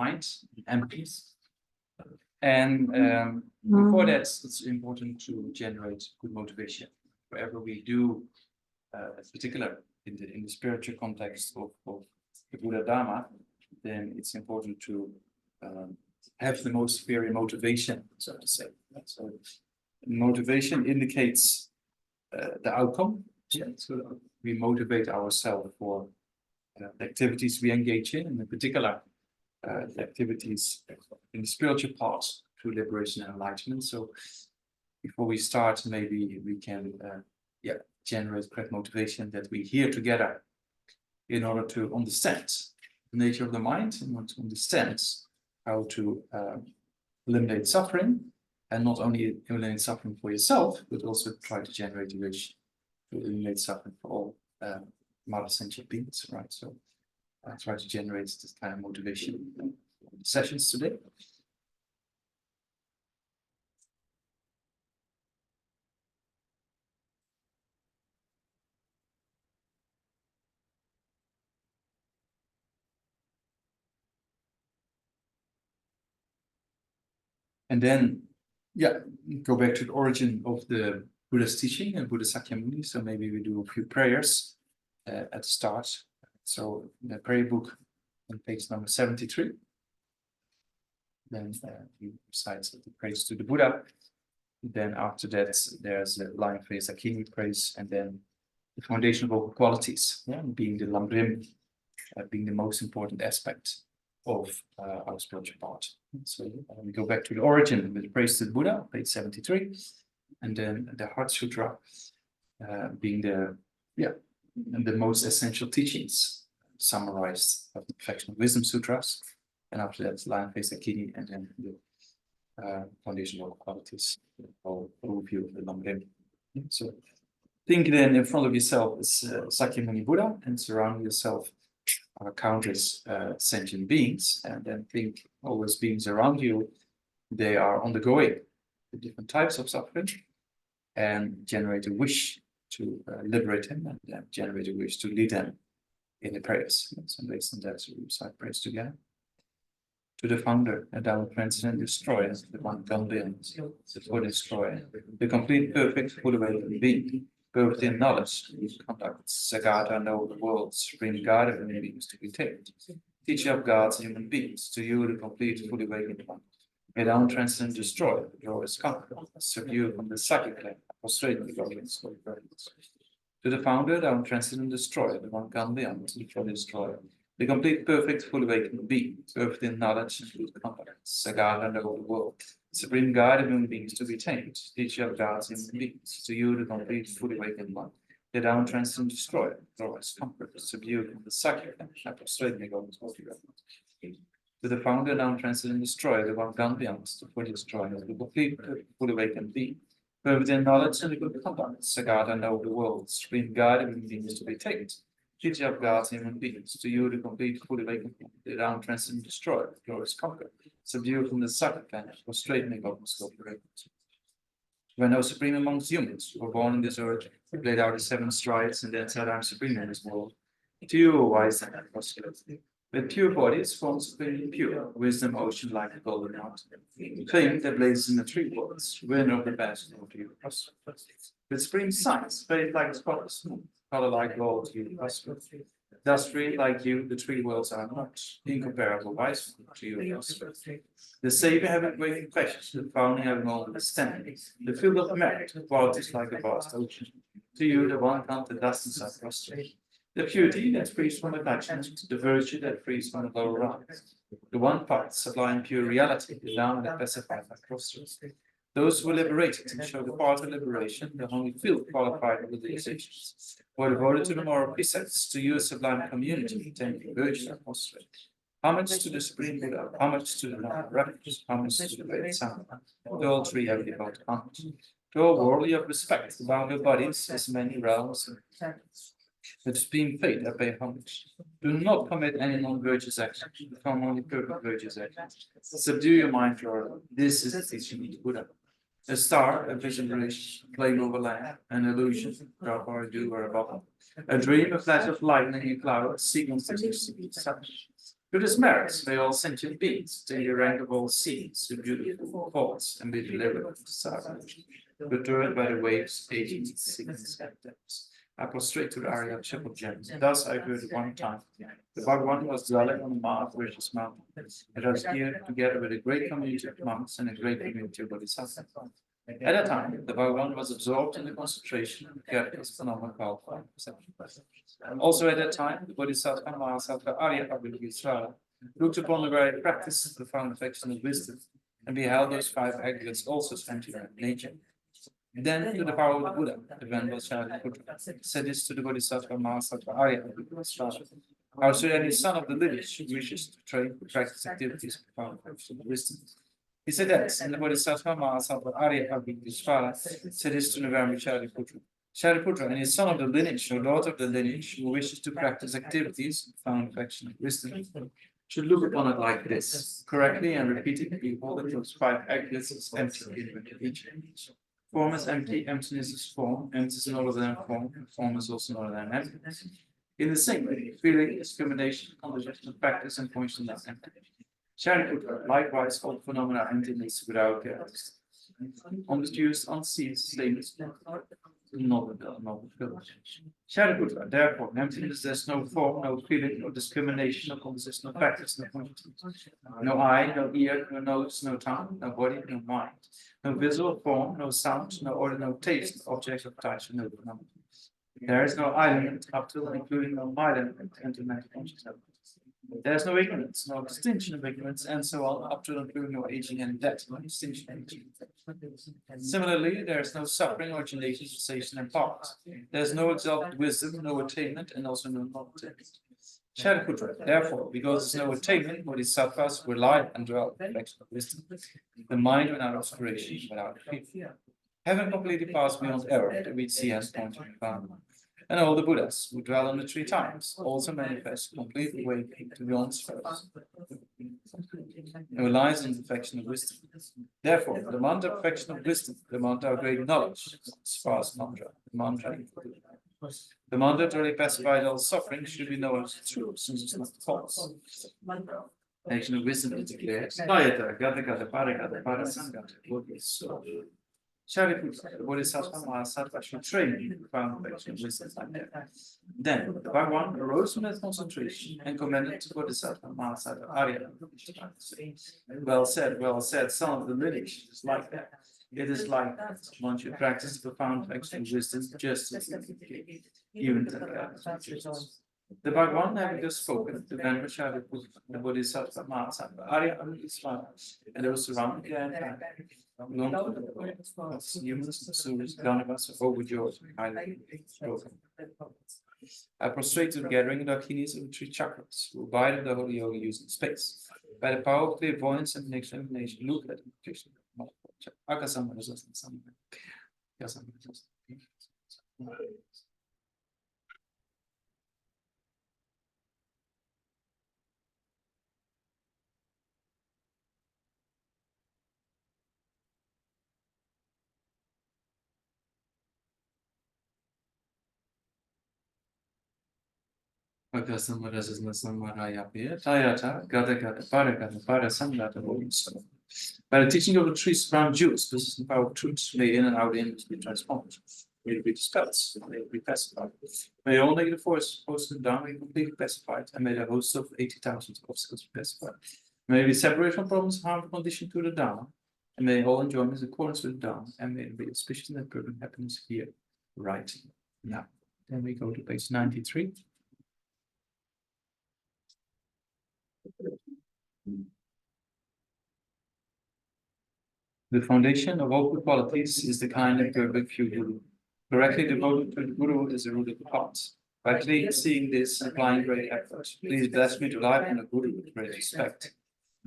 mind, empties. And before that, it's important to generate good motivation. Wherever we do, in particular in the spiritual context of the Buddha Dharma, then it's important to have the most superior motivation, so to say. So motivation indicates the outcome. Yeah. So we motivate ourselves for the activities we engage in particular the activities in the spiritual part to liberation and enlightenment. So before we start, maybe we can generate correct motivation that we here together in order to understand the nature of the mind and to understand how to eliminate suffering, and not only eliminate suffering for yourself, but also try to generate a wish to eliminate suffering for all mother sentient beings, right? So I try to generate this kind of motivation in the sessions today. And then, go back to the origin of the Buddha's teaching and Buddha Sakyamuni. So maybe we do a few prayers at the start. So in the prayer book on page number 73, then he recites the praise to the Buddha. Then after that, there's a line phrase, Akini praise, and then the foundation of all qualities, being the Lambrim, being the most important aspect of our spiritual part. So we go back to the origin with the praise to the Buddha, page 73, and then the Heart Sutra, being the most essential teachings summarized of the Perfection of Wisdom Sutras, and after that, line face Akini, and then the foundation of all qualities, the whole overview of the Lambrim. So think then in front of yourself is Sakyamuni Buddha, and surround yourself countless sentient beings, and then think all those beings around you, they are undergoing the different types of suffering, and generate a wish to liberate them, and then generate a wish to lead them in the prayers. So based on that, we recite prayers together. To the founder, and thou transcend destroyer, the one gone beyond, the full destroyer, the complete, perfect, full awakened being, perfect in knowledge, conduct, Sagata, know the world, supreme guide of human beings to be tamed, teacher of gods and human beings, to you the complete, fully awakened one. May thou transcend destroy, draw his conquer, subdue from the psychic claim, prostrate the governments. To the founder, thou transcend destroy, the one gone beyond, the full destroyer, the complete, perfect, fully awakened being, perfect in knowledge and good conduct, Sagata, know the world, supreme guide of human beings to be tamed, teacher of gods and human beings, to you the complete, fully awakened one. Let down transcend destroy, glorious comfort, subdue from the psychic and prostrate the governments. To the founder, down transcend destroy, the one gone beyond, the fully destroyer, the complete, fully awakened being, perfect in knowledge and good conduct, Sagata, know the world, supreme guide of human beings to be tamed, teacher of gods and human beings, to you the complete, fully awakened one. Let down transcend destroy, glorious conquer, subdue from the psychic planet, prostrate in the governments. You are now supreme amongst humans, who were born in this earth, who played out the 7 strides, and then said, I am supreme in this world. To you, wise and apostles, with pure bodies, formed supremely pure, wisdom ocean like a golden mountain, fame that blazes in the 3 worlds, winner of the best, to you, apostles. With supreme science, faith like a spotless moon, color like gold, to you, apostles. Thus free like you, the 3 worlds are not incomparable, wise to you, apostles. The Savior having great compassion, the founding having all understanding, the field of merit, qualities like a vast ocean. To you, the one count the dustness of prostrate, the purity that frees from attachment, the virtue that frees from the lower ranks, the one part, sublime pure reality, the down that pacifies like prostrate. Those who are liberated and show the path of liberation, the only field qualified with the decisions, who are devoted to the moral precepts, to you, a sublime community, attending virtue and prostrate. Homage to the Supreme Buddha, homage to the Noble Refuge, homage to the Great Sound, to all 3 have devoted homage. To all worldly of respect, bound your bodies as many realms and with supreme faith I pay homage. Do not commit any non-virtuous action, perform only perfect virtuous actions. Subdue your mind, Lord. This is the teaching of the Buddha. A star, a vision bridge, flame over land, an illusion, drop or dew or a bubble. A dream, a flash of lightning in clouds, sequence of such. Buddha's merits may all sentient beings, take the rank of all seeds, the beautiful thoughts, and be delivered of the sadness, perturbed by the waves, aging sickness and depths. I prostrate to the Arya triple gems. Thus I heard one time. The Bhagavan was dwelling on the Mount Rishis mountain. It was here together with a great community of monks and a great community of bodhisattvas. At that time, the Bhagavan was absorbed in the concentration and gathered his phenomenal power of perception. Also at that time, the Bodhisattva Mahasattva Arya Abhidhamma looked upon the very practice of the profound affection of wisdom and beheld those five aggregates also centered in nature. Then, to the power of the Buddha, the Venerable Shariputra said this to the Bodhisattva Mahasattva Arya Abhidhamma. Our Surya, son of the lineage, wishes to train practice activities of profound affection of wisdom. He said that, and the Bodhisattva Mahasattva Arya Abhidhamma said this to the Venerable Shariputra. Shariputra and his son of the lineage, or daughter of the lineage, who wishes to practice activities of profound affection of wisdom, should look upon it like this, correctly and repeatedly behold that those five aggregates as empty in each. Form is empty, emptiness is form, empty is not other than form, form is also not other than emptiness. In the same way, feeling, discrimination, condition, practice, and function are empty. Shariputra, likewise, all phenomena are emptiness without characteristics. Unproduced, unseen, statements, not fulfilled. Shariputra, therefore, emptiness, there's no form, no feeling, no discrimination, no composition, no practice, no function. No eye, no ear, no nose, no tongue, no body, no mind. No visual form, no sound, no order, no taste, objects of touch, no phenomena. There is no element up to including no mind and mental consciousness. There is no ignorance, no distinction of ignorance, and so on, up to including no aging and death, no distinction of aging. Similarly, there is no suffering, origination, cessation, and part. There is no exalted wisdom, no attainment, and also no non-attainment. Shariputra, therefore, because there is no attainment, bodhisattvas rely and dwell on the perfection of wisdom, the mind without obscuration, without fear. Having completely passed beyond error, the reach the end point of nirvana. And all the Buddhas who dwell on the three times also manifest complete awakening to beyond spheres. It relies on the perfection of wisdom. Therefore, the mantra of perfection of wisdom, the mantra of great knowledge, as far as mantra, the mantra to really pacify all suffering should be known as true, since it's not false. Perfection of wisdom is declared. Sayata, gata gata para gata para sangata, bodhisattva. Shariputra, the Bodhisattva Mahasattva should train in profound perfection of wisdom like that. Then the Bhagavan arose from that concentration and commended to Bodhisattva Mahasattva Arya. Well said, son of the lineage. It is like that. It is like that. One should practice the profound perfection of wisdom just as even to the Bhagavan, having just spoken, the Venerable Shariputra, the Bodhisattva Mahasattva Arya and those surrounding the humans, Asuras, Ganavas, overjoyed, highly broken. I prostrate to the gathering of the Akinis of the three chakras, who abide in the holy yoga using space. By the power of clairvoyance and examination, look at the By the teaching of the three supreme jewels, this is the power of truth, may in and out in be transformed. May it be dispelled, may it be pacified. May all negative forces posted down be completely pacified, and may the host of 80,000 obstacles be pacified. May we separate from problems, harmful condition to the Dharma, and may all enjoyment in accordance with the Dharma, and may it be auspicious and perfect happiness here, right now. Then we go to page 93. The foundation of all good qualities is the kind and perfect pure Guru. Correctly devoted to the Guru is the root of the heart. By seeing this and applying great effort, please bless me to life and the Guru with great respect.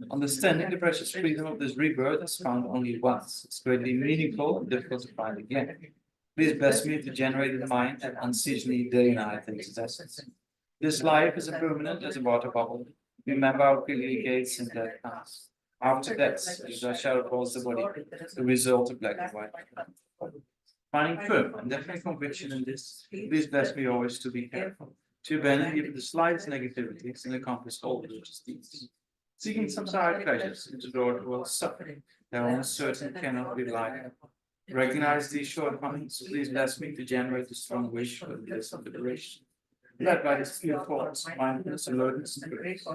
Understanding the precious freedom of this rebirth is found only once. It's greatly meaningful and difficult to find again. Please bless me to generate the mind and unceasingly day and night takes its essence. This life is impermanent as a water bubble. Remember our pearly gates and death comes. After that, the shadow falls the body, the result of black and white. Finding firm and definite conviction in this, please bless me always to be careful. to abandon even the slightest negativities and accomplish all religious deeds. Seeking some side pleasures and to draw towards suffering, their own certain cannot be lied. Recognize these shortcomings, please bless me to generate a strong wish for the bliss of liberation. Led by this pure thoughts, mindfulness, alertness, and grace.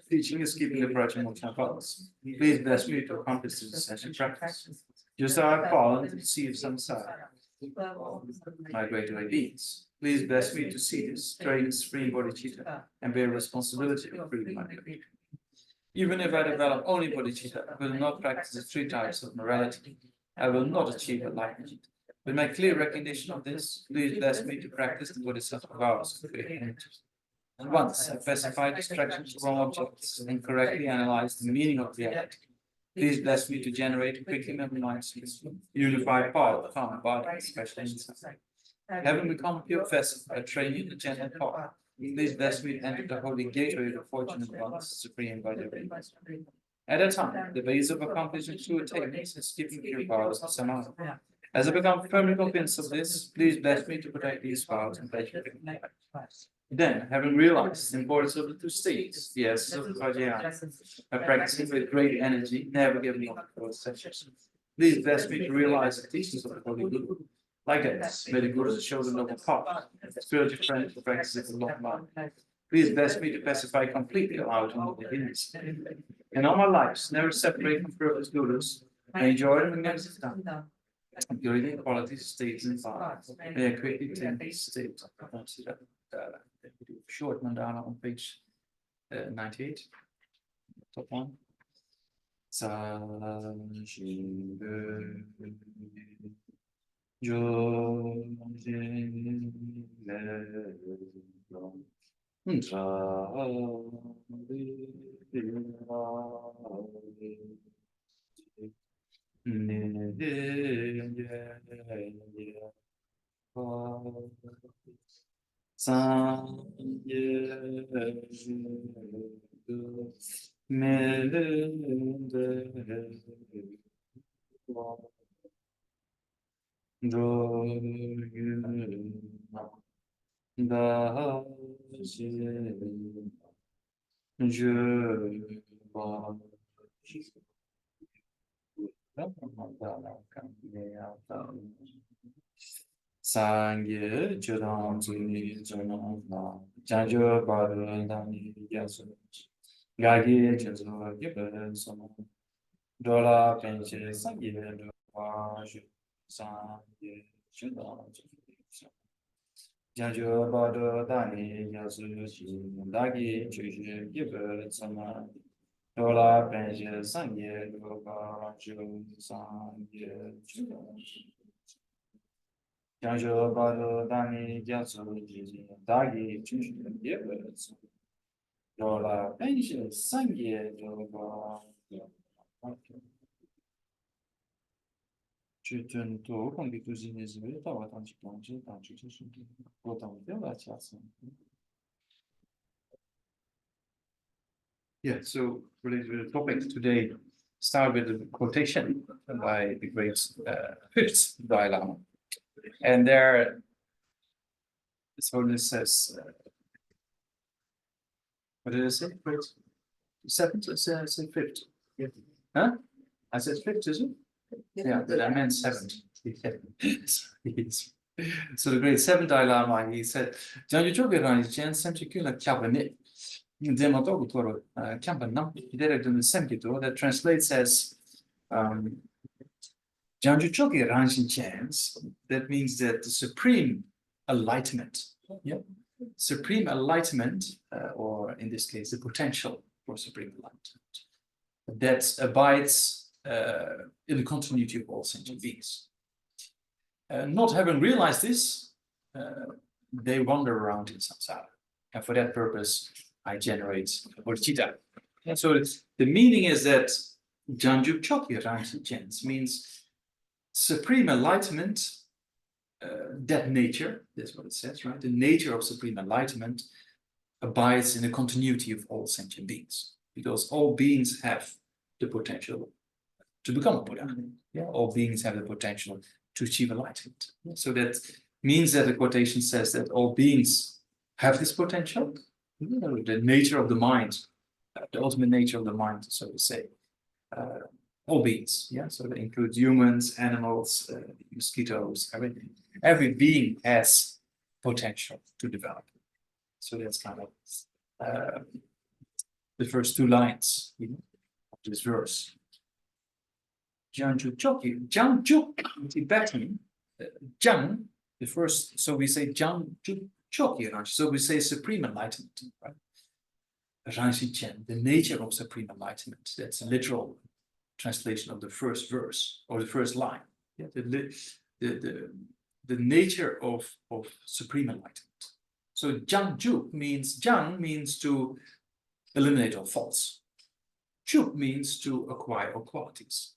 Teaching is keeping the grudge amongst my fathers. Please bless me to accomplish this essential practice. Just as I have fallen to deceive some side, my greater ideals. Please bless me to see this straying supreme bodhicitta and bear responsibility of freedom my liberty. Even if I develop only bodhicitta, I will not practice the three types of morality. I will not achieve enlightenment. With my clear recognition of this, please bless me to practice the bodhisattva vows of clear energies. And once I specify distractions from objects and correctly analyze the meaning of reality, please bless me to generate a quickly memorized, unified part of the calm body, especially inside. Having become a pure vessel by training the gentle power, please bless me to enter the holy gateway of the fortunate ones, supreme by the way. At that time, the base of accomplishing true attainments is keeping pure powers of samadhi. As I become firmly convinced of this, please bless me to protect these powers and pledge my life. Then, having realized the importance of the two states, the essence of the Vajrayana, by practicing with great energy, never giving up for sessions. Please bless me to realize the teachings of the Holy Guru. Like that, may the Gurus show the noble path, spiritual friend who practices a long life. Please bless me to pacify completely out into the Hindus. In all my lives, never separate from perfect Gurus, I enjoy them against the time. Including qualities, states, and paths. May I quickly attain this state. Short mandala on page 98, top one. Sangye Jodam Zuni Jonam Janjo Badu Dani Yasu Gagi Jazo Gibbon Sono Dola Penche Sangye Doju Sangye Jodam Janjo Badu Dani Yasu Dagi Juju Gibbon Sono Dola Penche Sangye Doju Sangye Jodam Janjo Bado Dani Jasu Dagi Chushin Givers Dola Pension Sangye Doba Chutun to Constitution is with our Tanchi Tanchi what on the Yeah, so related to the topic today, start with a quotation by the great fifth Dalai Lama. And there, His Holiness says, what did I say? Wait, seventh? I said fifth. Yeah. Huh? I said fifth, is it? Yeah, but I meant seventh. So the great seventh Dalai Lama, he said, that translates as that means that the supreme enlightenment, supreme enlightenment, or in this case, the potential for supreme enlightenment, that abides in the continuity of all sentient beings. Not having realized this, they wander around in samsara. And for that purpose, I generate bodhicitta. And so the meaning is that Janjuk Chokye Rangsin Chens means supreme enlightenment, that nature, that's what it says, right? The nature of supreme enlightenment abides in the continuity of all sentient beings, because all beings have the potential to become a Buddha. Yeah, all beings have the potential to achieve enlightenment. So that means that the quotation says that all beings have this potential. The nature of the mind, the ultimate nature of the mind, so to say. All beings, yeah. So that includes humans, animals, mosquitoes, everything. Every being has potential to develop. So that's kind of the first two lines, of this verse. Jiangju Choki, Jiangju, Tibetan, Jiang, the first, so we say Jiangju Choki, so we say supreme enlightenment, right? The nature of supreme enlightenment, that's a literal translation of the first verse or the first line. Yeah, the nature of supreme enlightenment. So Jiangju means, Jiang means to eliminate all faults. Ju means to acquire all qualities.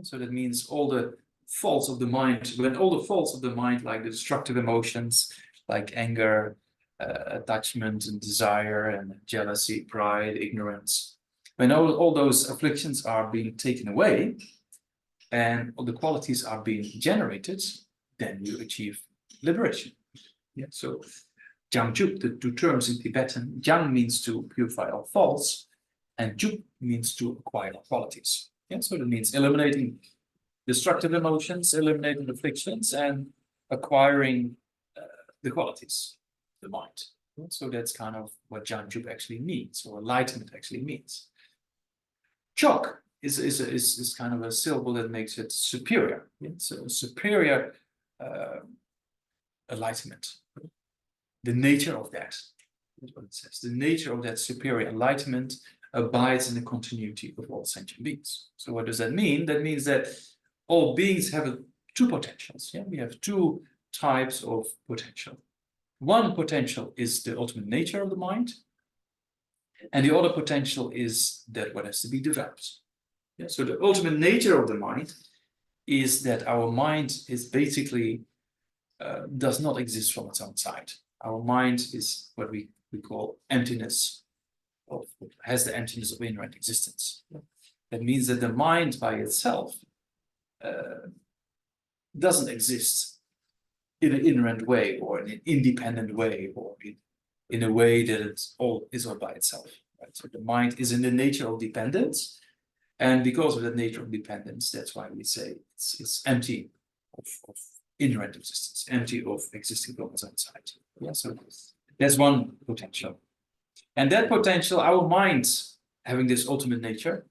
So that means all the faults of the mind, when all the faults of the mind, like the destructive emotions, like anger, attachment and desire and jealousy, pride, ignorance, when all those afflictions are being taken away and all the qualities are being generated, then you achieve liberation. Yeah. So Jiangju, the two terms in Tibetan, Jiang means to purify all faults, and Ju means to acquire all qualities. Yeah. So that means eliminating destructive emotions, eliminating afflictions, and acquiring the qualities, the mind. Yeah. So that's kind of what Jiangju actually means, or enlightenment actually means. Chok is kind of a syllable that makes it superior. It's a superior enlightenment. The nature of that is what it says. The nature of that superior enlightenment abides in the continuity of all sentient beings. So what does that mean? That means that all beings have two potentials. Yeah, we have two types of potential. One potential is the ultimate nature of the mind, and the other potential is that what has to be developed. Yeah, so the ultimate nature of the mind is that our mind is basically does not exist from its own side. Our mind is what we call emptiness, has the emptiness of inherent existence. That means that the mind by itself doesn't exist in an inherent way or in an independent way or in a way that it's all by itself. Right? So the mind is in the nature of dependence, and because of that nature of dependence, that's why we say it's empty of inherent existence, empty of existing from its own side. Yeah, so that's one potential. And that potential, our mind having this ultimate nature,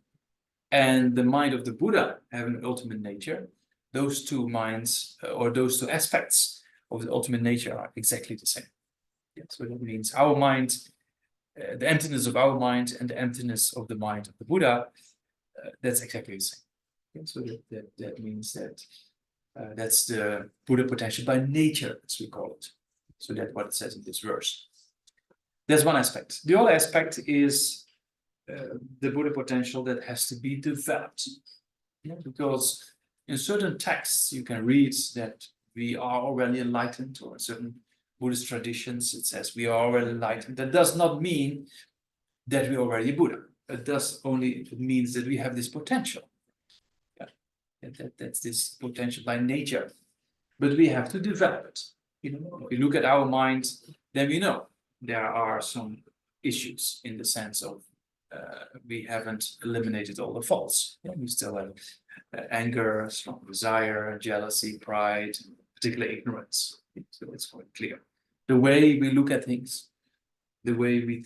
and the mind of the Buddha having an ultimate nature, those two minds or those two aspects of the ultimate nature are exactly the same. Yeah, so that means our mind, the emptiness of our mind and the emptiness of the mind of the Buddha, that's exactly the same. Yeah, so that means that that's the Buddha potential by nature, as we call it. So that's what it says in this verse. That's one aspect. The other aspect is the Buddha potential that has to be developed. Yeah, because in certain texts you can read that we are already enlightened, or in certain Buddhist traditions it says we are already enlightened. That does not mean that we're already Buddha. It means that we have this potential. Yeah. That's this potential by nature. But we have to develop it. If we look at our mind, then we know there are some issues in the sense of we haven't eliminated all the faults. Yeah, we still have anger, strong desire, jealousy, pride, particularly ignorance. So it's quite clear. The way we look at things, the way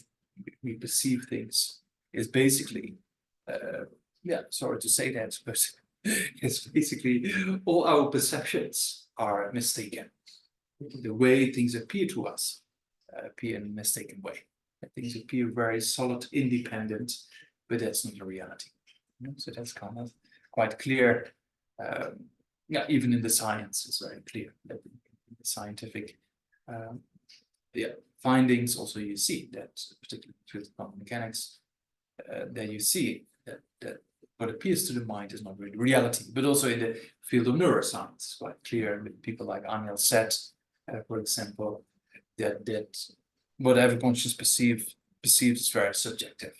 we perceive things is basically, sorry to say that, but it's basically all our perceptions are mistaken. The way things appear to us appear in a mistaken way. Things appear very solid, independent, but that's not the reality. So that's kind of quite clear. Even in the science, it's very clear that in the scientific findings, also you see that, particularly in the field of quantum mechanics, that you see that what appears to the mind is not really reality, but also in the field of neuroscience, it's quite clear with people like Aniel said, for example, that whatever conscious perceives is very subjective.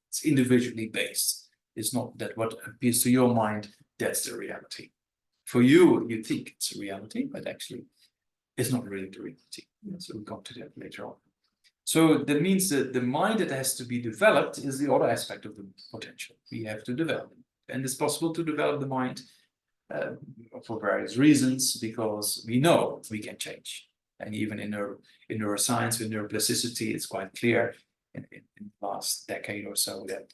It's individually based. It's not that what appears to your mind, that's the reality. For you, you think it's a reality, but actually is not really the reality. So we'll come to that later on. So that means that the mind that has to be developed is the other aspect of the potential. We have to develop it. And it's possible to develop the mind for various reasons, because we know we can change. And even in neuroscience, with neuroplasticity, it's quite clear in the last decade or so that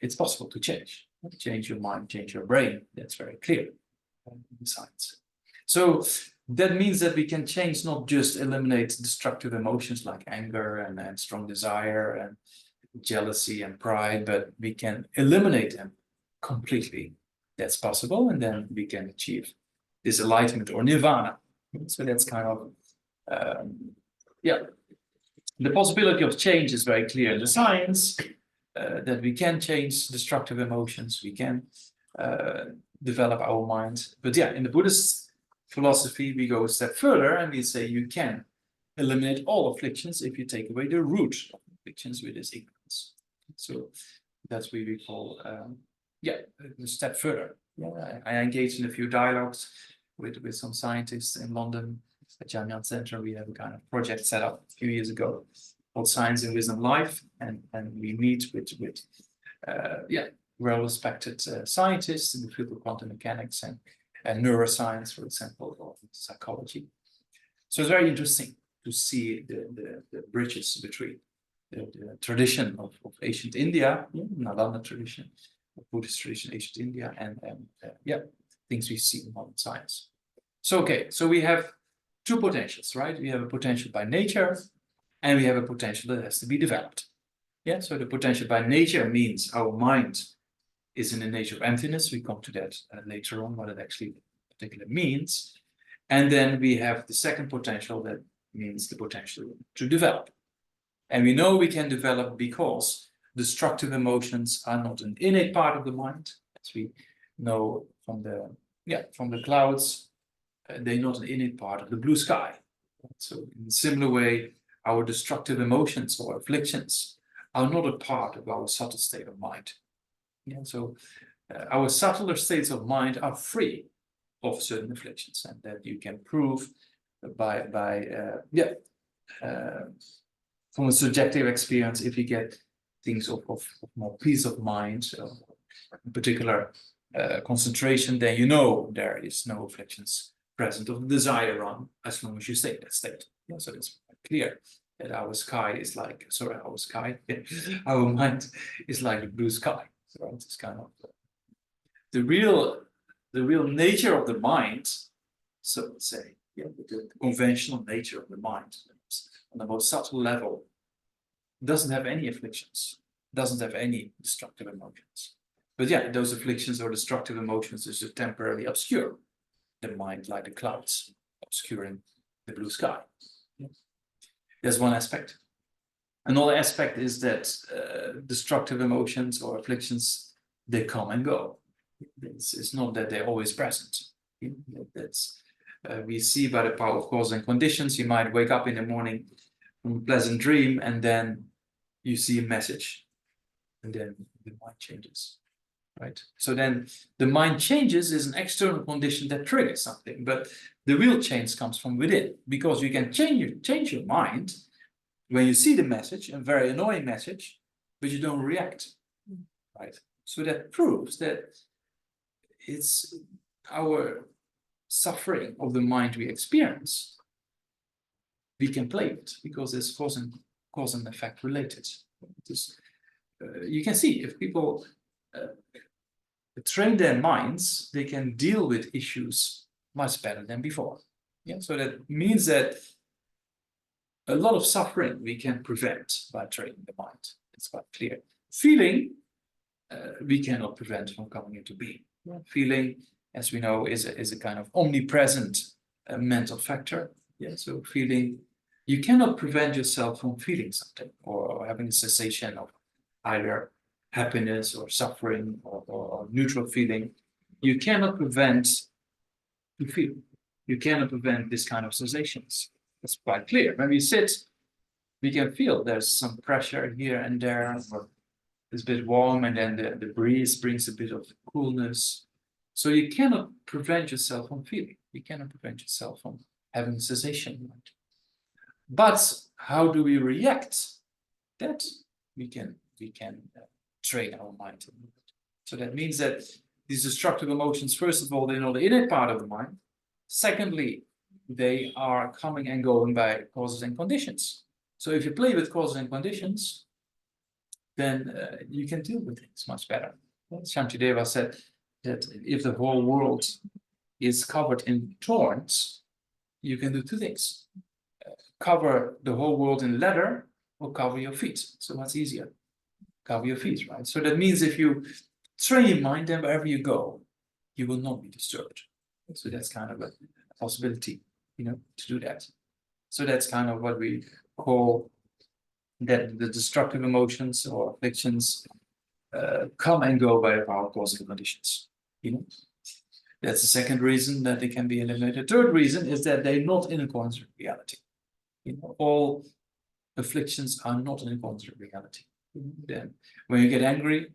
it's possible to change. Change your mind, change your brain. That's very clear in science. So that means that we can change, not just eliminate destructive emotions like anger and strong desire and jealousy and pride, but we can eliminate them completely. That's possible, and then we can achieve this enlightenment or nirvana. So that's kind of, the possibility of change is very clear in the science, that we can change destructive emotions, we can develop our mind. But yeah, in the Buddhist philosophy, we go a step further and we say you can eliminate all afflictions if you take away the root of afflictions, which is ignorance. So that's what we call, a step further. Yeah, I engaged in a few dialogues with some scientists in London at Jamyang Center. We have a kind of project set up a few years ago called Science and Wisdom Life, and we meet with well-respected scientists in the field of quantum mechanics and neuroscience, for example, or psychology. So it's very interesting to see the bridges between the tradition of ancient India, Nalanda tradition, Buddhist tradition, ancient India, and things we see in modern science. So so we have two potentials, right? We have a potential by nature, and we have a potential that has to be developed. Yeah, so the potential by nature means our mind is in the nature of emptiness. We come to that later on, what it actually particularly means. And then we have the second potential, that means the potential to develop. And we know we can develop because destructive emotions are not an innate part of the mind, as we know from the clouds. They're not an innate part of the blue sky. So in a similar way, our destructive emotions or afflictions are not a part of our subtle state of mind. Yeah, so our subtler states of mind are free of certain afflictions, and that you can prove from a subjective experience. If you get things of more peace of mind, in particular concentration, then you know there is no afflictions present of the desire on, as long as you stay in that state. Yeah, so it's clear that our mind is like the blue sky. So it's kind of the real nature of the mind, so to say, the conventional nature of the mind on the most subtle level doesn't have any afflictions, doesn't have any destructive emotions. But yeah, those afflictions or destructive emotions just temporarily obscure the mind, like the clouds obscuring the blue sky. There's one aspect. Another aspect is that destructive emotions or afflictions, they come and go. It's not that they're always present. That's we see by the power of cause and conditions. You might wake up in the morning from a pleasant dream, and then you see a message, and then the mind changes. Right? So then the mind changes is an external condition that triggers something, but the real change comes from within, because you can change your mind when you see the message, a very annoying message, but you don't react. Right? So that proves that it's our suffering of the mind we experience. We can play it because there's cause and effect related. You can see if people train their minds, they can deal with issues much better than before. Yeah, so that means that a lot of suffering we can prevent by training the mind. It's quite clear. Feeling, we cannot prevent from coming into being. Yeah. Feeling, as we know, is a kind of omnipresent mental factor. Yeah, so feeling, you cannot prevent yourself from feeling something or having a sensation of either happiness or suffering or neutral feeling. You cannot prevent the feeling. You cannot prevent this kind of sensations. That's quite clear. When we sit, we can feel there's some pressure here and there, or it's a bit warm, and then the breeze brings a bit of coolness. So you cannot prevent yourself from feeling. You cannot prevent yourself from having cessation mind. But how do we react? That we can train our mind. So that means that these destructive emotions, first of all, they're not the innate part of the mind. Secondly, they are coming and going by causes and conditions. So if you play with causes and conditions, then you can deal with things much better. Shantideva said that if the whole world is covered in thorns, you can do two things. Cover the whole world in leather or cover your feet. So what's easier? Cover your feet, right? So that means if you train your mind, then wherever you go, you will not be disturbed. So that's kind of a possibility, to do that. So that's kind of what we call that the destructive emotions or afflictions come and go by the power of causal conditions. That's the second reason that they can be eliminated. The third reason is that they're not in accordance with reality. All afflictions are not in accordance with reality. Then, when you get angry,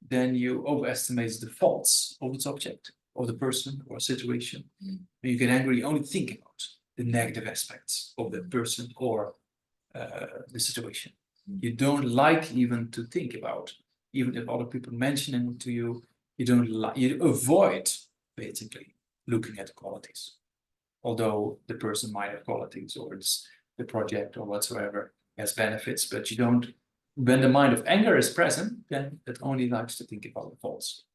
then you overestimate the faults of its object, of the person or situation. When you get angry, you only think about the negative aspects of the person or the situation. You don't like even to think about, even if other people mention it to you, you avoid basically looking at the qualities. Although the person might have qualities, or it's the project or whatsoever has benefits, but you don't. When the mind of anger is present, then it only likes to think about the faults.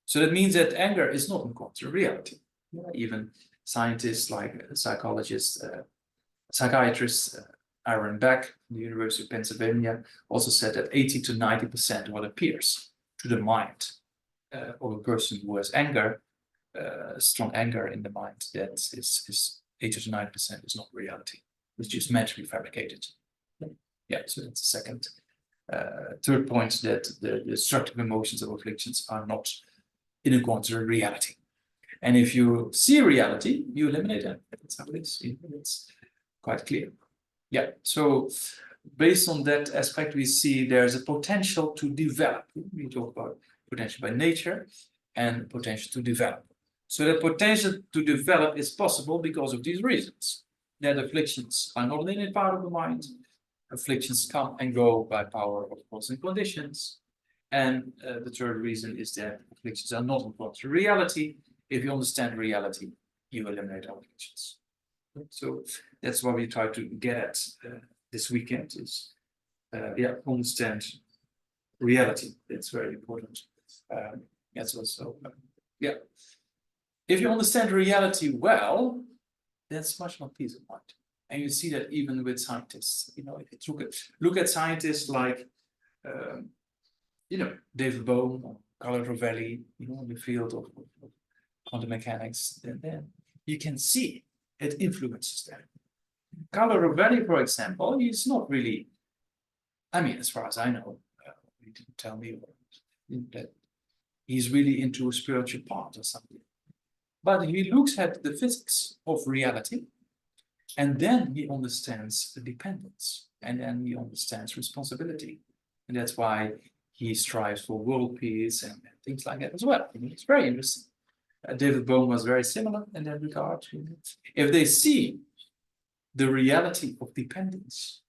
So that means that anger is not in accordance with reality. Even scientists like psychologists, psychiatrists, Aaron Beck from the University of Pennsylvania also said that 80 to 90% of what appears to the mind of a person who has anger, strong anger in the mind, that is 80 to 90% is not reality. It's just mentally fabricated. Yeah, so that's the second. Third point, that the destructive emotions of afflictions are not in accordance with reality. And if you see reality, you eliminate them. That's how it is. It's quite clear. Yeah, so based on that aspect, we see there's a potential to develop. We talk about potential by nature and potential to develop. So the potential to develop is possible because of these reasons. That afflictions are not an innate part of the mind. Afflictions come and go by power of causal conditions. And the third reason is that afflictions are not in accordance with reality. If you understand reality, you eliminate all afflictions. So that's what we try to get at this weekend is, understand reality. That's very important. That's also, If you understand reality well, that's much more peace of mind. And you see that even with scientists, if you look at scientists like, David Bohm or Carlo Rovelli, in the field of quantum mechanics, then you can see it influences them. Carlo Rovelli, for example, he's not really, as far as I know, he didn't tell me that he's really into a spiritual part or something. But he looks at the physics of reality, and then he understands the dependence, and then he understands responsibility. And that's why he strives for world peace and things like that as well. It's very interesting. David Bohm was very similar in that regard. If they see the reality of dependence,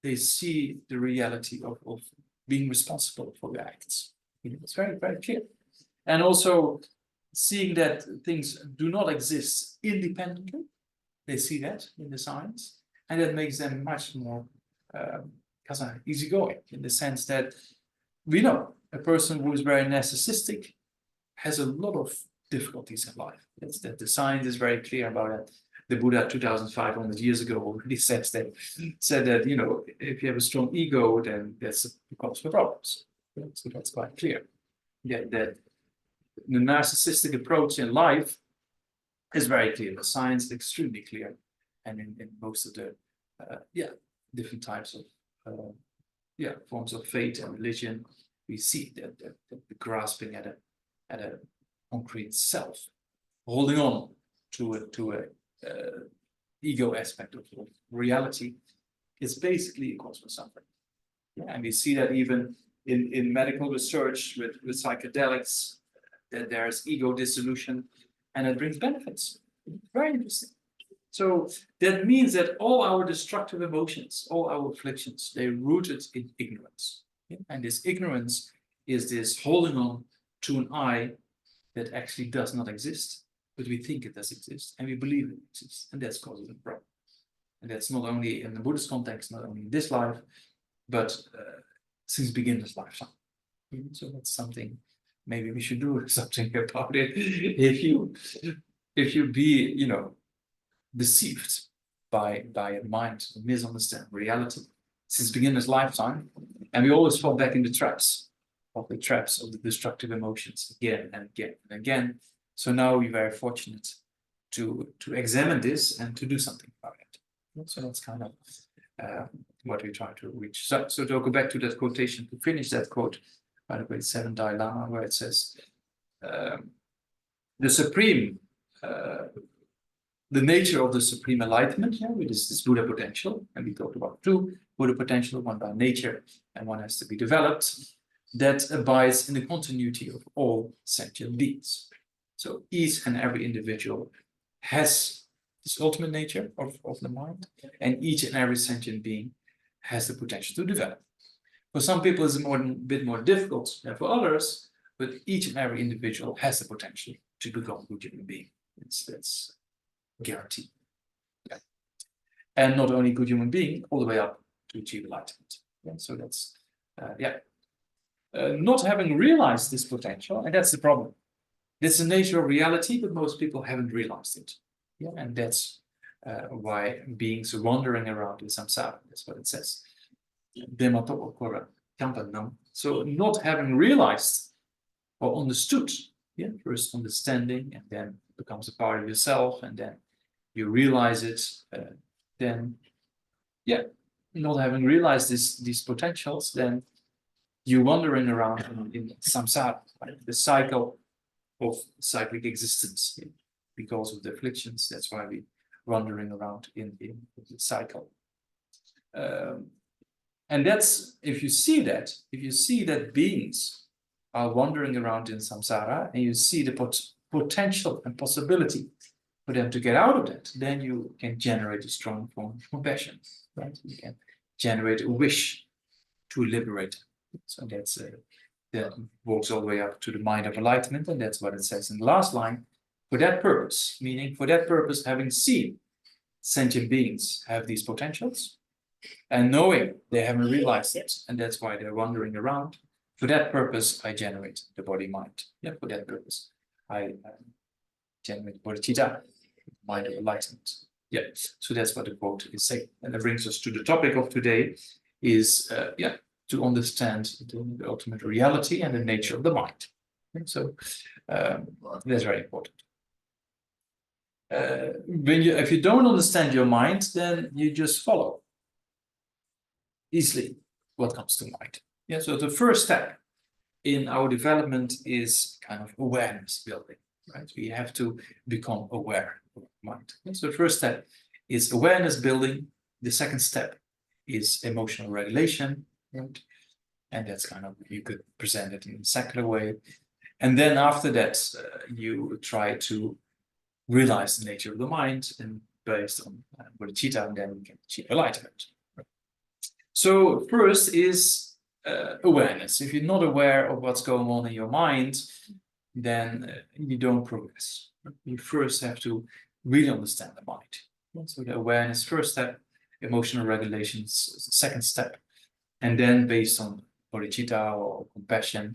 they see the reality of being responsible for their acts. It's very, very clear. And also seeing that things do not exist independently. They see that in the science, and that makes them much more easygoing, in the sense that we know a person who is very narcissistic has a lot of difficulties in life. That's that the science is very clear about it. The Buddha 2,500 years ago already said that if you have a strong ego, then that's the cause for problems. So that's quite clear. Yeah, that the narcissistic approach in life is very clear. The science is extremely clear, and in most of the different types of forms of faith and religion, we see that the grasping at a concrete self, holding on to a ego aspect of reality, is basically a cause for suffering. And we see that even in medical research with psychedelics, that there's ego dissolution, and it brings benefits. Very interesting. So that means that all our destructive emotions, all our afflictions, they're rooted in ignorance. Yeah? And this ignorance is this holding on to an I that actually does not exist, but we think it does exist and we believe it exists, and that's causing a problem. And that's not only in the Buddhist context, not only in this life, but since beginner's lifetime. So that's something maybe we should do something about it. If you be, you know, deceived by a mind, misunderstand reality since beginner's lifetime, and we always fall back in the traps of the destructive emotions again and again and again. So now we're very fortunate to examine this and to do something about it. So that's kind of what we try to reach. So to go back to that quotation, to finish that quote by the great Seven Dalai Lama, where it says, the supreme, the nature of the supreme enlightenment, yeah, which is this Buddha potential, and we talked about two Buddha potential, one by nature and one has to be developed, that abides in the continuity of all sentient beings. So each and every individual has this ultimate nature of the mind, and each and every sentient being has the potential to develop. For some people, it's a bit more difficult than for others, but each and every individual has the potential to become a good human being. That's guaranteed. Yeah. And not only good human being, all the way up to achieve enlightenment. Yeah, so that's, not having realized this potential, and that's the problem. It's the nature of reality, but most people haven't realized it. Yeah, and that's why beings are wandering around in samsara. That's what it says. So not having realized or understood, yeah, first understanding, and then it becomes a part of yourself, and then you realize it, then, yeah, not having realized these potentials, then you're wandering around in samsara, right? The cycle of cyclic existence, yeah, because of the afflictions. That's why we're wandering around in the cycle. And that's, if you see that beings are wandering around in samsara, and you see the potential and possibility for them to get out of that, then you can generate a strong form of compassion, right? You can generate a wish to liberate. So that's that walks all the way up to the mind of enlightenment, and that's what it says in the last line. For that purpose, meaning for that purpose, having seen sentient beings have these potentials, and knowing they haven't realized it, and that's why they're wandering around. For that purpose, I generate the body-mind. Yeah, for that purpose, I generate bodhicitta, mind of enlightenment. Yeah, so that's what the quote is saying, and that brings us to the topic of today: is to understand the ultimate reality and the nature of the mind. And so that's very important. If you don't understand your mind, then you just follow easily what comes to mind. Yeah, so the first step in our development is kind of awareness building, right? We have to become aware of mind. And so the first step is awareness building. The second step is emotional regulation, right? And that's kind of, you could present it in a secular way. And then after that, you try to realize the nature of the mind, and based on bodhicitta, and then you can achieve enlightenment. Right? So first is awareness. If you're not aware of what's going on in your mind, then you don't progress. You first have to really understand the mind. So the awareness, first step, emotional regulations, second step, and then based on bodhicitta or compassion,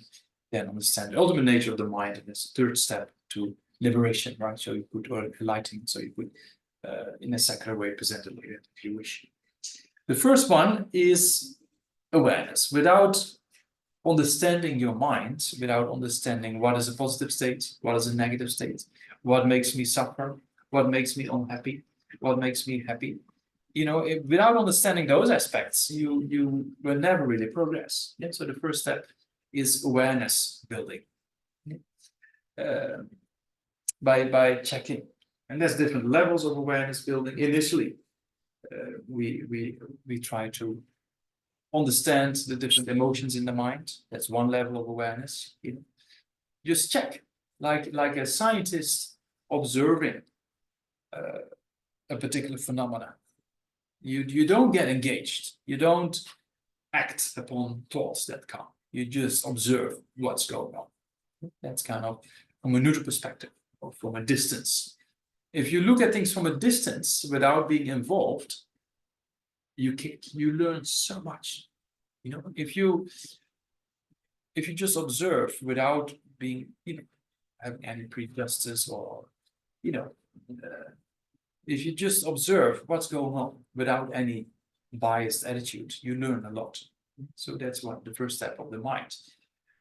then understand the ultimate nature of the mind, and that's the third step to liberation, right? So you could, or enlightenment, so you could, in a secular way, present it like that if you wish. The first one is awareness. Without understanding your mind, without understanding what is a positive state, what is a negative state, what makes me suffer, what makes me unhappy, what makes me happy, without understanding those aspects, you will never really progress. Yeah? So the first step is awareness building. By checking, and there's different levels of awareness building. Initially, we try to understand the different emotions in the mind. That's one level of awareness. Just check, like a scientist observing a particular phenomena. You don't get engaged. You don't act upon thoughts that come. You just observe what's going on. That's kind of from a neutral perspective or from a distance. If you look at things from a distance without being involved, you learn so much. You know, if you just observe without being, having any prejudice or, if you just observe what's going on without any biased attitude, you learn a lot. So that's what the first step of the mind.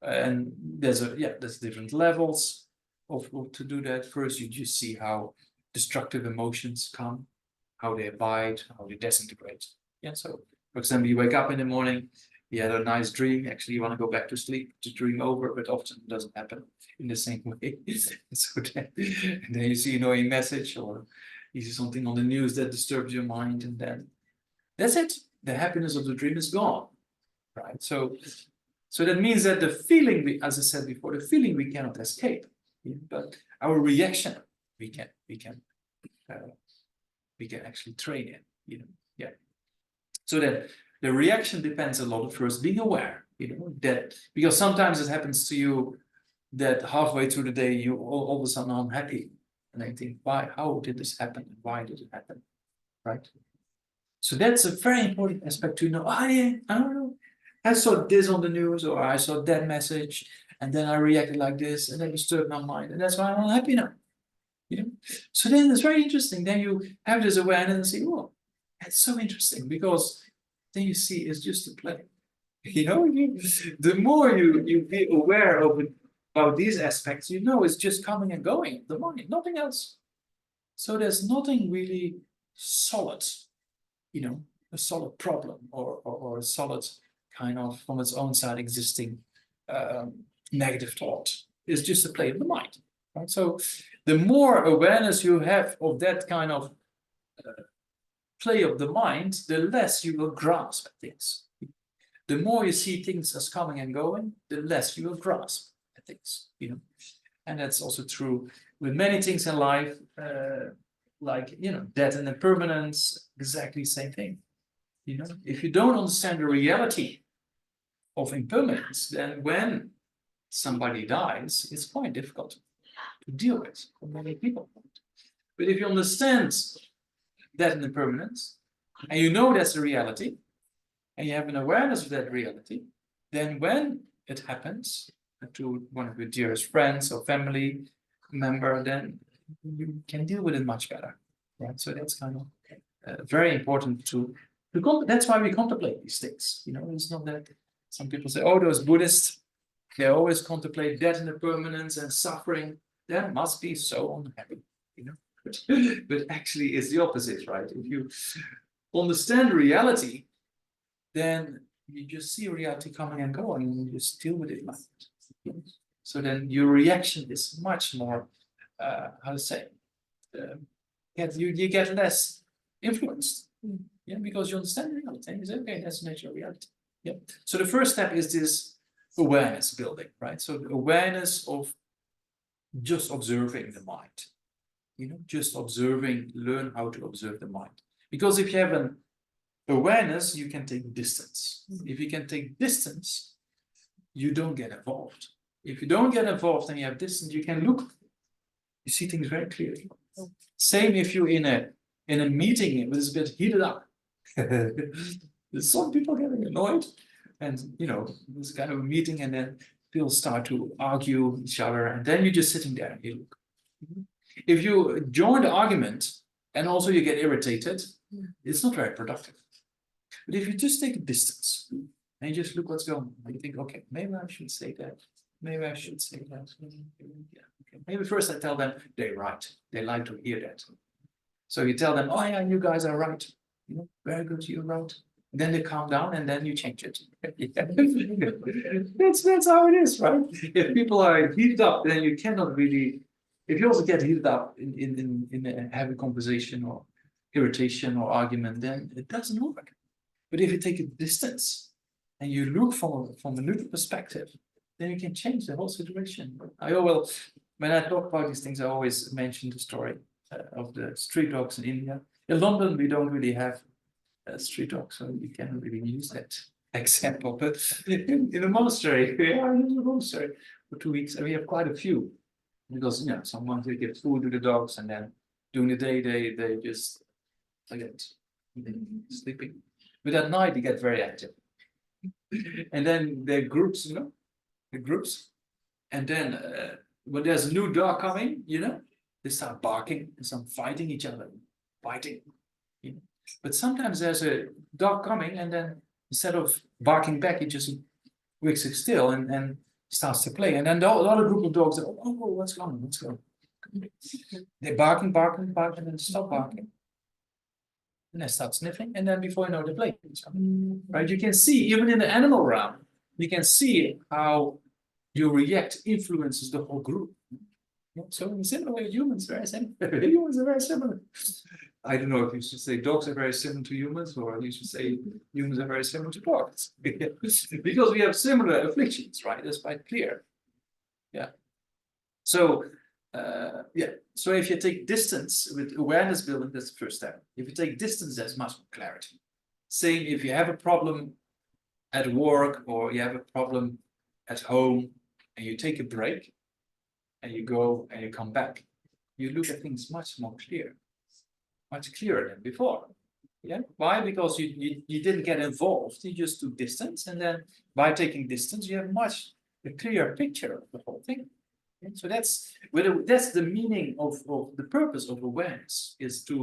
And there's different levels of to do that. First, you just see how destructive emotions come, how they abide, how they disintegrate. Yeah. So, for example, you wake up in the morning, you had a nice dream. Actually, you want to go back to sleep to dream over, but often it doesn't happen in the same way. So then you see an annoying message, or you see something on the news that disturbs your mind, and then that's it. The happiness of the dream is gone, right? So that means that the feeling, as I said before, the feeling we cannot escape, but our reaction we can actually train in, yeah. So that the reaction depends a lot on first being aware, that because sometimes it happens to you that halfway through the day you all of a sudden are unhappy, and I think, how did this happen? Why did it happen? Right? So that's a very important aspect to know. Oh, yeah, I don't know. I saw this on the news, or I saw that message, and then I reacted like this, and that disturbed my mind, and that's why I'm unhappy now. So then it's very interesting. Then you have this awareness and say, "Oh, that's so interesting," because then you see it's just a play. The more you be aware of about these aspects, it's just coming and going. The mind, nothing else. So there's nothing really solid, a solid problem or a solid kind of from its own side existing negative thought. It's just a play of the mind, right? So the more awareness you have of that kind of play of the mind, the less you will grasp at things. The more you see things as coming and going, the less you will grasp at things, And that's also true with many things in life, like, death and impermanence, exactly the same thing. If you don't understand the reality of impermanence, then when somebody dies, it's quite difficult to deal with for many people. But if you understand death and impermanence, and you know that's the reality, and you have an awareness of that reality, then when it happens to one of your dearest friends or family member, then you can deal with it much better, right? So that's kind of very important that's why we contemplate these things. It's not that some people say, oh, those Buddhists, they always contemplate death and impermanence and suffering. That must be so unhappy, But actually, it's the opposite, right? If you understand reality, then you just see reality coming and going, and you just deal with it like that. So then your reaction is much more, you get less influenced, because you understand reality, and you say, okay, that's the nature of reality. Yeah. So the first step is this awareness building, right? So the awareness of just observing the mind, just observing, learn how to observe the mind. Because if you have an awareness, you can take distance. If you can take distance, you don't get involved. If you don't get involved and you have distance, you can look, you see things very clearly. Same if you're in a meeting, it was a bit heated up. Some people getting annoyed, and this kind of a meeting, and then people start to argue with each other, and then you're just sitting there and you look. If you join the argument and also you get irritated, it's not very productive. But if you just take a distance and you just look what's going on, and you think, okay, maybe I should say that. Maybe I should say that. Yeah, okay. Maybe first I tell them they're right. They like to hear that. So you tell them, oh yeah, you guys are right. Very good, you're right. Then they calm down, and then you change it. That's how it is, right? If people are heated up, then you cannot really. If you also get heated up in a heavy conversation or irritation or argument, then it doesn't work. But if you take a distance and you look from a neutral perspective, then you can change the whole situation. When I talk about these things, I always mention the story of the street dogs in India. In London, we don't really have street dogs, so you can't really use that example. But in a monastery, we are in a monastery for 2 weeks, and we have quite a few. Because someone will give food to the dogs, and then during the day they just like that, sleeping. But at night they get very active, and then they're groups, the groups, and then when there's a new dog coming, they start barking and some fighting each other, biting. But sometimes there's a dog coming, and then instead of barking back, he just wakes up still and starts to play. And then the other group of dogs, oh, what's going on? What's going on? They're barking, and then stop barking. And they start sniffing, and then before you know, they play. Right? You can see, even in the animal realm, you can see how you react influences the whole group. So in a similar way, humans very similar. Humans are very similar. I don't know if you should say dogs are very similar to humans, or you should say humans are very similar to dogs. Because we have similar afflictions, right? That's quite clear. Yeah. So, So if you take distance with awareness building, that's the first step. If you take distance, there's much more clarity. Same if you have a problem at work, or you have a problem at home, and you take a break, and you go and you come back, you look at things much more clear. Much clearer than before. Yeah. Why? Because you didn't get involved. You just took distance, and then by taking distance, you have a clearer picture of the whole thing. And so that's the meaning of the purpose of awareness, is to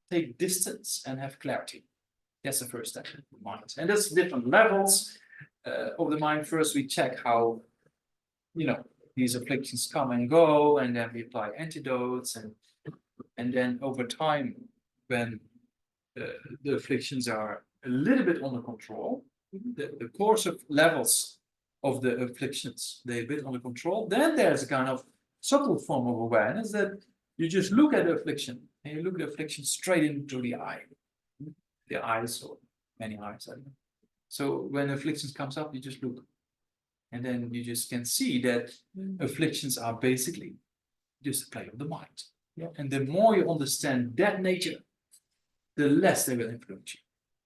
take distance and have clarity. That's the first step of the mind. And there's different levels of the mind. First, we check how these afflictions come and go, and then we apply antidotes, and then over time, when the afflictions are a little bit under control, the course of levels of the afflictions, they're a bit under control, then there's a kind of subtle form of awareness that you just look at the affliction, and you look at the affliction straight into the eye. The eyes, or many eyes, I don't know. So when afflictions comes up, you just look. And then you just can see that afflictions are basically just a play of the mind. Yeah. And the more you understand that nature, the less they will influence you.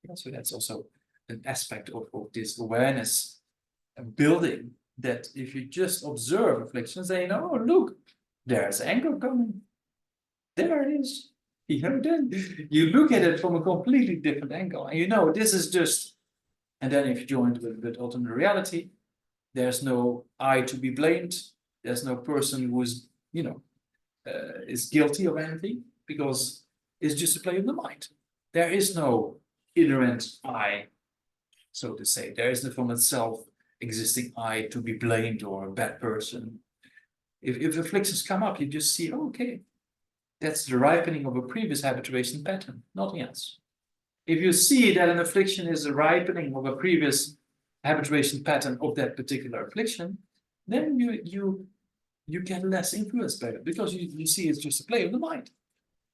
Yeah. So that's also an aspect of this awareness building, that if you just observe afflictions, then oh, look, there's anger coming. There it is. Then you look at it from a completely different angle, and this is just, and then if you join it with ultimate reality, there's no I to be blamed. There's no person who is, is guilty of anything, because it's just a play of the mind. There is no inherent I, so to say. There is no from itself existing I to be blamed or a bad person. If afflictions come up, you just see, okay, that's the ripening of a previous habituation pattern, nothing else. If you see that an affliction is a ripening of a previous habituation pattern of that particular affliction, then you get less influenced by it, because you see it's just a play of the mind,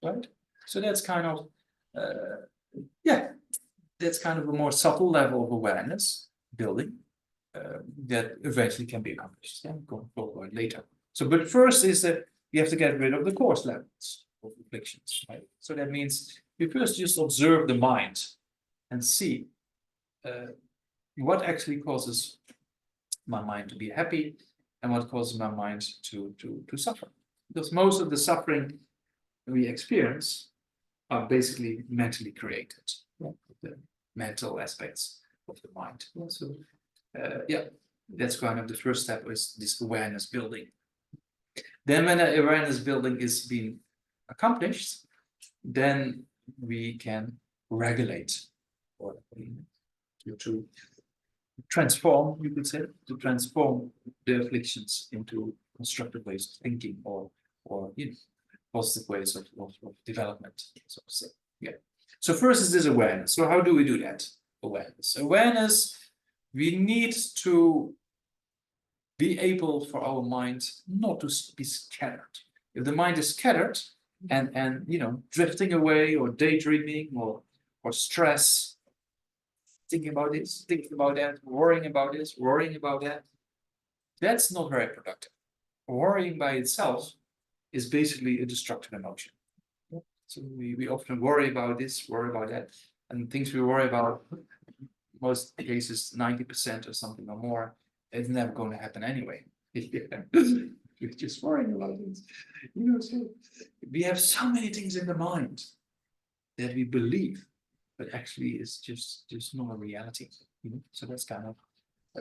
right? So that's kind of that's kind of a more subtle level of awareness building that eventually can be accomplished. Yeah, going forward later. So, but first is that you have to get rid of the coarse levels of afflictions, right? So that means you first just observe the mind and see what actually causes my mind to be happy, and what causes my mind to suffer. Because most of the suffering we experience are basically mentally created, the mental aspects of the mind. So, that's kind of the first step, is this awareness building. Then when the awareness building is being accomplished, then we can regulate, or to transform, you could say, to transform the afflictions into constructive ways of thinking, or positive ways of development, so to say. Yeah. So first is this awareness. So how do we do that? Awareness, we need to be able for our mind not to be scattered. If the mind is scattered and drifting away, or daydreaming, or stress, thinking about this, thinking about that, worrying about this, worrying about that, that's not very productive. Worrying by itself is basically a destructive emotion. So we often worry about this, worry about that, and things we worry about, most cases 90% or something or more, it's never going to happen anyway. We're just worrying about things. So we have so many things in the mind that we believe, but actually it's just not a reality. So that's kind of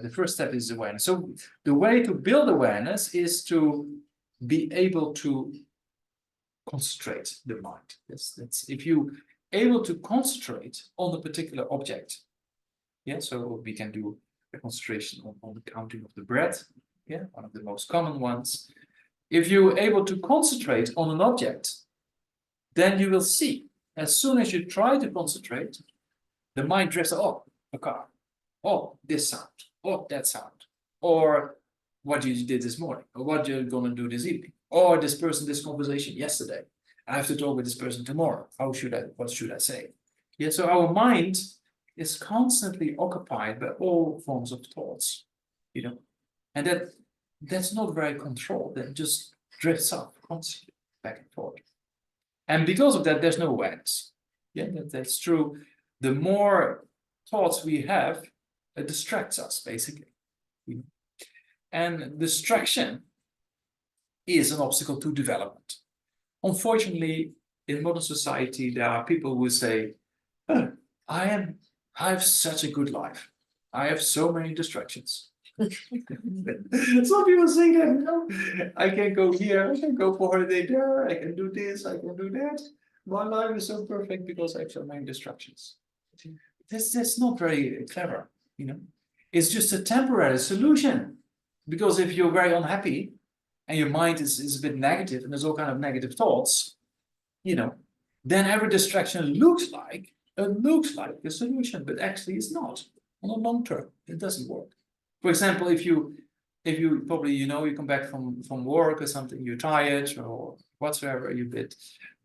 the first step is awareness. So the way to build awareness is to be able to concentrate the mind. That's if you able to concentrate on a particular object. Yeah, so we can do a concentration on the counting of the breath. Yeah, one of the most common ones. If you're able to concentrate on an object, then you will see, as soon as you try to concentrate, the mind drifts, oh, a car, oh, this sound, oh, that sound, or what you did this morning, or what you're going to do this evening, or this person, this conversation yesterday. I have to talk with this person tomorrow. What should I say? Yeah, so our mind is constantly occupied by all forms of thoughts, and that's not very controlled. That just drifts up constantly back and forth. And because of that, there's no awareness. Yeah, that's true. The more thoughts we have, it distracts us, basically. And distraction is an obstacle to development. Unfortunately, in modern society, there are people who say, oh, I have such a good life. I have so many distractions. Some people say that, I can go here, I can go for holiday there, I can do this, I can do that. My life is so perfect because I have so many distractions. That's not very clever, It's just a temporary solution. Because if you're very unhappy and your mind is a bit negative and there's all kind of negative thoughts, then every distraction looks like a solution, but actually it's not. On the long term, it doesn't work. For example, if you probably you come back from work or something, you're tired or whatsoever, you're a bit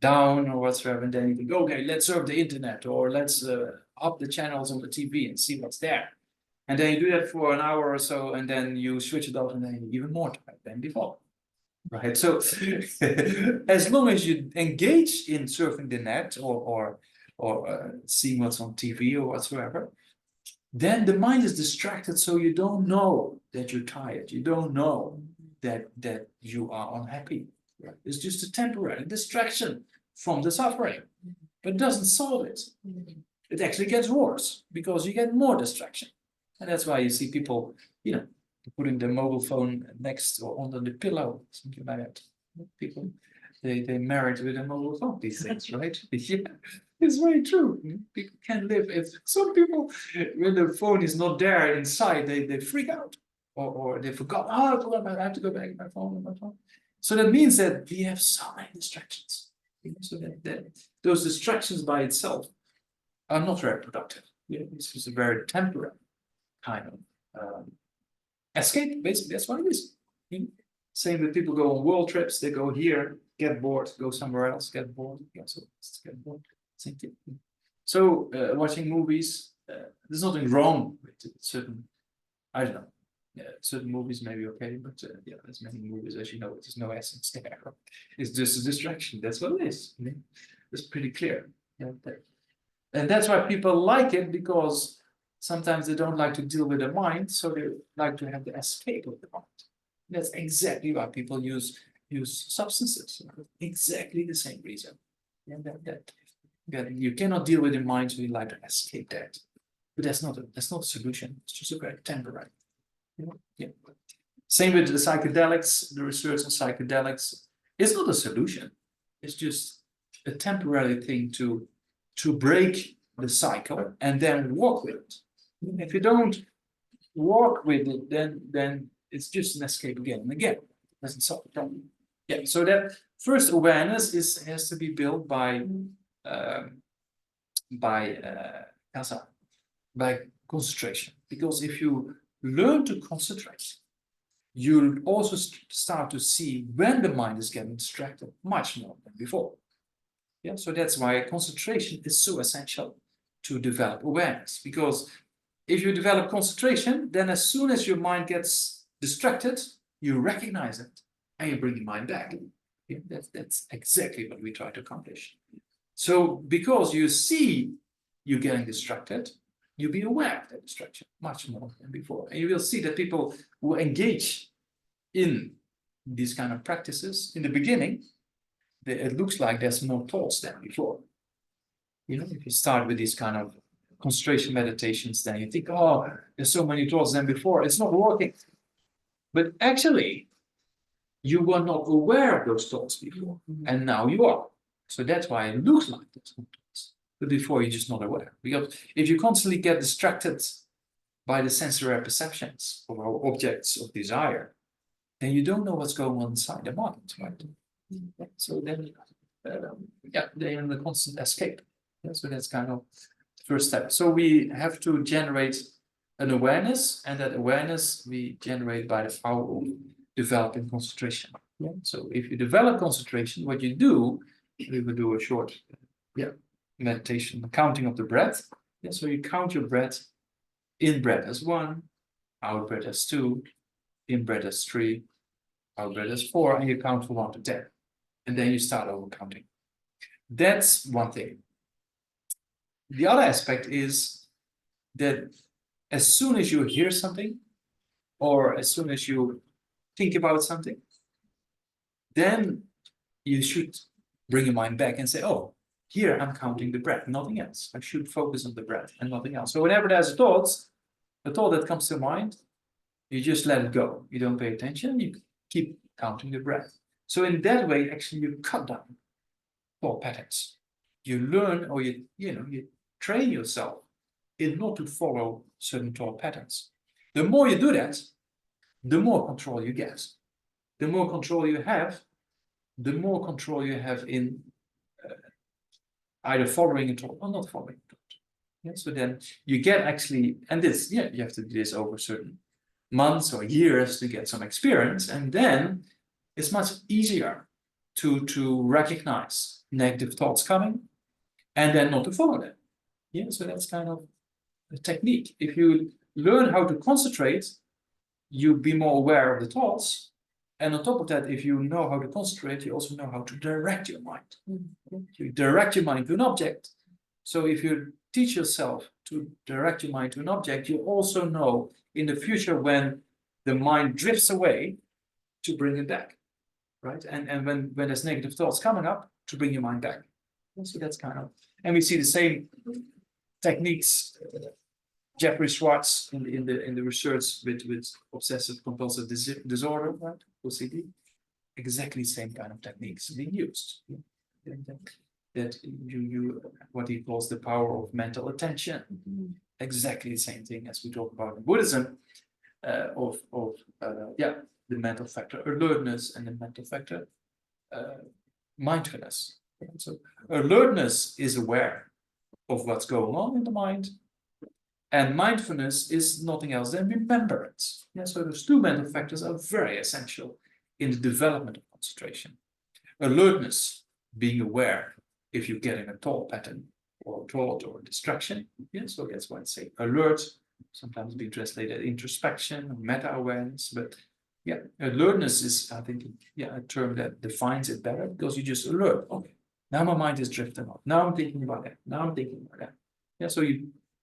down or whatsoever, and then you think, okay, let's surf the internet or let's up the channels on the TV and see what's there. And then you do that for an hour or so, and then you switch it off, and then you're even more tired than before. Right. So as long as you engage in surfing the net or seeing what's on TV or whatsoever, then the mind is distracted, so you don't know that you're tired. You don't know that you are unhappy. Right? It's just a temporary distraction from the suffering, but it doesn't solve it. It actually gets worse because you get more distraction. And that's why you see people, putting their mobile phone next or under the pillow, something like that. People, they married with a mobile phone, these things, right? Yeah, it's very true. People can't live. If some people, when the phone is not there inside, they freak out or they forgot, I have to go back to my phone. So that means that we have so many distractions. So that those distractions by itself are not very productive. Yeah, this is a very temporary kind of escape. Basically, that's what it is. Same with people go on world trips. They go here, get bored, go somewhere else, get bored. Yeah, so get bored. Same thing. So watching movies, there's nothing wrong with certain. I don't know. Certain movies may be okay, but there's many movies, as you know, there's no essence there. It's just a distraction. That's what it is. It's pretty clear. Yeah, and that's why people like it, because sometimes they don't like to deal with the mind, so they like to have the escape of the mind. That's exactly why people use substances. Exactly the same reason. Yeah, that you cannot deal with the mind, so you like to escape that. But that's not a solution. It's just a very temporary. Yeah. Same with the psychedelics. The research on psychedelics. It's not a solution. It's just a temporary thing to break the cycle and then walk with it. If you don't walk with it, then it's just an escape again and again. It doesn't solve the problem. Yeah. So that first awareness has to be built by concentration. Because if you learn to concentrate, you'll also start to see when the mind is getting distracted much more than before. Yeah. So that's why concentration is so essential to develop awareness. Because if you develop concentration, then as soon as your mind gets distracted, you recognize it and you bring the mind back. Yeah, that's exactly what we try to accomplish. So because you see you're getting distracted, you'll be aware of that distraction much more than before. And you will see that people who engage in these kind of practices, in the beginning, it looks like there's more thoughts than before. You know, if you start with these kind of concentration meditations, then you think, oh, there's so many thoughts than before, it's not working. But actually, you were not aware of those thoughts before, and now you are. So that's why it looks like there's no thoughts. But before, you're just not aware. Because if you constantly get distracted by the sensory perceptions of our objects of desire, then you don't know what's going on inside the mind, right? So then, they're in the constant escape. Yeah, so that's kind of the first step. So we have to generate an awareness, and that awareness we generate by the power of developing concentration. Yeah. So if you develop concentration, what you do, we will do a short meditation, counting of the breath. Yeah, so you count your breath, in breath as 1, out breath as 2, in breath as 3, out breath as 4, and you count from 1 to 10. And then you start over counting. That's one thing. The other aspect is that as soon as you hear something, or as soon as you think about something, then you should bring your mind back and say, oh, here I'm counting the breath, nothing else. I should focus on the breath and nothing else. So whenever there's a thought that comes to mind, you just let it go. You don't pay attention, you keep counting the breath. So in that way, actually, you cut down thought patterns. You learn, or you train yourself in not to follow certain thought patterns. The more you do that, the more control you get. The more control you have, the more control you have in either following a thought or not following a thought. Yeah, so then you get actually, and this, you have to do this over certain months or years to get some experience, and then it's much easier to recognize negative thoughts coming and then not to follow them. Yeah, so that's kind of a technique. If you learn how to concentrate, you'll be more aware of the thoughts. And on top of that, if you know how to concentrate, you also know how to direct your mind. You direct your mind to an object. So if you teach yourself to direct your mind to an object, you also know in the future when the mind drifts away to bring it back, right? And when there's negative thoughts coming up, to bring your mind back. So that's kind of, and we see the same techniques. Jeffrey Schwartz in the research with obsessive compulsive disorder, right? OCD, exactly the same kind of techniques being used. That you what he calls the power of mental attention. Exactly the same thing as we talk about in Buddhism, the mental factor alertness and the mental factor mindfulness. So alertness is aware of what's going on in the mind. And mindfulness is nothing else than remembrance. Yeah, so those two mental factors are very essential in the development of concentration. Alertness, being aware if you're getting a thought pattern or thought or distraction. Yeah, so that's why I say alert, sometimes being translated introspection, meta-awareness. But yeah, alertness is, I think, a term that defines it better, because you just alert. Okay, now my mind is drifting off. Now I'm thinking about that. Now I'm thinking about that. Yeah, so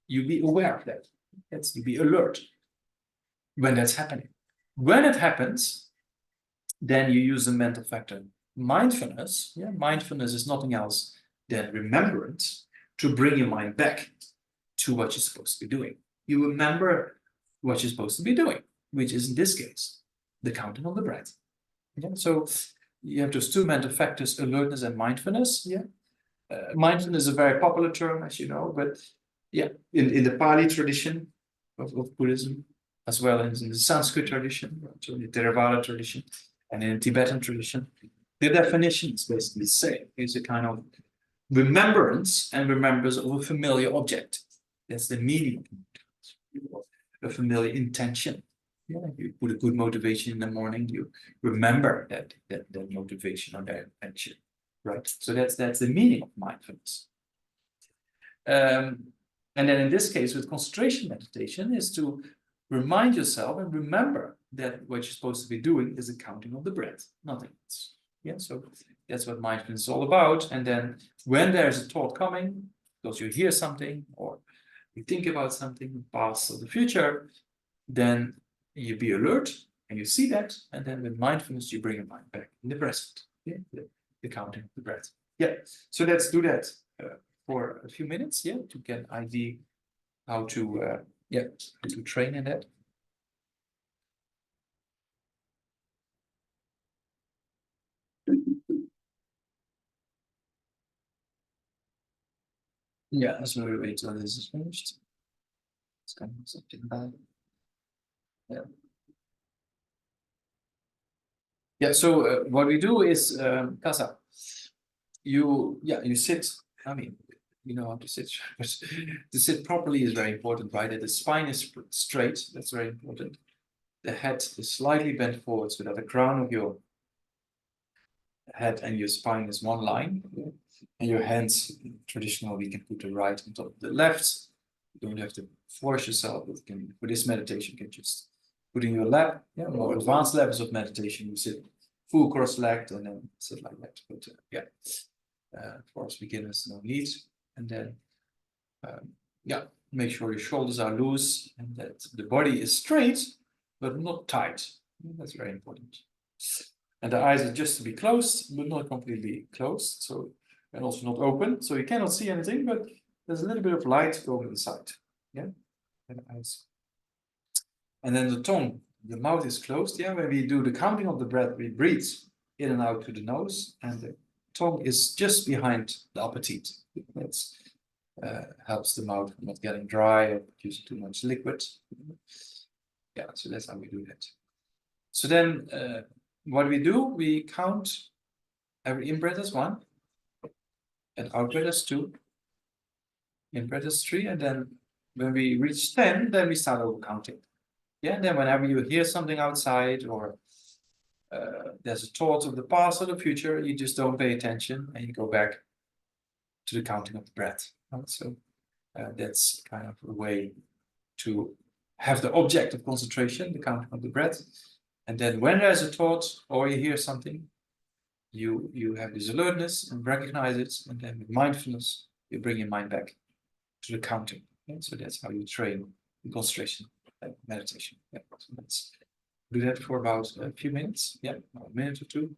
you be aware of that. That's, you be alert when that's happening. When it happens, then you use the mental factor mindfulness. Yeah, mindfulness is nothing else than remembrance, to bring your mind back to what you're supposed to be doing. You remember what you're supposed to be doing, which is in this case the counting of the breath. Yeah, so you have those two mental factors, alertness and mindfulness. Yeah, mindfulness is a very popular term, as you know, but yeah, in the Pali tradition of Buddhism, as well as in the Sanskrit tradition, so the Theravada tradition, and in the Tibetan tradition, the definition is basically the same. It's a kind of remembrance and remembrance of a familiar object. That's the meaning of a familiar intention. Yeah, you put a good motivation in the morning, you remember that motivation or that intention, right? So that's the meaning of mindfulness. And then in this case, with concentration meditation, is to remind yourself and remember that what you're supposed to be doing is the counting of the breath, nothing else. Yeah, so that's what mindfulness is all about. And then when there's a thought coming, because you hear something or you think about something, past or the future, then you be alert and you see that, and then with mindfulness you bring your mind back in the present. Yeah, the counting of the breath. Yeah, so let's do that for a few minutes. Yeah, to get an idea how to to train in that. Yeah, so we wait till this is finished. It's kind of something bad. Yeah. Yeah, so what we do is casa. You sit. I mean, you know how to sit, but to sit properly is very important, right? That the spine is straight. That's very important. The head is slightly bent forward so that the crown of your head and your spine is one line. Yeah. And your hands, traditionally, we can put the right on top of the left. You don't have to force yourself. But for this meditation, you can just put in your lap. Yeah, more advanced levels of meditation, you sit full cross-legged and then sit like that. But for us beginners, no need. And then, make sure your shoulders are loose and that the body is straight, but not tight. That's very important. And the eyes are just to be closed, but not completely closed. So, and also not open. So you cannot see anything, but there's a little bit of light going inside. Yeah. And eyes. And then the tongue, the mouth is closed. Yeah. When we do the counting of the breath, we breathe in and out to the nose, and the tongue is just behind the upper teeth. That's helps the mouth from not getting dry or producing too much liquid. Yeah, so that's how we do that. So then what we do, we count every in-breath as 1, and out-breath as 2, in-breath as 3, and then when we reach 10, then we start over counting. Yeah, and then whenever you hear something outside or there's a thought of the past or the future, you just don't pay attention and you go back to the counting of the breath. So that's kind of a way to have the object of concentration, the counting of the breath. And then when there's a thought or you hear something, you have this alertness and recognize it, and then with mindfulness, you bring your mind back to the counting. Yeah? So that's how you train the concentration meditation. Yeah. So let's do that for about a few minutes. Yeah, a minute or two.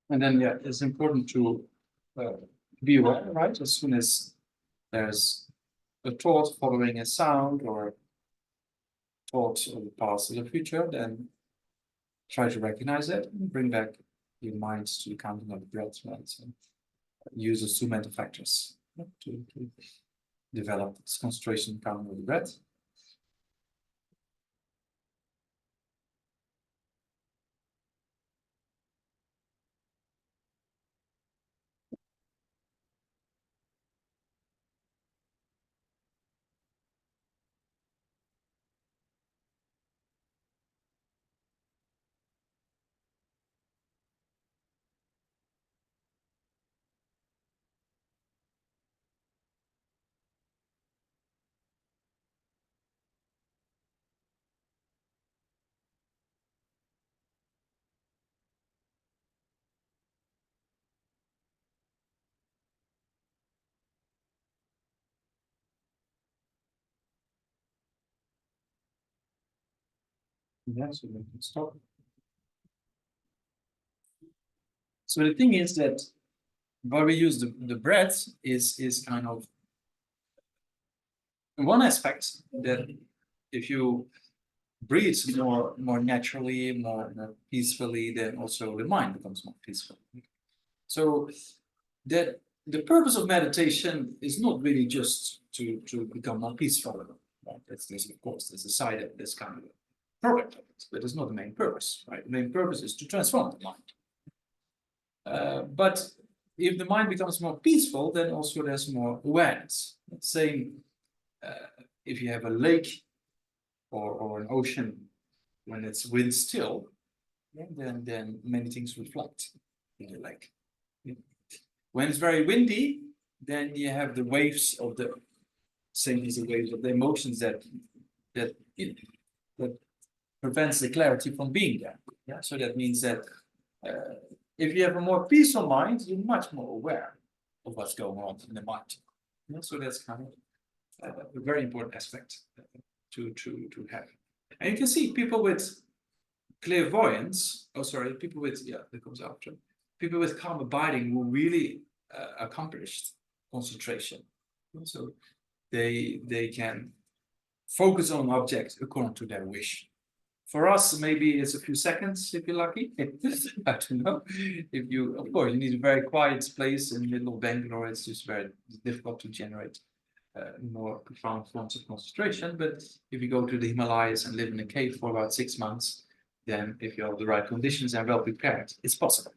And then, yeah, it's important to be aware, right? As soon as there's a thought following a sound or thoughts of the past or the future, then try to recognize it and bring back your mind to the counting of the breath, right? So use those 2 mental factors to develop this concentration counting of the breath. Yeah, so we can stop. So the thing is that why we use the breath is kind of one aspect that if you breathe more naturally, more peacefully, then also the mind becomes more peaceful. So that the purpose of meditation is not really just to become more peaceful. Right? That's of course there's a side of this kind of product of it, but it's not the main purpose. Right? The main purpose is to transform the mind. But if the mind becomes more peaceful, then also there's more awareness. Same if you have a lake or an ocean, when it's wind still, then many things reflect in the lake. When it's very windy, then you have the waves of the same as the waves of the emotions that prevents the clarity from being there. Yeah, so that means that if you have a more peaceful mind, you're much more aware of what's going on in the mind. Yeah, so that's kind of a very important aspect to have. And you can see people with clairvoyance, people with, that comes after, people with calm abiding who really accomplished concentration. So they can focus on an object according to their wish. For us, maybe it's a few seconds if you're lucky. I don't know. If you, of course, you need a very quiet place in the middle of Bangalore. It's just very difficult to generate more profound forms of concentration. But if you go to the Himalayas and live in a cave for about 6 months, then if you have the right conditions and well prepared, it's possible.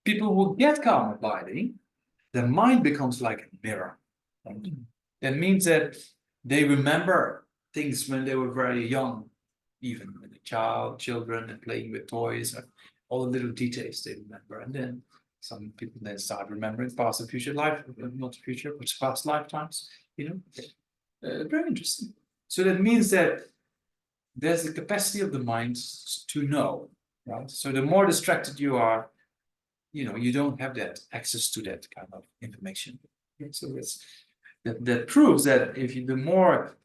People who get calm abiding, their mind becomes like a mirror. That means that they remember things when they were very young, even when children and playing with toys, all the little details they remember. And then some people then start remembering past and future life, not future, but past lifetimes, very interesting. So that means that there's the capacity of the mind to know, right? So the more distracted you are, you don't have that access to that kind of information. So that proves that the more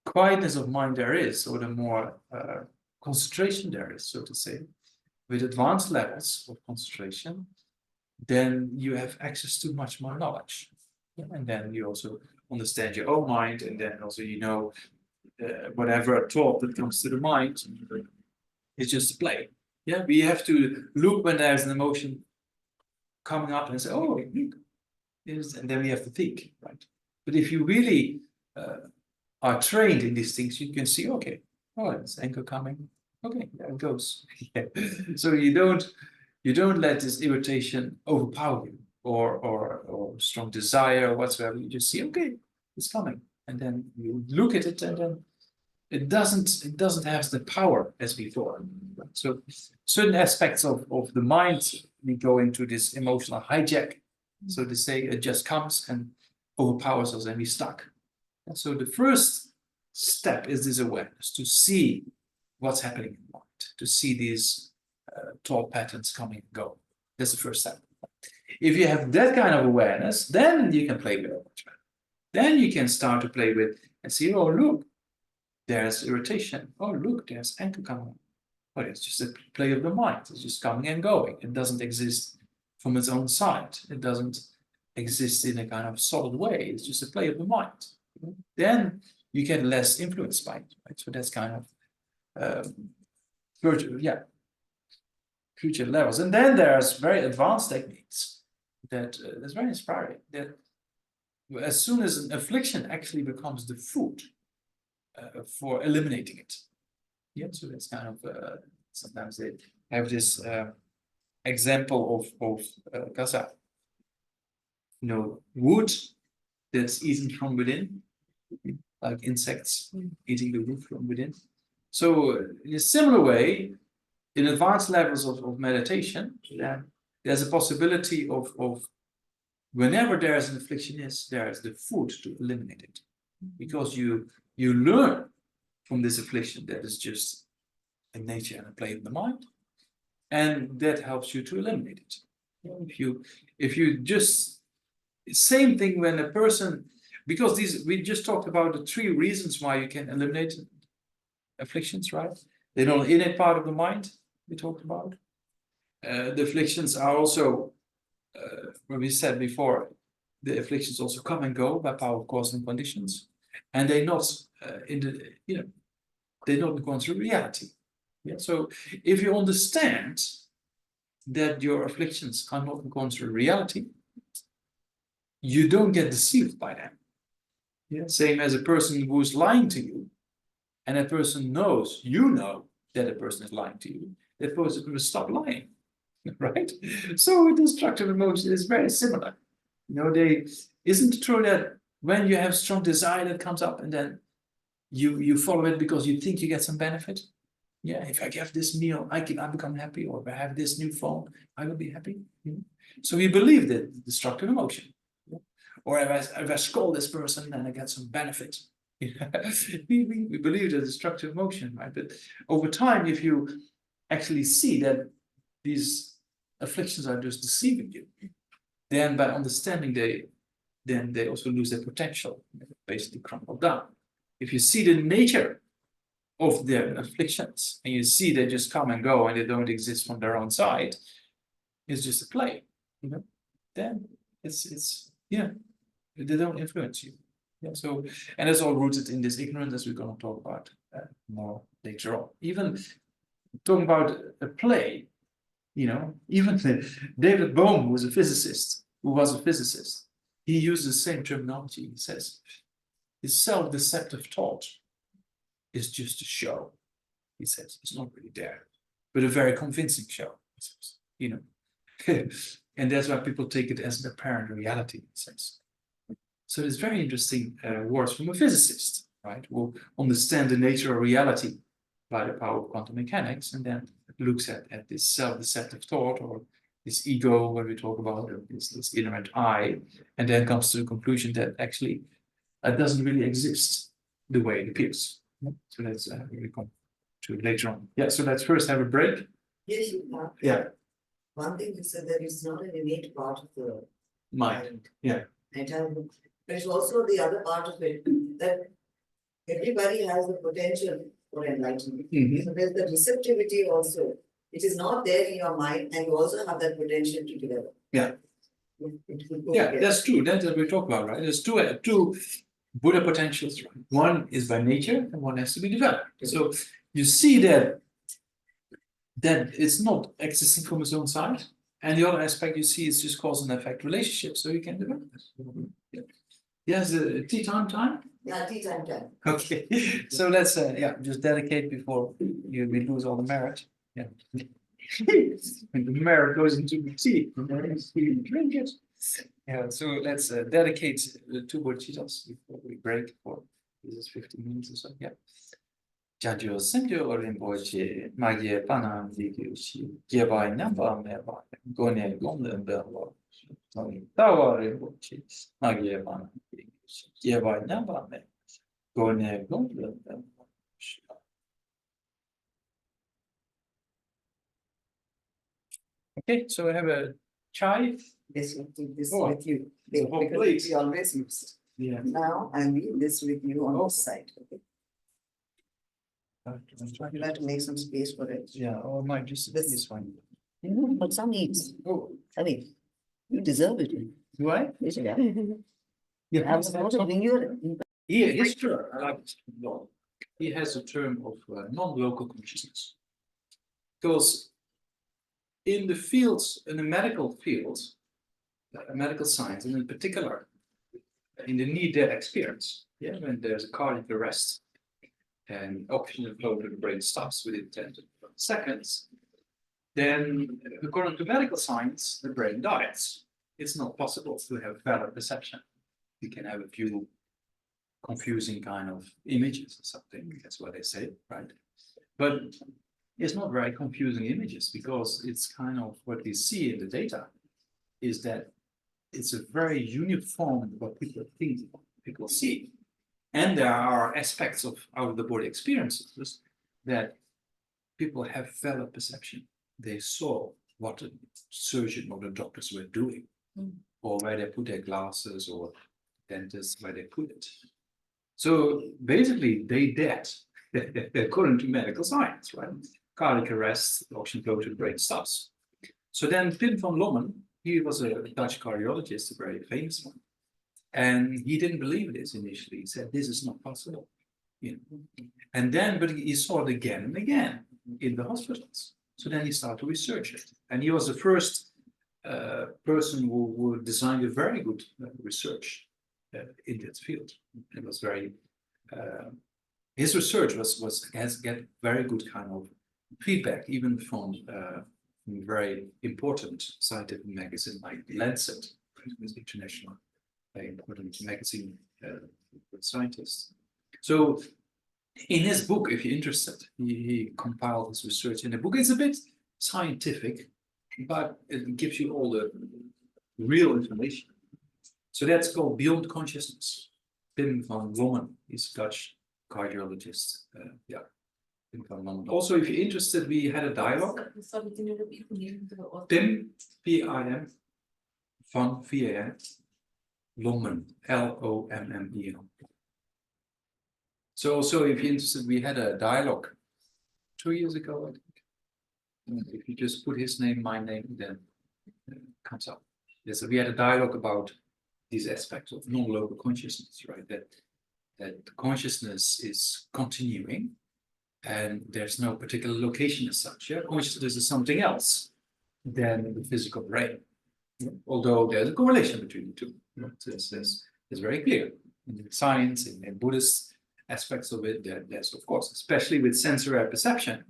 quietness of mind there is, or the more concentration there is, so to say, with advanced levels of concentration, then you have access to much more knowledge. And then you also understand your own mind, and then also whatever thought that comes to the mind is just a play. Yeah, we have to look when there's an emotion coming up and say, oh, look. And then we have to think, right? But if you really are trained in these things, you can see, okay, oh, it's anger coming. Okay, there it goes. So you don't let this irritation overpower you or strong desire or whatsoever. You just see, okay, it's coming. And then you look at it, and then it doesn't have the power as before. So certain aspects of the mind, we go into this emotional hijack. So to say, it just comes and overpowers us and we're stuck. And so the first step is this awareness, to see what's happening in the mind, to see these thought patterns coming and go. That's the first step. If you have that kind of awareness, then you can play with it much better. Then you can start to play with and see, oh, look, there's irritation. Oh, look, there's anger coming. But it's just a play of the mind. It's just coming and going. It doesn't exist from its own side. It doesn't exist in a kind of solid way. It's just a play of the mind. Then you get less influenced by it. Right? So that's kind of future levels. And then there's very advanced techniques that's very inspiring. That as soon as an affliction actually becomes the food for eliminating it. Yeah, so that's kind of sometimes they have this example of kasa, wood that's eaten from within, like insects eating the wood from within. So in a similar way, in advanced levels of meditation, there's a possibility of whenever there is an affliction, there is the food to eliminate it, because you learn from this affliction that is just a nature and a play of the mind, and that helps you to eliminate it. If you just same thing when a person, because we just talked about the 3 reasons why you can eliminate afflictions, right? They're not an innate part of the mind we talked about. The afflictions are also, what we said before, the afflictions also come and go by power of cause and conditions, and they're not they're not going through reality. Yeah. So if you understand that your afflictions are not going through reality, you don't get deceived by them. Yeah. Same as a person who's lying to you, and that person knows, you know, that a person is lying to you, that person will stop lying. Right? So with destructive emotion is very similar. Isn't it true that when you have strong desire that comes up and then you follow it because you think you get some benefit? Yeah, if I get this meal, I become happy, or if I have this new phone, I will be happy. So we believe that destructive emotion. Or if I scold this person, then I get some benefit. we believe the destructive emotion, right? But over time, if you actually see that these afflictions are just deceiving you, then by understanding they also lose their potential, basically crumble down. If you see the nature of their afflictions and you see they just come and go and they don't exist from their own side, it's just a play, then it's they don't influence you. Yeah, so, and it's all rooted in this ignorance, as we're going to talk about more later on. Even talking about a play, even David Bohm, who was a physicist, he uses the same terminology. He says, his self-deceptive thought is just a show. He says, it's not really there, but a very convincing show, and that's why people take it as an apparent reality, he says. So it's very interesting words from a physicist, right, who understand the nature of reality by the power of quantum mechanics, and then looks at this self-deceptive thought, or this ego, when we talk about this inherent I, and then comes to the conclusion that actually it doesn't really exist the way it appears. So that's really come to later on. Yeah, so let's first have a break. Yes, you have. Yeah. One thing you said, that it's not an innate part of the Mind. Yeah. But it's also the other part of it, that everybody has the potential for enlightenment. So there's the receptivity also. It is not there in your mind, and you also have that potential to develop. Yeah. That's true. That's what we talk about, right? There's two Buddha potentials. Right? One is by nature, and one has to be developed. So you see that it's not existing from its own side, and the other aspect you see is just cause and effect relationship. So you can develop it. Yes, tea time. Yeah, tea time. Okay, so let's just dedicate before we lose all the merit. Yeah. When the merit goes into the tea, we drink it. Yeah, so let's dedicate the two bodhicittas before we break for this is 15 minutes or so. Yeah. Jajo Senjo Rinpoche, Magye Panam Dikushi, Gyebai Namba Meba, Gone Gomden Bello, Tony Tawa Rinpoche, Magye Panam Dikushi, Gyebai Namba Meba, Gone Gomden Bello. Okay, so I have a chai. This with you. Because we always used. Yeah. Now I leave this with you on this side. Okay. You'll have to make some space for it. Yeah, or might just this is fine. But some needs. Oh, I mean, you deserve it. do I? Yeah. Yeah, I was supposed to bring you. yeah, it's true. I like it. No. He has a term of non-local consciousness. Because in the fields, in the medical fields, medical science, and in particular, in the near-death experience, when there's a cardiac arrest and oxygen flow to the brain stops within 10 to 12 seconds, then according to medical science, the brain dies. It's not possible to have valid perception. You can have a few confusing kind of images or something, that's what they say, right? But it's not very confusing images, because it's kind of what we see in the data is that it's a very uniform what people think, people see. And there are aspects of out of the body experiences that people have valid perception. They saw what the surgeon or the doctors were doing, or where they put their glasses, or dentists where they put it. So basically, they dead. according to medical science, right? Cardiac arrest, oxygen flow to the brain stops. So then Pim van Lommern, he was a Dutch cardiologist, a very famous one. And he didn't believe this initially. He said, this is not possible. You know? And then, but he saw it again and again in the hospitals. So then he started to research it. And he was the first person who designed a very good research in that field. It was very, his research has get very good kind of feedback, even from very important scientific magazine like Lancet, with international very important magazine with scientists. So in his book, if you're interested, he compiled his research in the book. It's a bit scientific, but it gives you all the real information. So that's called Beyond Consciousness. Pim van Lommern is a Dutch cardiologist. Yeah. Also, if you're interested, we had a dialogue. Pim, P-I-M, van V-A-N, Lommern, L-O-M-M-E-N. So if you're interested, we had a dialogue 2 years ago, I think. If you just put his name, my name, then it comes up. Yeah, so we had a dialogue about these aspects of non-local consciousness, right? That consciousness is continuing, and there's no particular location as such. Yeah? Consciousness is something else than the physical brain. Although there's a correlation between the two. It's very clear in science, in Buddhist aspects of it. There's, of course, especially with sensory perception,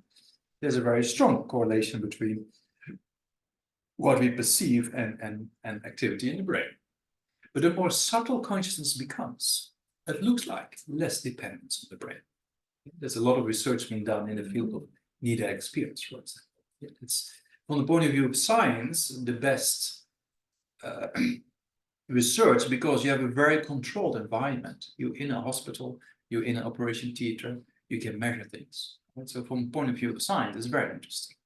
there's a very strong correlation between what we perceive and activity in the brain. But the more subtle consciousness becomes, it looks like less dependence on the brain. There's a lot of research being done in the field of near-death experience, for example. It's, from the point of view of science, the best research, because you have a very controlled environment. You're in a hospital, you're in an operation theater, you can measure things. Right? So from the point of view of science, it's very interesting.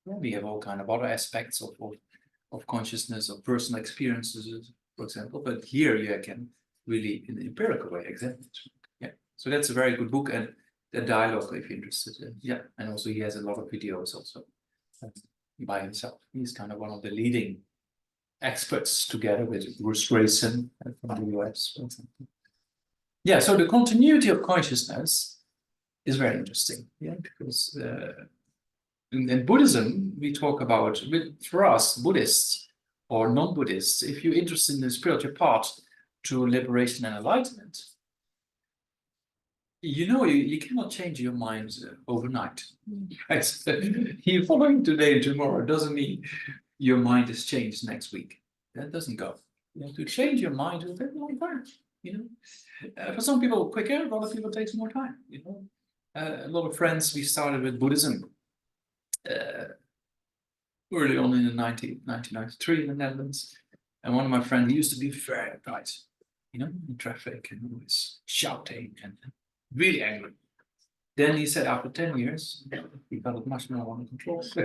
We have all kind of other aspects of consciousness, of personal experiences, for example, but here you can really, in an empirical way, examine it. Yeah, so that's a very good book, and the dialogue, if you're interested in. Yeah, and also he has a lot of videos also by himself. He's kind of one of the leading experts together with Bruce Grayson from the US, for example. Yeah, so the continuity of consciousness is very interesting. Yeah, because in Buddhism, we talk about, for us, Buddhists or non-Buddhists, if you're interested in the spiritual path to liberation and enlightenment, you cannot change your mind overnight. Right? You following today and tomorrow doesn't mean your mind is changed next week. That doesn't go. You have to change your mind will take a long time. For some people quicker, for other people it takes more time. A lot of friends, we started with Buddhism early on in the 1993 in the Netherlands. And one of my friends, he used to be very bright, in traffic and always shouting and really angry. Then he said after 10 years, he got it much more under control. So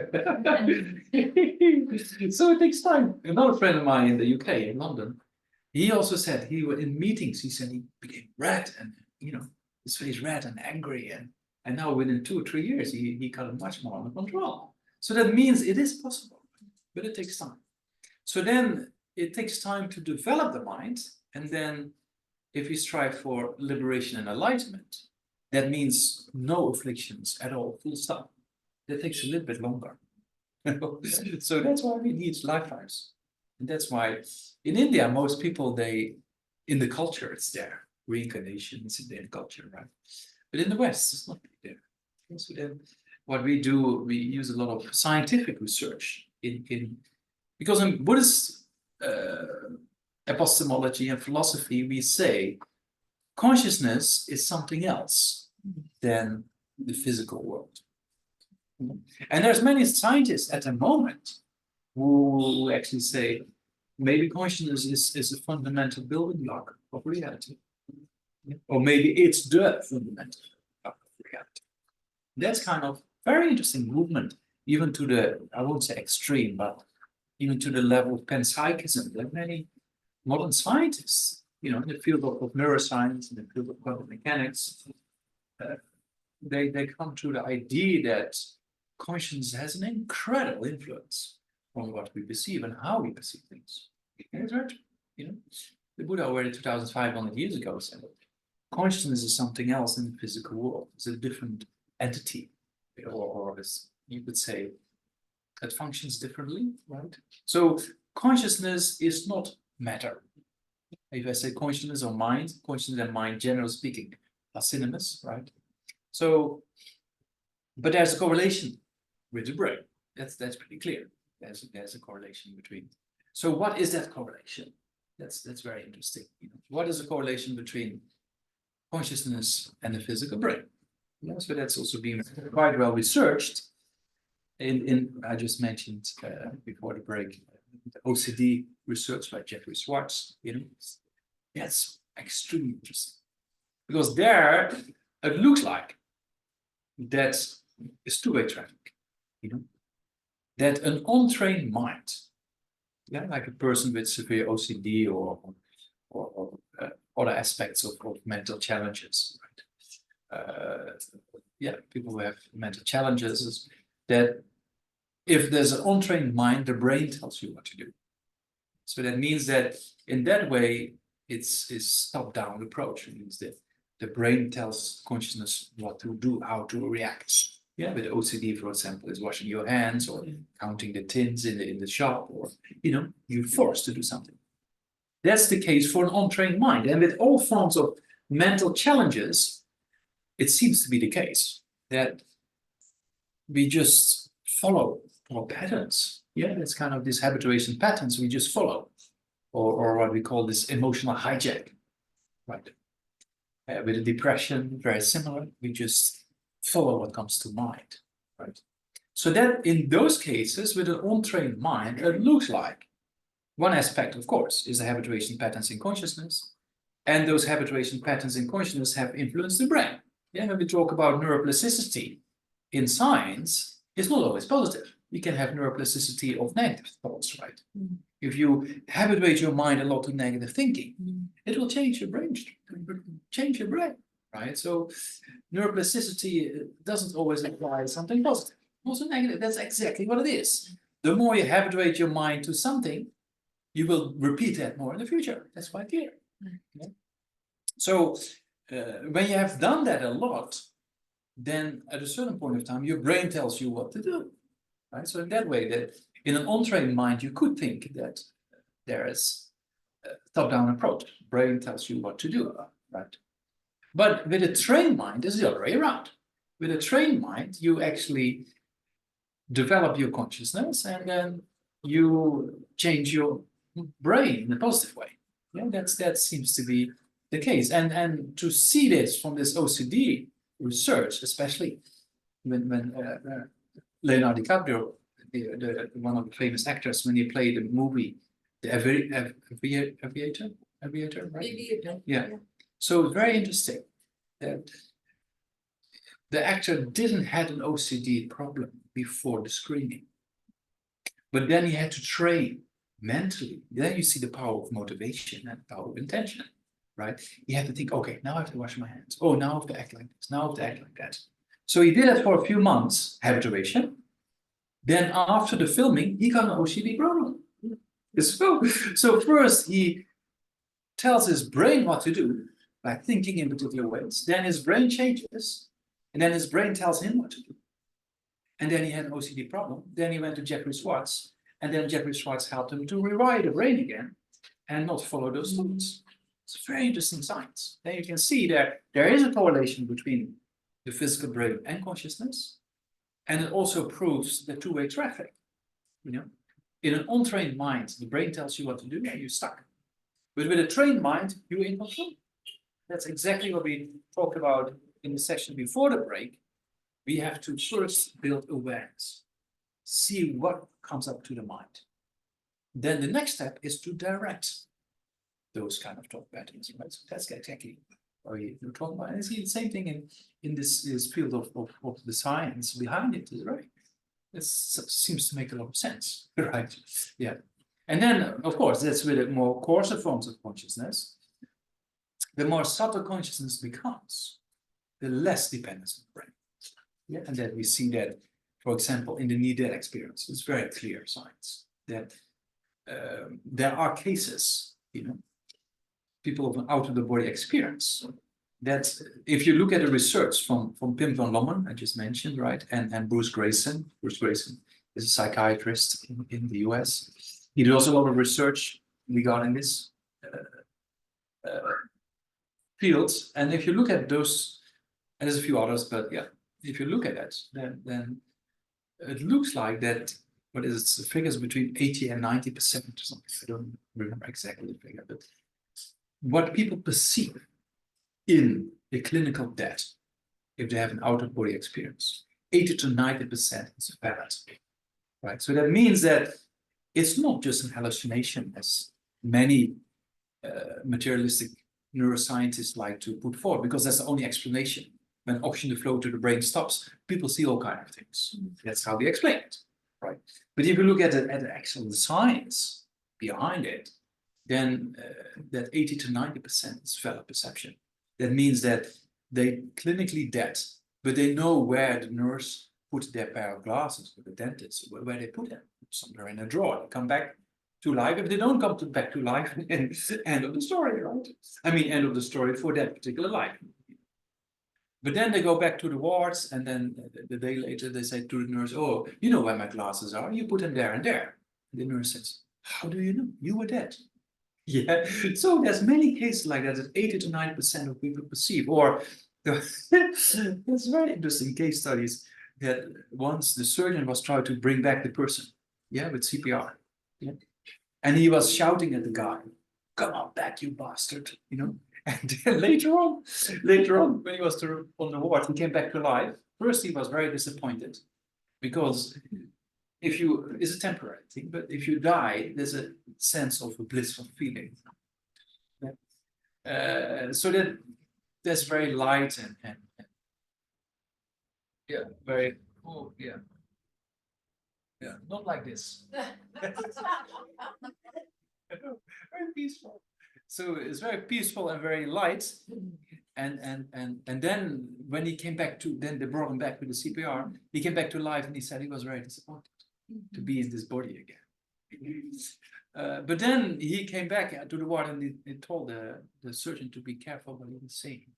it takes time. Another friend of mine in the UK, in London, he also said he was in meetings, he said he became red and, his face red and angry. And now within 2 or 3 years, he got it much more under control. So that means it is possible, but it takes time. So then it takes time to develop the mind. And then if we strive for liberation and enlightenment, that means no afflictions at all, full stop. That takes a little bit longer. So that's why we need lifetimes. And that's why in India, most people, in the culture, it's there. Reincarnation is in their culture, right? But in the West, it's not there. So then what we do, we use a lot of scientific research because in Buddhist epistemology and philosophy, we say consciousness is something else than the physical world. And there's many scientists at the moment who actually say maybe consciousness is a fundamental building block of reality. Or maybe it's the fundamental block of reality. That's kind of very interesting movement, even to the, I won't say extreme, but even to the level of panpsychism. There are many modern scientists, in the field of neuroscience, in the field of quantum mechanics, they come to the idea that consciousness has an incredible influence on what we perceive and how we perceive things. That's right. You know, the Buddha already 2,500 years ago said consciousness is something else in the physical world. It's a different entity, or as you could say, that functions differently, right? So consciousness is not matter. If I say consciousness or mind, consciousness and mind, generally speaking, are synonymous, right? So, but there's a correlation with the brain. That's pretty clear. There's a correlation between. So what is that correlation? That's very interesting. You know, what is the correlation between consciousness and the physical brain? Yeah, so that's also been quite well researched. I just mentioned before the break, the OCD research by Jeffrey Schwartz. You know, that's extremely interesting because there it looks like that is two-way traffic. You know, that an untrained mind, yeah, like a person with severe OCD or other aspects of mental challenges, right? Yeah, people who have mental challenges, that if there's an untrained mind, the brain tells you what to do. So that means that in that way, it's top-down approach. It means that the brain tells consciousness what to do, how to react. Yeah, with OCD, for example, is washing your hands or counting the tins in the shop, or you're forced to do something. That's the case for an untrained mind, and with all forms of mental challenges, it seems to be the case that we just follow our patterns. Yeah, that's kind of this habituation patterns we just follow, or what we call this emotional hijack, right? With a depression, very similar. We just follow what comes to mind, right? So that in those cases, with an untrained mind, it looks like one aspect, of course, is the habituation patterns in consciousness, and those habituation patterns in consciousness have influenced the brain. Yeah, when we talk about neuroplasticity in science, it's not always positive. You can have neuroplasticity of negative thoughts, right? Mm. If you habituate your mind a lot to negative thinking, it will change your brain, right? So neuroplasticity doesn't always imply something positive. Also negative, that's exactly what it is. The more you habituate your mind to something, you will repeat that more in the future. That's quite clear. Okay? So when you have done that a lot, then at a certain point of time, your brain tells you what to do, right? So in that way, that in an untrained mind, you could think that there is a top-down approach. Brain tells you what to do, right? But with a trained mind, it's the other way around. With a trained mind, you actually develop your consciousness, and then you change your brain in a positive way. Yeah, that seems to be the case. And to see this from this OCD research, especially when Leonardo DiCaprio, one of the famous actors, when he played the movie The Aviator, right? Aviator. Yeah. So very interesting that the actor didn't have an OCD problem before the screening, but then he had to train mentally. Then you see the power of motivation and the power of intention, right? You have to think, okay, now I have to wash my hands. Oh, now I have to act like this. Now I have to act like that. So he did that for a few months, habituation. Then after the filming, he got an OCD problem. So first he tells his brain what to do by thinking in particular ways. Then his brain changes, and then his brain tells him what to do. And then he had an OCD problem. Then he went to Jeffrey Schwartz, and then Jeffrey Schwartz helped him to rewire the brain again and not follow those thoughts. It's very interesting science. Then you can see there is a correlation between the physical brain and consciousness, and it also proves the two-way traffic. In an untrained mind, the brain tells you what to do, and you're stuck. But with a trained mind, you're in control. That's exactly what we talked about in the session before the break. We have to first build awareness, see what comes up to the mind. Then the next step is to direct those kind of thought patterns, right? So that's exactly what you're talking about. And I see the same thing in this field of the science behind it, right? It seems to make a lot of sense, right? Yeah. And then, of course, that's with the more coarser forms of consciousness. The more subtle consciousness becomes, the less dependence on the brain. Yeah, and that we see that, for example, in the near-death experience, it's very clear science that there are cases, people of an out-of-the-body experience. That if you look at the research from Pim van Lommern, I just mentioned, right, and Bruce Grayson. Bruce Grayson is a psychiatrist in the US. He does a lot of research regarding this fields. And if you look at those, and there's a few others, but yeah, if you look at that, then it looks like that, what is it, the figures between 80 and 90% or something. I don't remember exactly the figure, but what people perceive in a clinical death, if they have an out-of-body experience, 80 to 90% is valid, right? So that means that it's not just an hallucination, as many materialistic neuroscientists like to put forward, because that's the only explanation. When oxygen flow to the brain stops, people see all kinds of things. That's how they explain it, right? But if you look at the actual science behind it, then that 80 to 90% is valid perception. That means that they clinically dead, but they know where the nurse put their pair of glasses, or the dentist, where they put them, somewhere in a drawer. They come back to life. If they don't come back to life, end of the story, right? I mean, end of the story for that particular life. But then they go back to the wards, and then the day later they say to the nurse, "Oh, you know where my glasses are? You put them there and there." And the nurse says, "How do you know? You were dead." Yeah, so there's many cases like that 80 to 90% of people perceive. Or there's very interesting case studies that once the surgeon was trying to bring back the person, yeah, with CPR, yeah, and he was shouting at the guy, "Come on back, you bastard," And then later on, when he was on the ward, he came back to life. First, he was very disappointed because it's a temporary thing, but if you die, there's a sense of a blissful feeling. So that's very light and yeah, very cool, yeah, not like this. Very peaceful. So it's very peaceful and very light. And then when he came back then they brought him back with the CPR. He came back to life, and he said he was very disappointed to be in this body again. But then he came back to the ward, and he told the surgeon to be careful what he was saying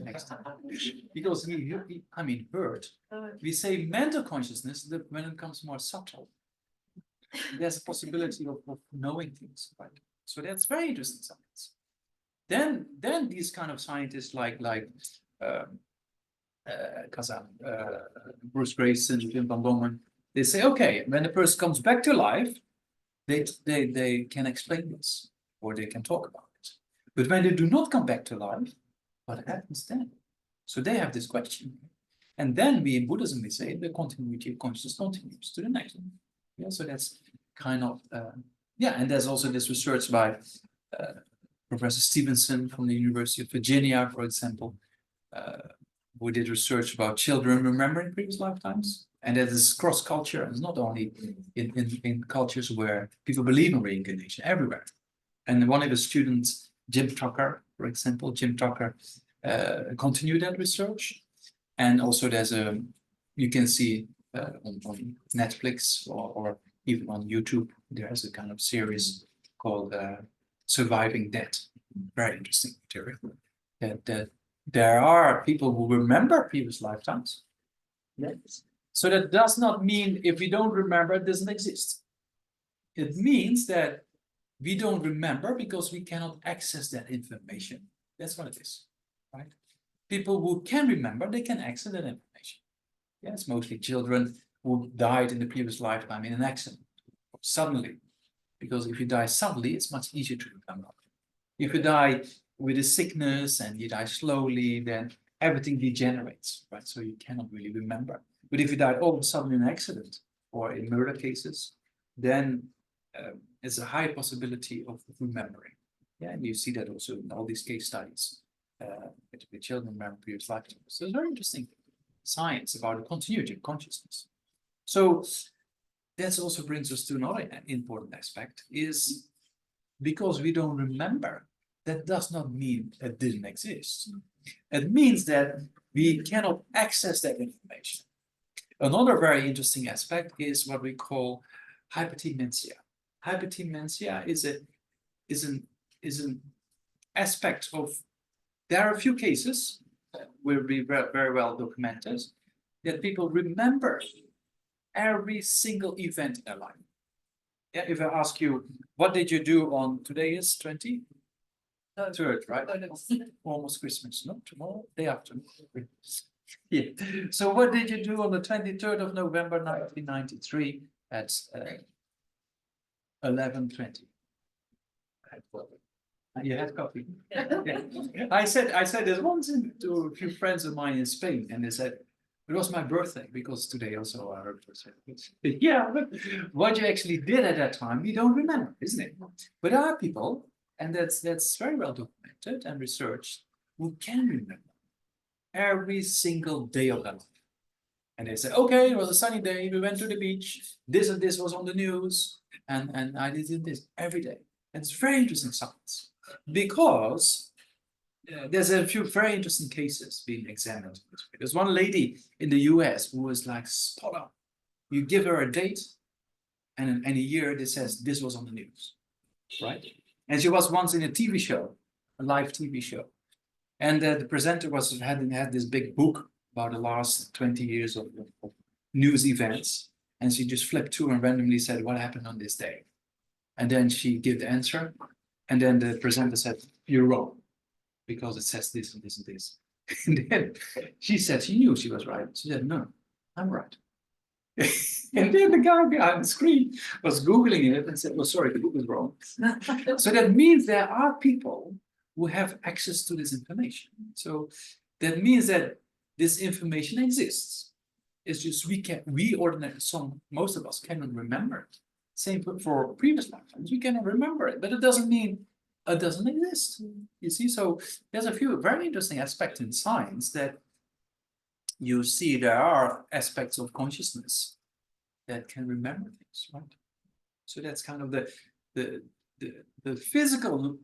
next time, because he heard. We say mental consciousness that when it comes more subtle, there's a possibility of knowing things, right? So that's very interesting science. Then these kind of scientists like Bruce Grayson, Pim van Lommern, they say, okay, when the person comes back to life, they can explain this, or they can talk about it. But when they do not come back to life, what happens then? So they have this question. And then we in Buddhism, we say the continuity of consciousness continues to the next one. Yeah, so that's kind of, and there's also this research by Professor Stevenson from the University of Virginia, for example, who did research about children remembering previous lifetimes. And that is cross-culture, and not only in cultures where people believe in reincarnation, everywhere. And one of his students, Jim Tucker, for example, continued that research. And also there's you can see on Netflix or even on YouTube, there's a kind of series called Surviving Death. Very interesting material. That there are people who remember previous lifetimes. Yes. So that does not mean if we don't remember, it doesn't exist. It means that we don't remember because we cannot access that information. That's what it is, right? People who can remember, they can access that information. Yeah, it's mostly children who died in the previous lifetime in an accident, suddenly. Because if you die suddenly, it's much easier to remember. If you die with a sickness and you die slowly, then everything degenerates, right? So you cannot really remember. But if you died all of a sudden in an accident or in murder cases, then it's a high possibility of remembering. Yeah, and you see that also in all these case studies. With children remember previous lifetimes. So it's very interesting science about the continuity of consciousness. So that also brings us to another important aspect, is because we don't remember, that does not mean it didn't exist. It means that we cannot access that information. Another very interesting aspect is what we call hypertimensia. Hypertimensia is an aspect of, there are a few cases that will be very well documented, that people remember every single event in their life. Yeah, if I ask you, what did you do on, today is 23rd, right? Almost Christmas, no? Tomorrow, day after. Yeah. So what did you do on the 23rd of November 1993 at 11:20? You had coffee. Yeah. I said this once to a few friends of mine in Spain, and they said it was my birthday, because today also our birthday. Yeah, but what you actually did at that time, you don't remember, isn't it? But there are people, and that's very well documented and researched, who can remember every single day of their life. And they say, okay, it was a sunny day, we went to the beach, this and this was on the news, and I did this every day. And it's very interesting science, because there's a few very interesting cases being examined. There's one lady in the US who was like spot on. You give her a date, and in any year that says this was on the news, right? And she was once in a TV show, a live TV show. And the presenter had this big book about the last 20 years of news events. And she just flipped through and randomly said, what happened on this day? And then she gave the answer. And then the presenter said, you're wrong, because it says this and this and this. And then she said she knew she was right. She said, no, I'm right. And then the guy behind the screen was Googling it and said, oh, sorry, the book was wrong. So that means there are people who have access to this information. So that means that this information exists. It's just most of us cannot remember it. Same for previous lifetimes, we cannot remember it, but it doesn't mean it doesn't exist. You see, so there's a few very interesting aspects in science that you see there are aspects of consciousness that can remember things, right? So that's kind of the physical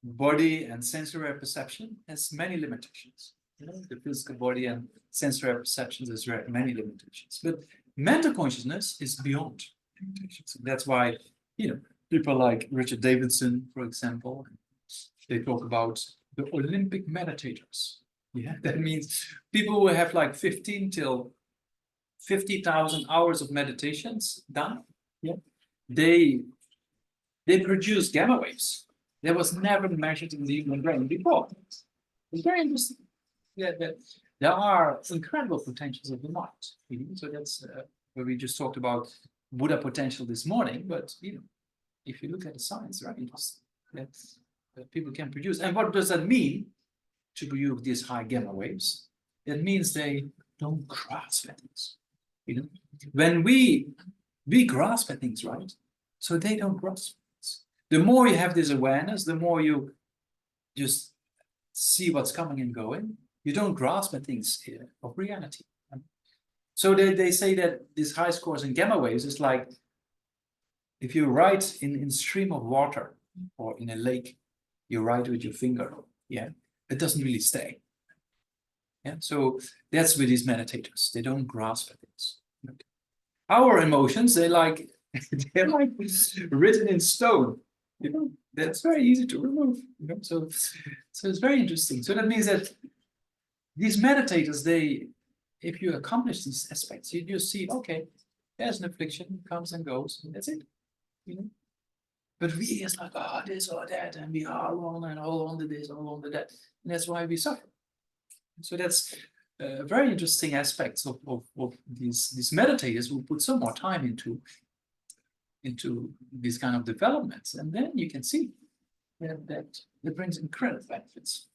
body and sensory perception has many limitations. You know, the physical body and sensory perceptions has many limitations, but mental consciousness is beyond limitations. And that's why, you know, people like Richard Davidson, for example, they talk about the Olympic meditators. Yeah, that means people who have like 15 till 50,000 hours of meditations done. Yeah, they produce gamma waves that was never measured in the human brain before. It's very interesting. Yeah, that there are incredible potentials of the mind. So that's where we just talked about Buddha potential this morning. But you know, if you look at the science, right, that people can produce. And what does that mean to produce these high gamma waves? It means they don't grasp at things. You know, when we grasp at things, right? So they don't grasp. The more you have this awareness, the more you just see what's coming and going. You don't grasp at things of reality. So they say that these high scores in gamma waves is like if you write in stream of water or in a lake, you write with your finger. Yeah, it doesn't really stay. Yeah, so that's with these meditators. They don't grasp at things. Our emotions, they're like written in stone. You know, that's very easy to remove. You know, so it's very interesting. So that means that these meditators, if you accomplish these aspects, you just see, okay, there's an affliction, comes and goes, and that's it. You know, but we is like, oh, this or that, and we are all on to this, all on to that, and that's why we suffer. So that's very interesting aspects of these meditators who put some more time into these kind of developments, and then you can see that brings incredible benefits.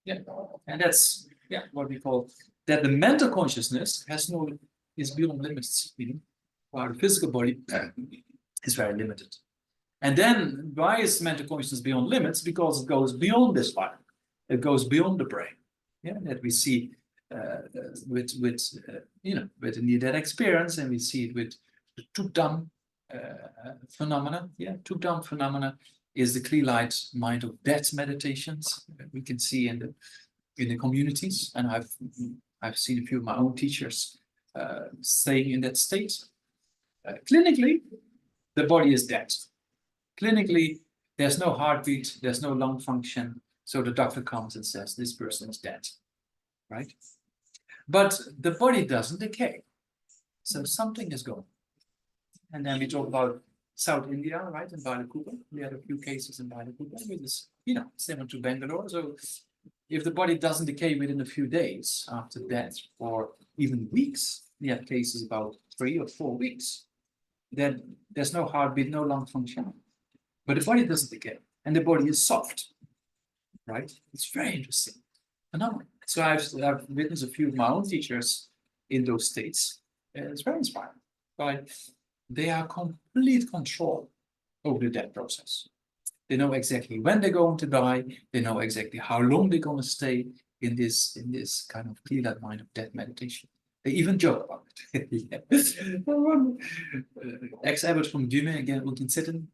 Yeah, and that's what we call that the mental consciousness is beyond limits, while the physical body is very limited. And then why is mental consciousness beyond limits? Because it goes beyond this life. It goes beyond the brain. Yeah, that we see with the near-death experience, and we see it with the Tukdam phenomena. Yeah, Tukdam phenomena is the clear light mind of death meditations. We can see in the communities, and I've seen a few of my own teachers staying in that state. Clinically, the body is dead. Clinically, there's no heartbeat, there's no lung function, so the doctor comes and says this person is dead, right? But the body doesn't decay, so something is going. And then we talk about South India, right, in Balakupa. We had a few cases in Balakupa, which is, similar to Bangalore. So if the body doesn't decay within a few days after death, or even weeks, we have cases about 3 or 4 weeks, then there's no heartbeat, no lung function. But the body doesn't decay, and the body is soft, right? It's very interesting phenomenon. So I've witnessed a few of my own teachers in those states. It's very inspiring. Right? They are complete control over the death process. They know exactly when they're going to die. They know exactly how long they're going to stay in this kind of clear light mind of death meditation. They even joke about it. One ex-abbot from Dume, again, Ultin Sitten,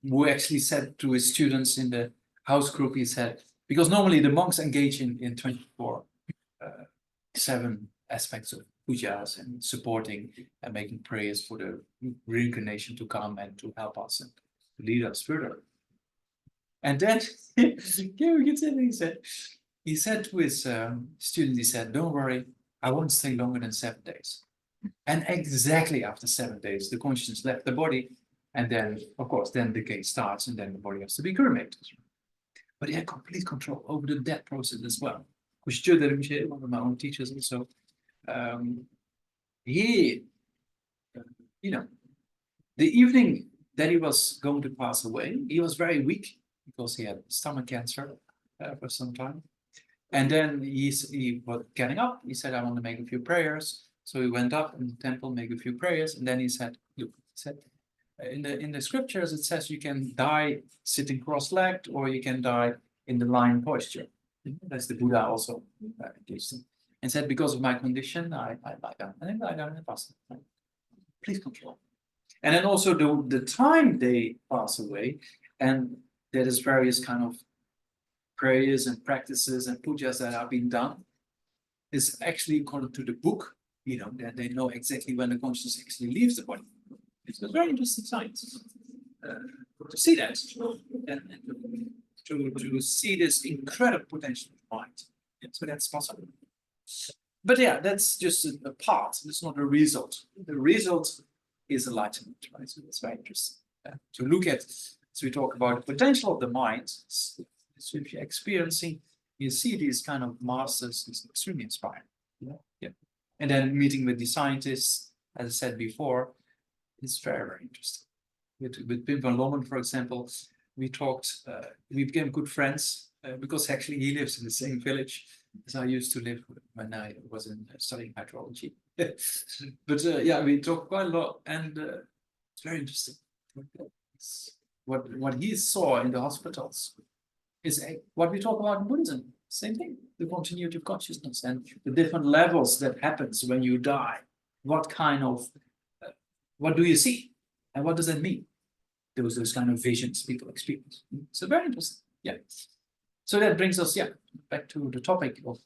who actually said to his students in the house group, he said, because normally the monks engage in 24/7 aspects of pujas and supporting and making prayers for the reincarnation to come and to help us and to lead us further. And then he said to his students, he said, don't worry, I won't stay longer than 7 days. And exactly after 7 days, the consciousness left the body. And then, of course, then decay starts, and then the body has to be cremated. But he had complete control over the death process as well. One of my own teachers also, the evening that he was going to pass away, he was very weak because he had stomach cancer for some time. And then he was getting up. He said, I want to make a few prayers. So he went up in the temple, make a few prayers, and then he said, look, in the scriptures, it says you can die sitting cross-legged, or you can die in the lying posture. That's the Buddha also and said, because of my condition, I lie down. And then lie down and pass. Please control. And then also the time they pass away, and there is various kind of prayers and practices and pujas that are being done, is actually according to the book, that they know exactly when the consciousness actually leaves the body. It's a very interesting science to see that and to see this incredible potential of mind. So that's possible. But yeah, that's just a part. It's not a result. The result is enlightenment, right? So that's very interesting to look at. So we talk about the potential of the mind. So if you're experiencing, you see these kind of masters, it's extremely inspiring. Yeah. And then meeting with the scientists, as I said before, it's very, very interesting. With Pim van Lommel, for example, we talked, we became good friends because actually he lives in the same village as I used to live when I was studying hydrology. But yeah, we talked quite a lot, and it's very interesting. What he saw in the hospitals is what we talk about in Buddhism. Same thing, the continuity of consciousness and the different levels that happens when you die. What kind of, what do you see? And what does that mean? Those kind of visions people experience. So very interesting, yeah. So that brings us, back to the topic of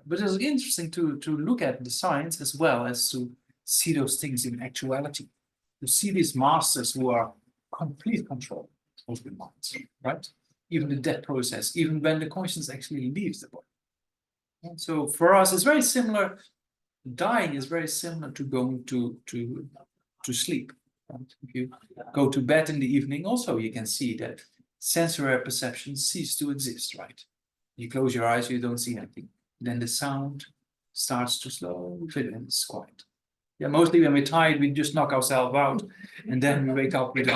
but it's interesting to look at the science as well as to see those things in actuality. To see these masters who are complete control of the mind, right? Even the death process, even when the consciousness actually leaves the body. And so for us, it's very similar. Dying is very similar to going to sleep. Right? If you go to bed in the evening, also you can see that sensory perception ceases to exist, right? You close your eyes, you don't see anything. Then the sound starts to slowly fade and it's quiet. Yeah, mostly when we're tired, we just knock ourselves out, and then we wake up with a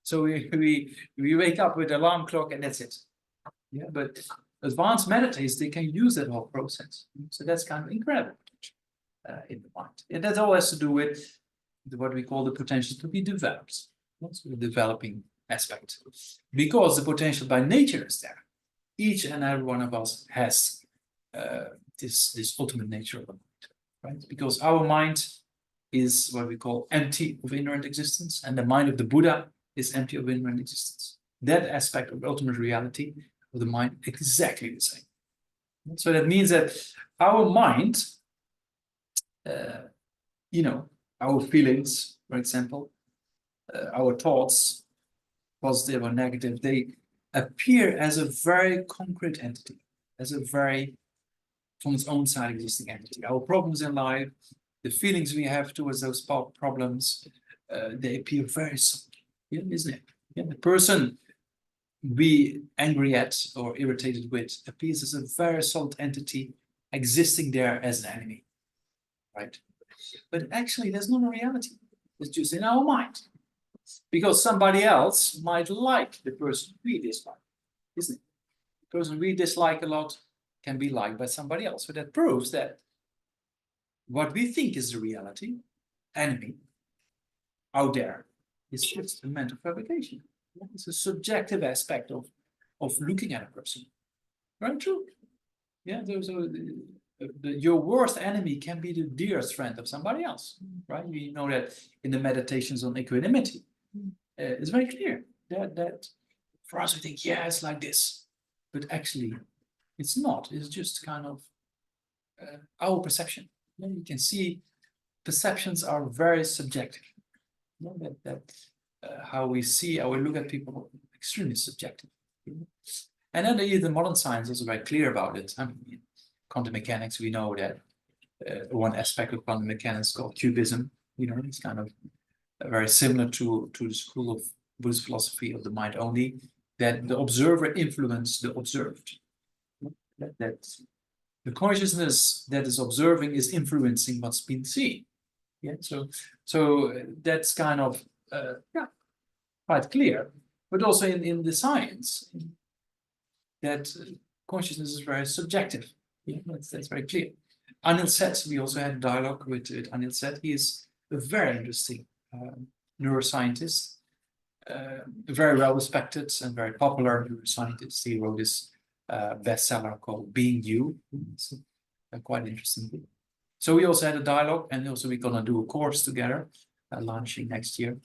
so we wake up with an alarm clock, and that's it. Yeah, but advanced meditators, they can use that whole process. So that's kind of incredible in the mind. And that all has to do with what we call the potential to be developed. That's the developing aspect. Because the potential by nature is there. Each and every one of us has this ultimate nature of the mind, right? Because our mind is what we call empty of inherent existence, and the mind of the Buddha is empty of inherent existence. That aspect of ultimate reality of the mind exactly the same. So that means that our mind, our feelings, for example, our thoughts, positive or negative, they appear as a very concrete entity, as a very, from its own side, existing entity. Our problems in life, the feelings we have towards those problems, they appear very subtle, isn't it? Yeah, the person we angry at or irritated with appears as a very solid entity existing there as an enemy, right? But actually, there's not a reality. It's just in our mind. Because somebody else might like the person we dislike, isn't it? The person we dislike a lot can be liked by somebody else. So that proves that what we think is the reality, enemy, out there, is just a mental fabrication. It's a subjective aspect of looking at a person. Right? True. Yeah. So your worst enemy can be the dearest friend of somebody else. Right? We know that in the meditations on equanimity. It's very clear that for us we think, yeah, it's like this, but actually it's not. It's just kind of our perception. You can see perceptions are very subjective. How we see, how we look at people, extremely subjective. And then the modern science is also very clear about it. I mean, in quantum mechanics, we know that one aspect of quantum mechanics called cubism. It's kind of very similar to the school of Buddhist philosophy of the mind only, that the observer influences the observed. That the consciousness that is observing is influencing what's been seen. Yeah, so that's kind of quite clear, but also in the science that consciousness is very subjective. Yeah, that's very clear. Anil Seth, we also had a dialogue with Anil Seth. He is a very interesting neuroscientist, very well respected and very popular neuroscientist. He wrote this bestseller called Being You. It's a quite interesting book. So we also had a dialogue, and also we're gonna do a course together, launching next year,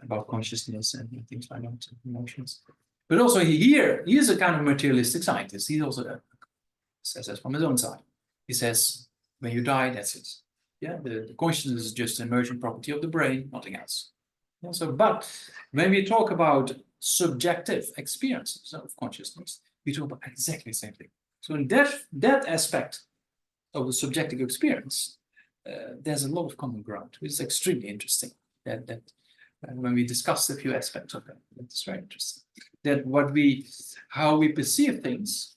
about consciousness and things like that, emotions. But also he is a kind of materialistic scientist. He also says that from his own side. He says, when you die, that's it. Yeah, the consciousness is just an emergent property of the brain, nothing else. Yeah, but when we talk about subjective experiences of consciousness, we talk about exactly the same thing. So in that aspect of the subjective experience, there's a lot of common ground, which is extremely interesting. That when we discuss a few aspects of that, it's very interesting. That how we perceive things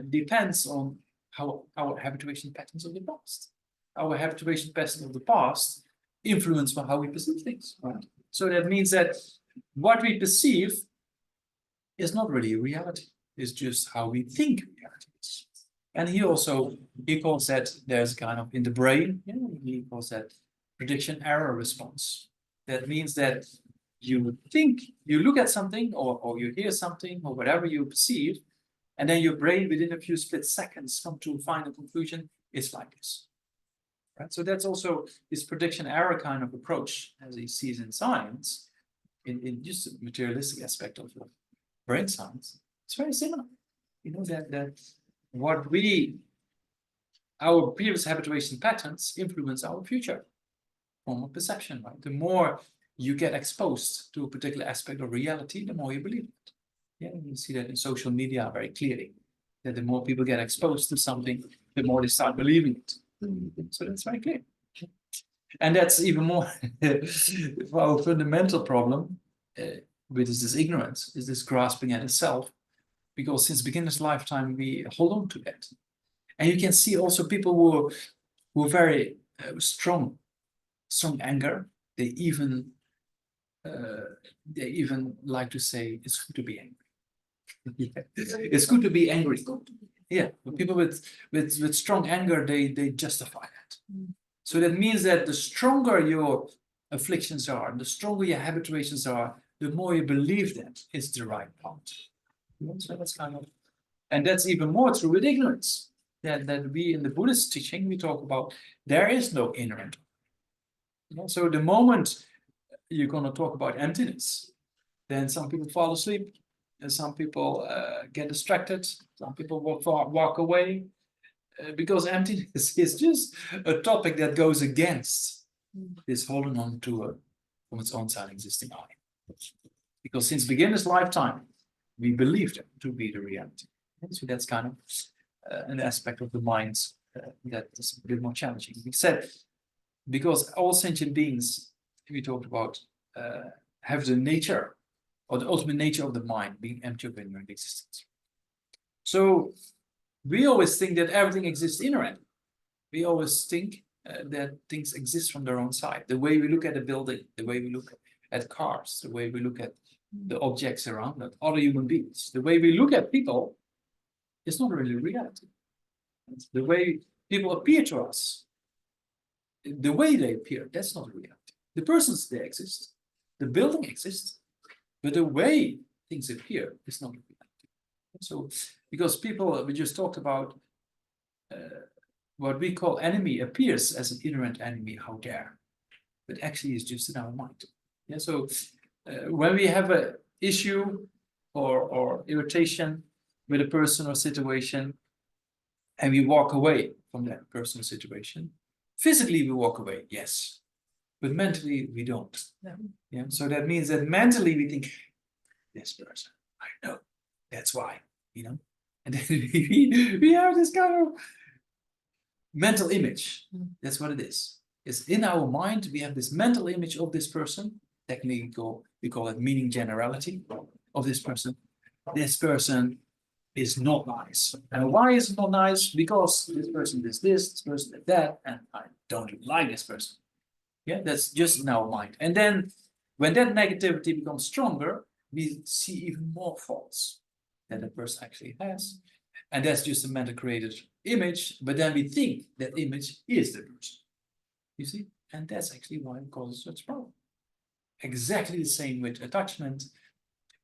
depends on how our habituation patterns of the past. Our habituation patterns of the past influence how we perceive things. Right? So that means that what we perceive is not really reality. It's just how we think reality is. And he calls that there's kind of in the brain, he calls that prediction error response. That means that you look at something or you hear something or whatever you perceive, and then your brain within a few split seconds come to a final conclusion, it's like this. Right? So that's also this prediction error kind of approach as he sees in science, in just the materialistic aspect of brain science. It's very similar. That our previous habituation patterns influence our future form of perception, right? The more you get exposed to a particular aspect of reality, the more you believe it. Yeah, you see that in social media very clearly, that the more people get exposed to something, the more they start believing it. So that's very clear. And that's even more our fundamental problem with this ignorance, is this grasping at itself, because since beginner's lifetime, we hold on to that. And you can see also people who are very strong anger, they even like to say it's good to be angry. Yeah. It's good to be angry. Yeah, people with strong anger, they justify that. So that means that the stronger your afflictions are, the stronger your habituations are, the more you believe that it's the right path. So that's kind of, and that's even more true with ignorance. That we in the Buddhist teaching, we talk about there is no inherent. Yeah, so the moment you're going to talk about emptiness, then some people fall asleep, and some people get distracted, some people walk away, because emptiness is just a topic that goes against this holding on to from its own side existing I. Because since beginner's lifetime, we believed it to be the reality. And so that's kind of an aspect of the mind that is a bit more challenging. We said, because all sentient beings, we talked about, have the nature or the ultimate nature of the mind being empty of inherent existence. So we always think that everything exists inherent. We always think that things exist from their own side. The way we look at a building, the way we look at cars, the way we look at the objects around us, other human beings, the way we look at people is not really reality. It's the way people appear to us, the way they appear, that's not reality. The persons, they exist, the building exists, but the way things appear is not reality. So, because people, we just talked about what we call enemy appears as an inherent enemy, how dare, but actually it's just in our mind. Yeah, so when we have an issue or irritation with a person or situation, and we walk away from that person or situation, physically we walk away, yes, but mentally we don't. Yeah, so that means that mentally we think, this person, I know, that's why, you know, and then we have this kind of mental image. That's what it is. It's in our mind, we have this mental image of this person. Technically, we call it meaning generality of this person. This person is not nice. And why is it not nice? Because this person does this person did that, and I don't like this person. Yeah, that's just in our mind. And then when that negativity becomes stronger, we see even more faults that the person actually has. And that's just a mental created image, but then we think that image is the person. You see? And that's actually why it causes such problem. Exactly the same with attachment.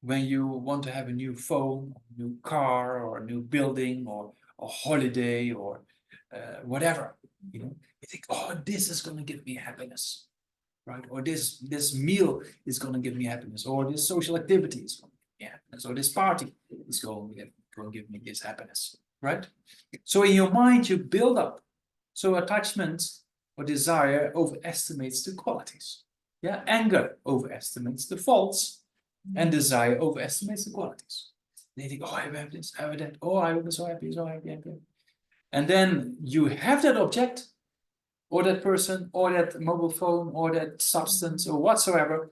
When you want to have a new phone, a new car, or a new building, or a holiday, or whatever, you know, you think, oh, this is going to give me happiness, right? Or this meal is going to give me happiness, or this social activity is going to give me happiness, or this party is going to give me this happiness, right? So in your mind, you build up. So attachment or desire overestimates the qualities. Yeah, anger overestimates the faults, and desire overestimates the qualities. They think, oh, I have this, I have that, oh, I will be so happy, so happy, happy. And then you have that object, or that person, or that mobile phone, or that substance, or whatsoever,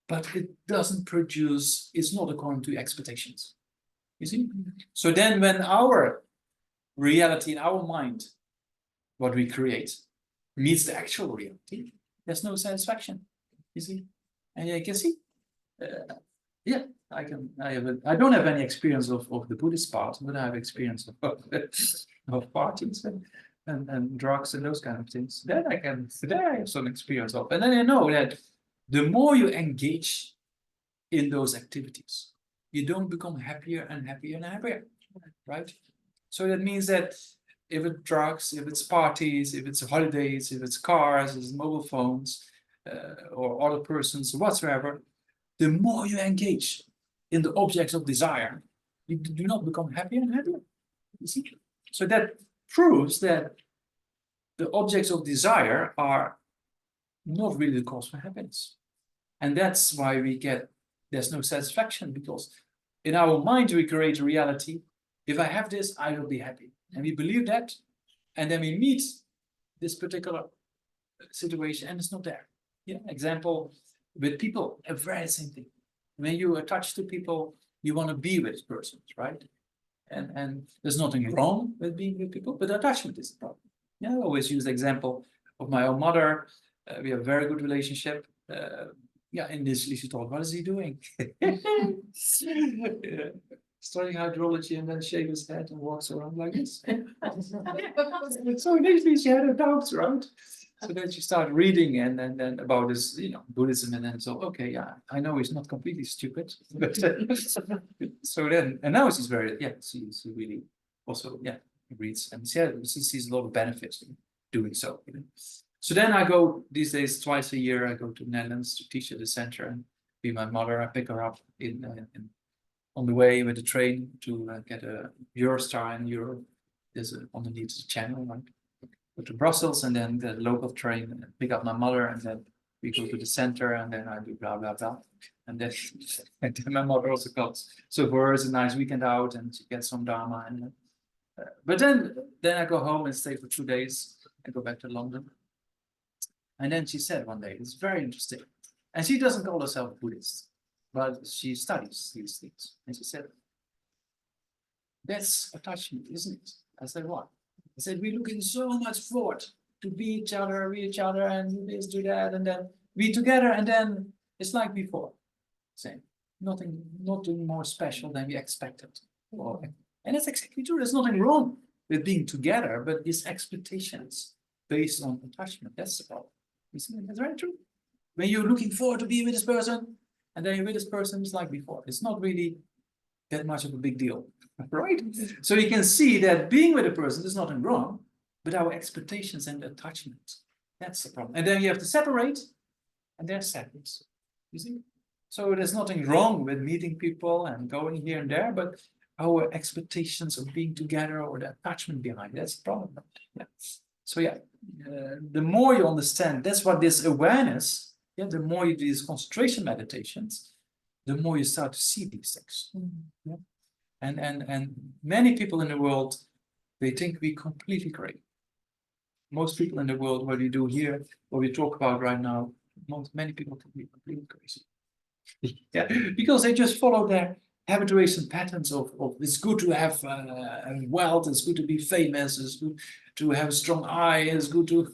but it doesn't produce, it's not according to expectations. You see? So then when our reality in our mind, what we create, meets the actual reality, there's no satisfaction. You see? And you can see, yeah, I don't have any experience of the Buddhist part, but I have experience of parties and drugs and those kind of things. That I have some experience of. And then I know that the more you engage in those activities, you don't become happier and happier and happier, right? So that means that if it's drugs, if it's parties, if it's holidays, if it's cars, if it's mobile phones, or other persons, whatsoever, the more you engage in the objects of desire, you do not become happier and happier. You see? So that proves that the objects of desire are not really the cause for happiness. And that's why there's no satisfaction, because in our mind we create a reality. If I have this, I will be happy. And we believe that, and then we meet this particular situation and it's not there. Yeah, example with people, a very same thing. When you attach to people, you want to be with persons, right? And there's nothing wrong with being with people, but attachment is the problem. Yeah, I always use the example of my own mother. We have a very good relationship. Yeah, initially she thought, what is he doing? Studying hydrology, and then shave his head and walks around like this. So initially she had her doubts, right? So then she started reading and then about this, you know, Buddhism, and then so okay, yeah, I know he's not completely stupid, but so then, and now she's very, yeah, she really also, yeah, reads, and she sees a lot of benefits in doing so. You know? So then I go these days twice a year. I go to the Netherlands to teach at the center and be my mother. I pick her up on the way with the train to get a Eurostar in Europe. There's underneath the channel, right? Go to Brussels and then the local train and pick up my mother, and then we go to the center and then I do blah blah blah. And then, and then my mother also comes. So for her it's a nice weekend out and she gets some Dharma. And but then I go home and stay for 2 days and go back to London. And then she said one day, it's very interesting. And she doesn't call herself Buddhist, but she studies these things. And she said, that's attachment, isn't it? I said, what? I said, we're looking so much forward to be each other, and do this, do that, and then be together, and then it's like before. Same. Nothing more special than we expected. And that's exactly true. There's nothing wrong with being together, but these expectations based on attachment, that's the problem. You see, that's very true. When you're looking forward to be with this person, and then you're with this person, it's like before. It's not really that much of a big deal, right? So you can see that being with a person, there's nothing wrong, but our expectations and attachment, that's the problem. And then you have to separate, and they're separate. You see? So there's nothing wrong with meeting people and going here and there, but our expectations of being together or the attachment behind it, that's the problem. Yeah. So yeah, the more you understand, that's what this awareness, yeah, the more you do these concentration meditations, the more you start to see these things. Yeah. And many people in the world, they think we completely crazy. Most people in the world, what we do here, what we talk about right now, many people think we completely crazy. Yeah, because they just follow their habituation patterns of it's good to have wealth, it's good to be famous, it's good to have a strong eye, it's good to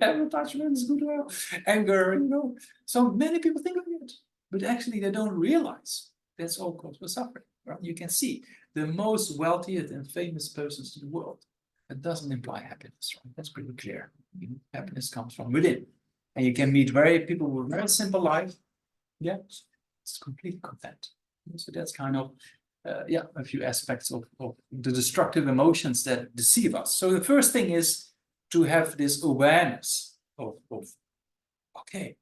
have attachment, it's good to have anger, you know. So many people think of it, but actually they don't realize that's all cause for suffering. Right? You can see the most wealthiest and famous persons in the world. It doesn't imply happiness, right? That's pretty clear. Happiness comes from within. And you can meet people with very simple life. Yeah, it's complete content. So that's kind of, a few aspects of the destructive emotions that deceive us. So the first thing is to have this awareness of okay,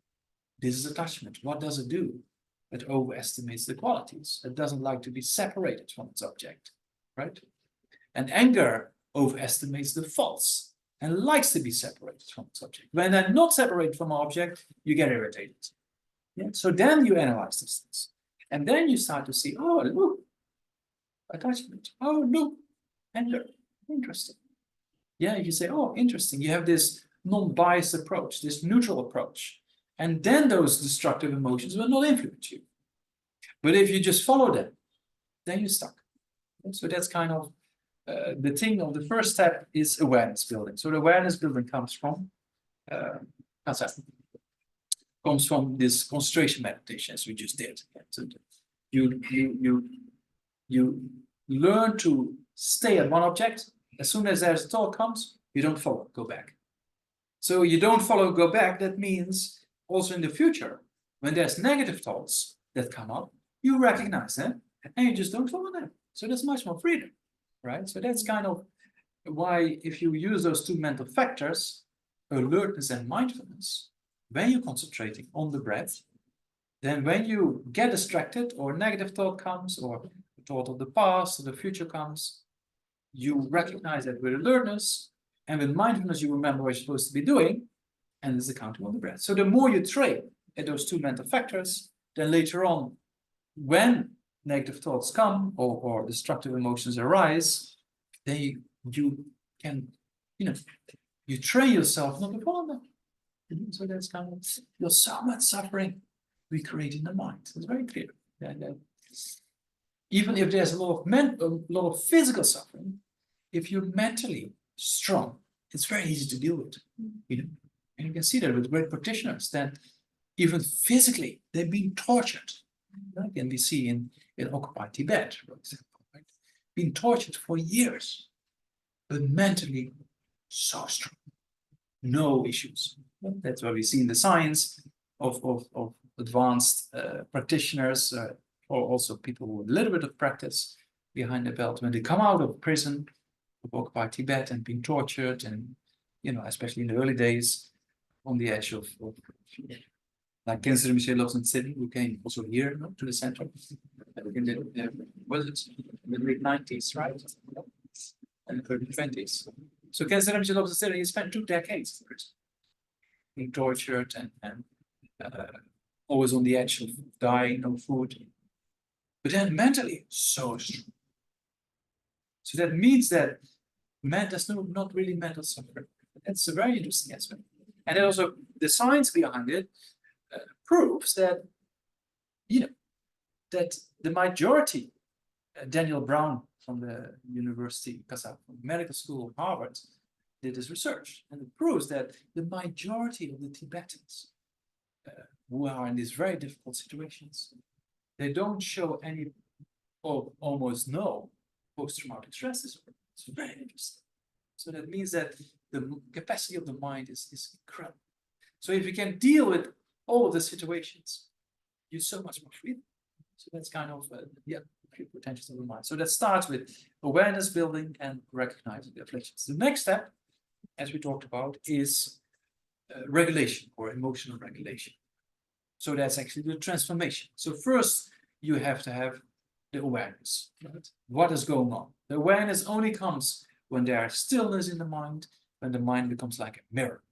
this is attachment. What does it do? It overestimates the qualities. It doesn't like to be separated from its object, right? And anger overestimates the faults and likes to be separated from its object. When they're not separated from an object, you get irritated. Yeah? So then you analyze these things. And then you start to see, oh, look, attachment. Oh, look, anger. Interesting. Yeah, you say, oh, interesting. You have this non-biased approach, this neutral approach. And then those destructive emotions will not influence you. But if you just follow them, then you're stuck. So that's kind of the thing of the first step is awareness building. So the awareness building comes from this concentration meditation, as we just did. So you learn to stay at one object. As soon as there's a thought comes, you don't follow, go back. So you don't follow, go back. That means also in the future, when there's negative thoughts that come up, you recognize them and you just don't follow them. So there's much more freedom, right? So that's kind of why if you use those two mental factors, alertness and mindfulness, when you're concentrating on the breath, then when you get distracted or a negative thought comes or a thought of the past or the future comes, you recognize that with alertness, and with mindfulness you remember what you're supposed to be doing, and it's accounting on the breath. So the more you train at those two mental factors, then later on, when negative thoughts come or destructive emotions arise, then you can, you train yourself not to follow them. So that's kind of, there's so much suffering we create in the mind. It's very clear. Even if there's a lot of physical suffering, if you're mentally strong, it's very easy to deal with. And you can see that with great practitioners that even physically they've been tortured. Like we see in occupied Tibet, for example, right? Been tortured for years, but mentally so strong, no issues. That's what we see in the science of advanced practitioners, or also people with a little bit of practice behind the belt. When they come out of prison, of occupied Tibet and being tortured, and especially in the early days, on the edge of like Geshe Tenzin, who came also here to the center in the was it the late 90s, right? And the early 20s. So Geshe Tenzin, he spent 2 decades in prison, being tortured and always on the edge of dying, no food. But then mentally, so strong. So that means that man does not really mental suffering. That's a very interesting aspect. And then also the science behind it proves that, that the majority, Daniel Brown from the University, from medical school of Harvard, did this research, and it proves that the majority of the Tibetans who are in these very difficult situations, they don't show any or almost no post-traumatic stress disorder. It's very interesting. So that means that the capacity of the mind is incredible. So if you can deal with all of the situations, you're so much more free. So that's kind of free potential of the mind. So that starts with awareness building and recognizing the afflictions. The next step, as we talked about, is regulation or emotional regulation. So that's actually the transformation. So first, you have to have the awareness. Right? What is going on? The awareness only comes when there is stillness in the mind, when the mind becomes like a mirror.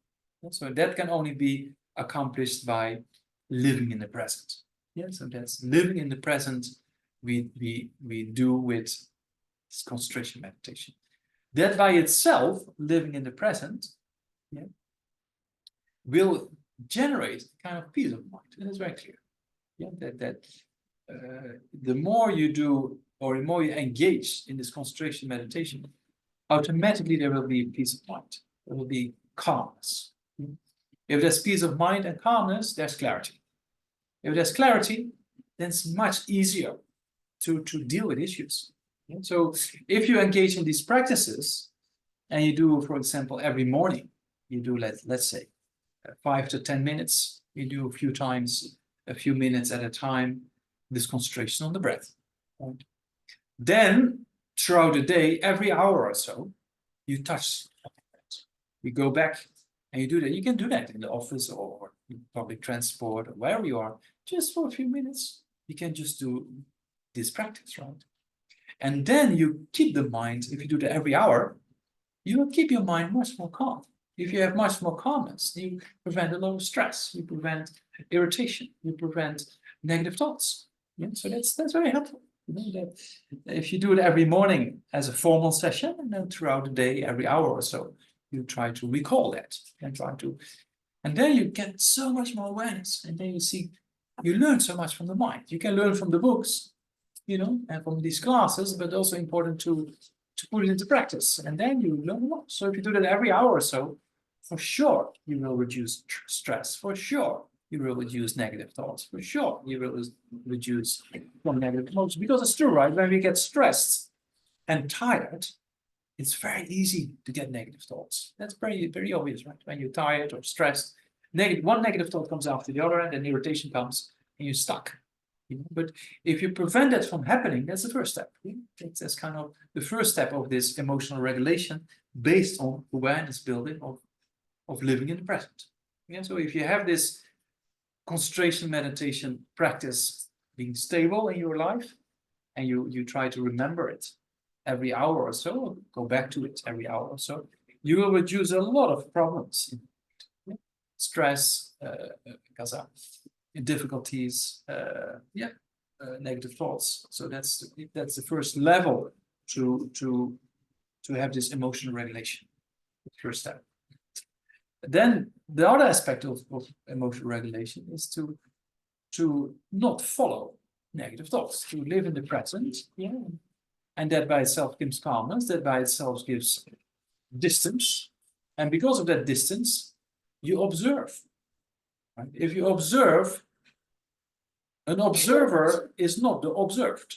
So that can only be accomplished by living in the present. Yeah, so that's living in the present we do with this concentration meditation. That by itself, living in the present, will generate a kind of peace of mind. And it's very clear. Yeah, the more you do, or the more you engage in this concentration meditation, automatically there will be peace of mind. There will be calmness. If there's peace of mind and calmness, there's clarity. If there's clarity, then it's much easier to deal with issues. So if you engage in these practices, and you do, for example, every morning, you do, let's say, 5 to 10 minutes, you do a few times, a few minutes at a time, this concentration on the breath. Right? Then, throughout the day, every hour or so, you touch the breath. You go back and you do that. You can do that in the office or in public transport or wherever you are, just for a few minutes. You can just do this practice, right? And then you keep the mind, if you do that every hour, you will keep your mind much more calm. If you have much more calmness, you prevent a lot of stress, you prevent irritation, you prevent negative thoughts. Yeah? So that's very helpful. That if you do it every morning as a formal session, and then throughout the day, every hour or so, you try to recall that and then you get so much more awareness, and then you learn so much from the mind. You can learn from the books, and from these classes, but also important to put it into practice, and then you learn a lot. So if you do that every hour or so, for sure you will reduce stress. For sure you will reduce negative thoughts. For sure you will reduce from negative emotions. Because it's true, right? When we get stressed and tired, it's very easy to get negative thoughts. That's very, very obvious, right? When you're tired or stressed, one negative thought comes after the other, and then irritation comes, and you're stuck. But if you prevent that from happening, that's the first step. That's kind of the first step of this emotional regulation, based on awareness building of living in the present. So if you have this concentration meditation practice being stable in your life, and you try to remember it every hour or so, go back to it every hour or so, you will reduce a lot of problems. Stress, difficulties, negative thoughts. So that's the first level to have this emotional regulation. The first step. Then the other aspect of emotional regulation is to not follow negative thoughts, to live in the present, and that by itself gives calmness. That by itself gives distance, and because of that distance, you observe. Right? If you observe, an observer is not the observed.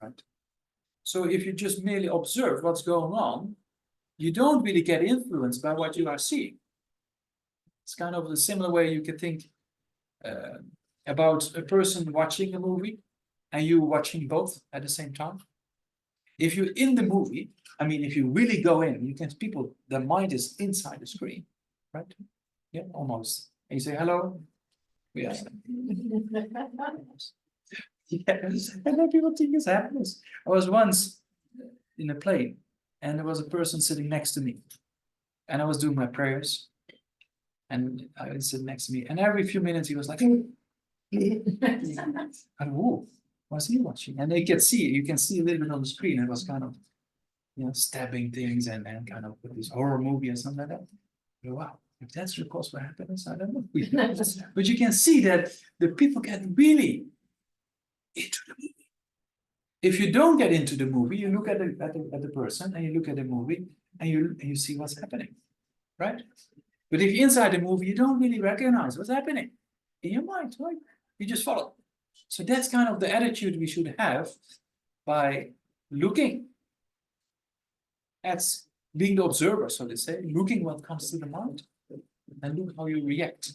Right? So if you just merely observe what's going on, you don't really get influenced by what you are seeing. It's kind of a similar way you can think about a person watching a movie and you watching both at the same time. If you're in the movie, if you really go in, their mind is inside the screen, right? Yeah, almost. And you say hello. Yeah. Yes. And then people think it's happiness. I was once in a plane, and there was a person sitting next to me, and I was doing my prayers, and I was sitting next to me, and every few minutes he was like, and whoa, what's he watching? And you can see a little bit on the screen. It was kind of, stabbing things and kind of this horror movie and something like that. But wow, if that's the cause for happiness, I don't know. But you can see that the people get really into the movie. If you don't get into the movie, you look at the person and you look at the movie and you see what's happening, right? But if you're inside the movie, you don't really recognize what's happening in your mind, right? You just follow. So that's kind of the attitude we should have by looking at being the observer, so to say, looking what comes to the mind and look how you react.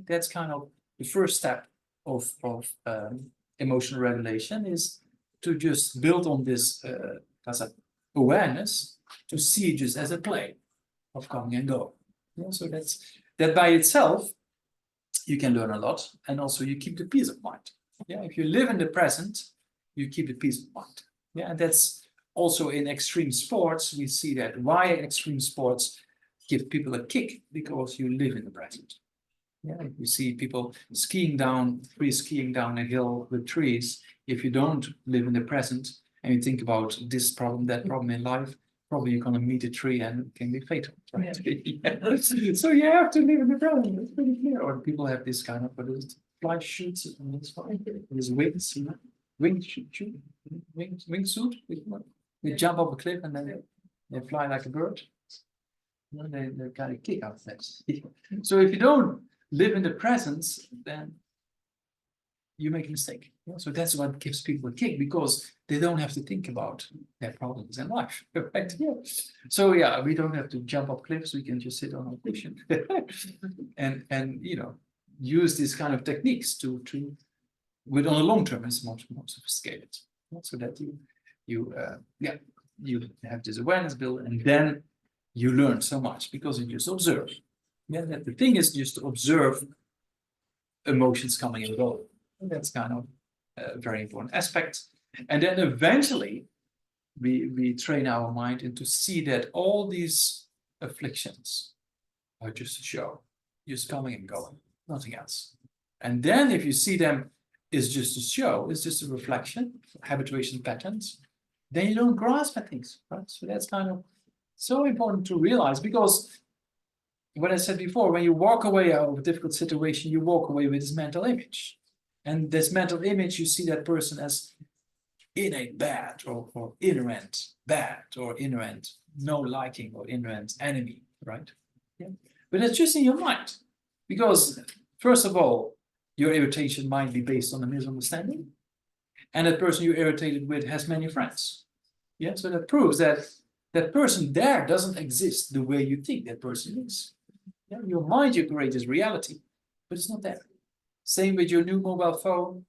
That's kind of the first step of emotional regulation, is to just build on this awareness, to see it just as a play of coming and going. So that by itself, you can learn a lot, and also you keep the peace of mind. Yeah, if you live in the present, you keep the peace of mind. Yeah, and that's also in extreme sports. We see that why extreme sports give people a kick, because you live in the present. Yeah, if you see people free skiing down a hill with trees, if you don't live in the present and you think about this problem, that problem in life, probably you're going to meet a tree and it can be fatal, right? Yeah. So you have to live in the present. It's pretty clear. Or people have this kind of fly shoots and this wings, wingsuit. They jump off a cliff and then they fly like a bird. They kind of kick out of that. So if you don't live in the presence, then you make a mistake. So that's what gives people a kick, because they don't have to think about their problems in life, right? Yeah. So yeah, we don't have to jump up cliffs. We can just sit on a cushion and use these kind of techniques to with on a long term it's much more sophisticated. So that you have this awareness built, and then you learn so much because you just observe. Yeah, that the thing is just to observe emotions coming and going. That's kind of a very important aspect. And then eventually we train our mind into see that all these afflictions are just a show, just coming and going, nothing else. And then if you see them is just a show, it's just a reflection, habituation patterns, then you don't grasp at things, right? So that's kind of so important to realize, because what I said before, when you walk away out of a difficult situation, you walk away with this mental image. And this mental image, you see that person as innate bad, or inherent bad, or inherent no liking, or inherent enemy, right? Yeah. But it's just in your mind. Because, first of all, your irritation might be based on a misunderstanding. And that person you're irritated with has many friends. Yeah, so that proves that that person there doesn't exist the way you think that person is. Yeah, your mind, you create this reality, but it's not there. Same with your new mobile phone,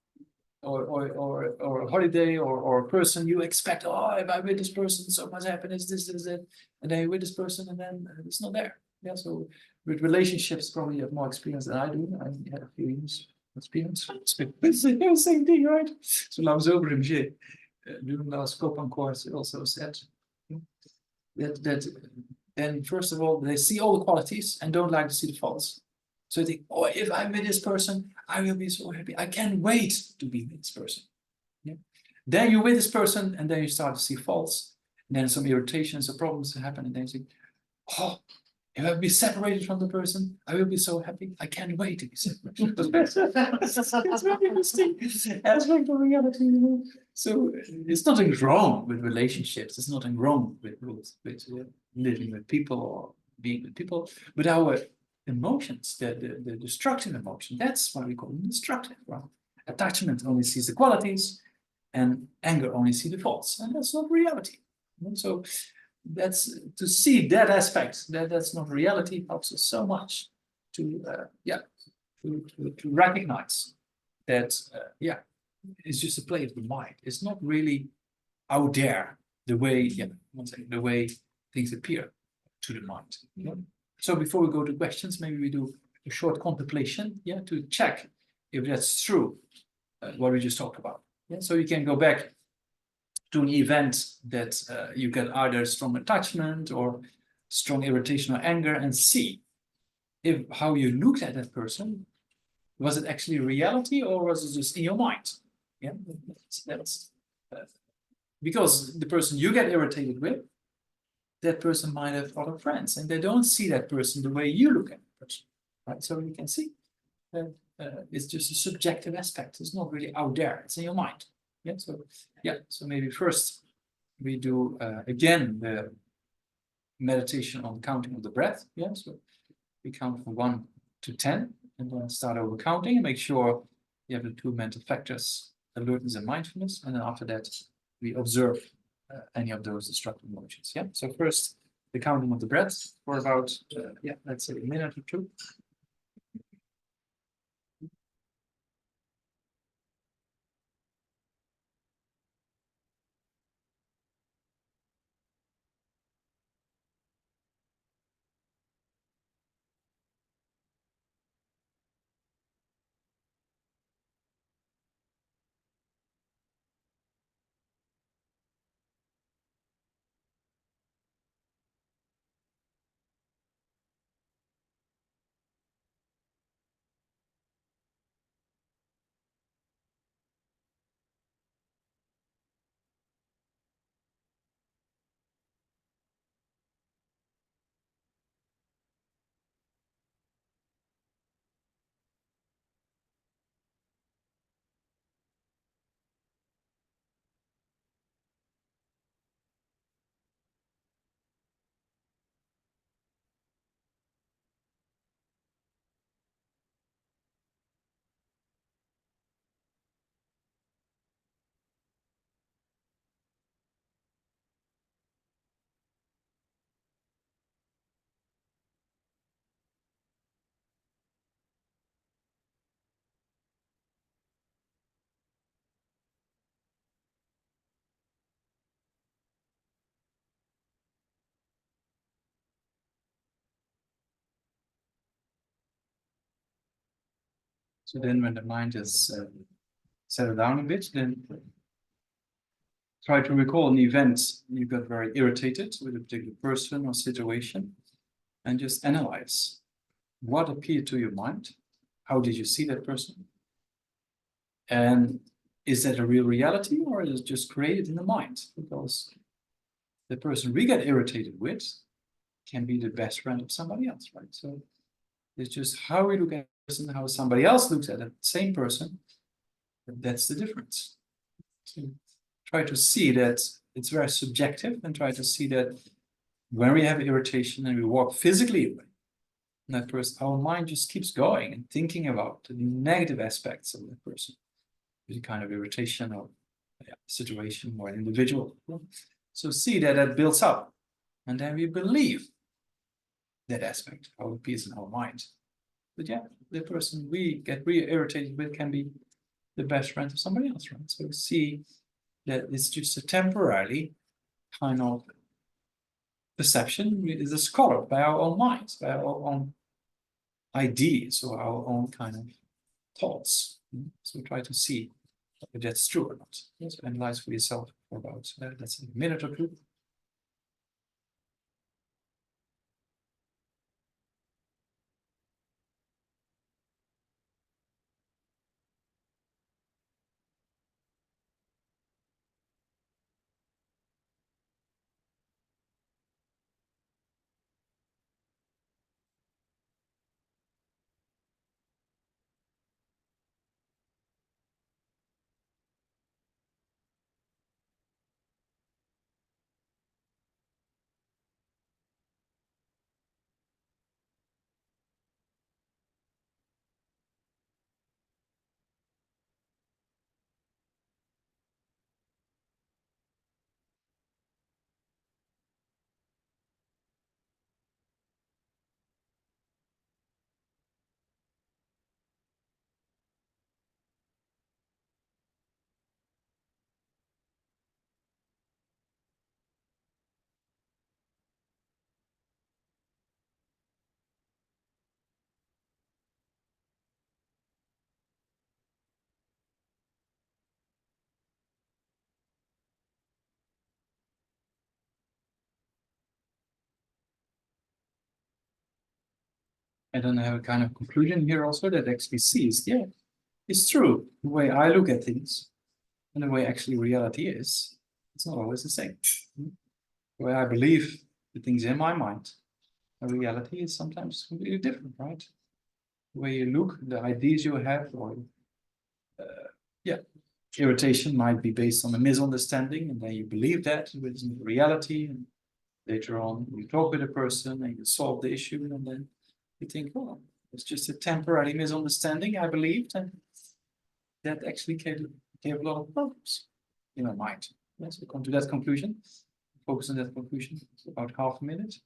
or a holiday, or a person you expect. Oh, if I'm with this person, so much happiness, this, that, and then you're with this person, and then it's not there. Yeah, so with relationships, probably you have more experience than I do. I had a few years experience. It's the same thing, right? So I was over in Geshe, during last Kopan course, also said that then first of all they see all the qualities and don't like to see the faults. So they think, oh, if I'm with this person, I will be so happy. I can't wait to be with this person. Yeah. Then you're with this person, and then you start to see faults, and then some irritations or problems happen, and then you think, oh, if I be separated from the person, I will be so happy. I can't wait to be separated. It's very interesting aspect of reality. So it's nothing wrong with relationships. There's nothing wrong with living with people or being with people. But our emotions, the destructive emotion, that's why we call them destructive. Right? Attachment only sees the qualities, and anger only sees the faults, and that's not reality. So that's to see that aspect, that's not reality, helps us so much to to recognize that it's just a play of the mind. It's not really out there the way the way things appear to the mind. So before we go to questions, maybe we do a short contemplation, yeah, to check if that's true, what we just talked about. Yeah, so you can go back to an event that you get either strong attachment or strong irritation or anger, and see if how you looked at that person, was it actually reality or was it just in your mind? Yeah, that's because the person you get irritated with, that person might have other friends and they don't see that person the way you look at the person, right? So you can see that it's just a subjective aspect. It's not really out there. It's in your mind. Yeah. So maybe first we do again the meditation on counting of the breath. Yeah. So we count from 1 to 10 and then start over counting and make sure you have the two mental factors, alertness and mindfulness. And then after that, we observe any of those destructive emotions. Yeah. So first, the counting of the breath for about, let's say a minute or two. So then when the mind is settled down a bit, then try to recall an event you got very irritated with a particular person or situation and just analyze what appeared to your mind. How did you see that person? And is that a real reality or is it just created in the mind? Because the person we get irritated with can be the best friend of somebody else, right? So it's just how we look at a person, how somebody else looks at that same person. That's the difference. So try to see that it's very subjective and try to see that when we have irritation and we walk physically away, and that person, our mind just keeps going and thinking about the negative aspects of that person, the kind of irritation or situation or an individual. So see that that builds up, and then we believe that aspect, our peace in our mind. But yeah, the person we get really irritated with can be the best friend of somebody else, right? So see that it's just a temporarily kind of perception is colored by our own minds, by our own ideas or our own kind of thoughts. So try to see if that's true or not. So analyze for yourself for about, let's say, a minute or two. And then I have a kind of conclusion here also that actually sees, yeah, it's true. The way I look at things and the way actually reality is, it's not always the same. The way I believe the things in my mind, and reality is sometimes completely different, right? The way you look, the ideas you have, or yeah, irritation might be based on a misunderstanding, and then you believe that with reality, and later on you talk with a person and you solve the issue, and then you think, well, it's just a temporary misunderstanding, I believed, and that actually gave a lot of problems in my mind. Let's come to that conclusion. Focus on that conclusion for about half a minute.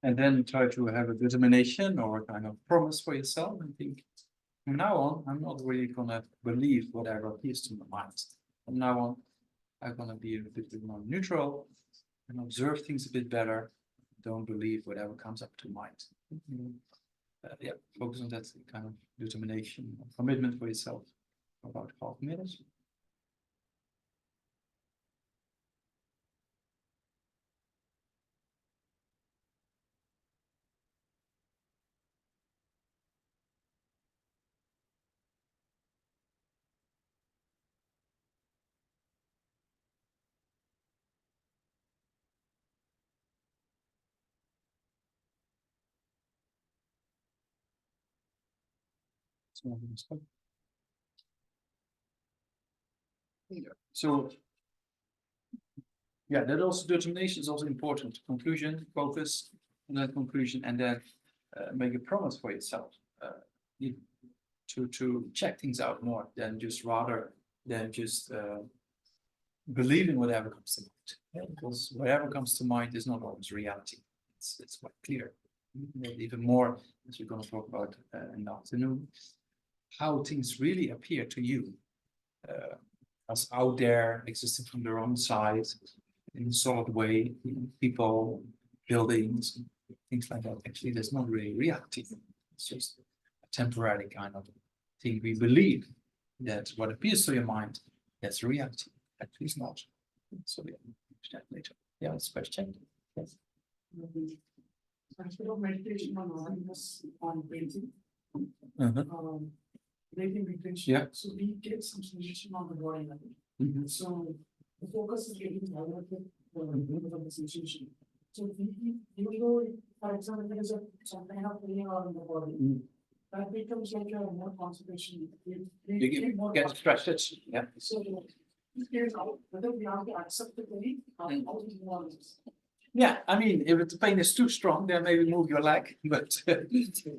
And then try to have a determination or a kind of promise for yourself and think, from now on, I'm not really gonna believe whatever appears to my mind. From now on, I'm gonna be a bit more neutral and observe things a bit better. Don't believe whatever comes up to mind. Yeah, focus on that kind of determination, commitment for yourself for about half a minute. So yeah, that also determination is also important. Conclusion, focus on that conclusion, and then make a promise for yourself to check things out more than just believing whatever comes to mind. Yeah, because whatever comes to mind is not always reality. It's quite clear. Even more, as we're going to talk about in the afternoon, how things really appear to you as out there, existing from their own side, in a solid way, people, buildings, things like that. Actually, there's not really reality. It's just a temporary kind of thing. We believe that what appears to your mind, that's reality. Actually, it's not. So we finish that later. Yeah, it's question. Yes. Instead of meditation on awareness on breathing, breathing meditation. Yeah. So we get some sensation on the body level. So the focus is getting diverted from the sensation. So even though, for example, there is some kind of pain on the body, that becomes like a more concentration. You get stretched. Yeah. So it is out whether we have to accept the pain or how to move on. Yeah, I mean, if the pain is too strong, then maybe move your leg, but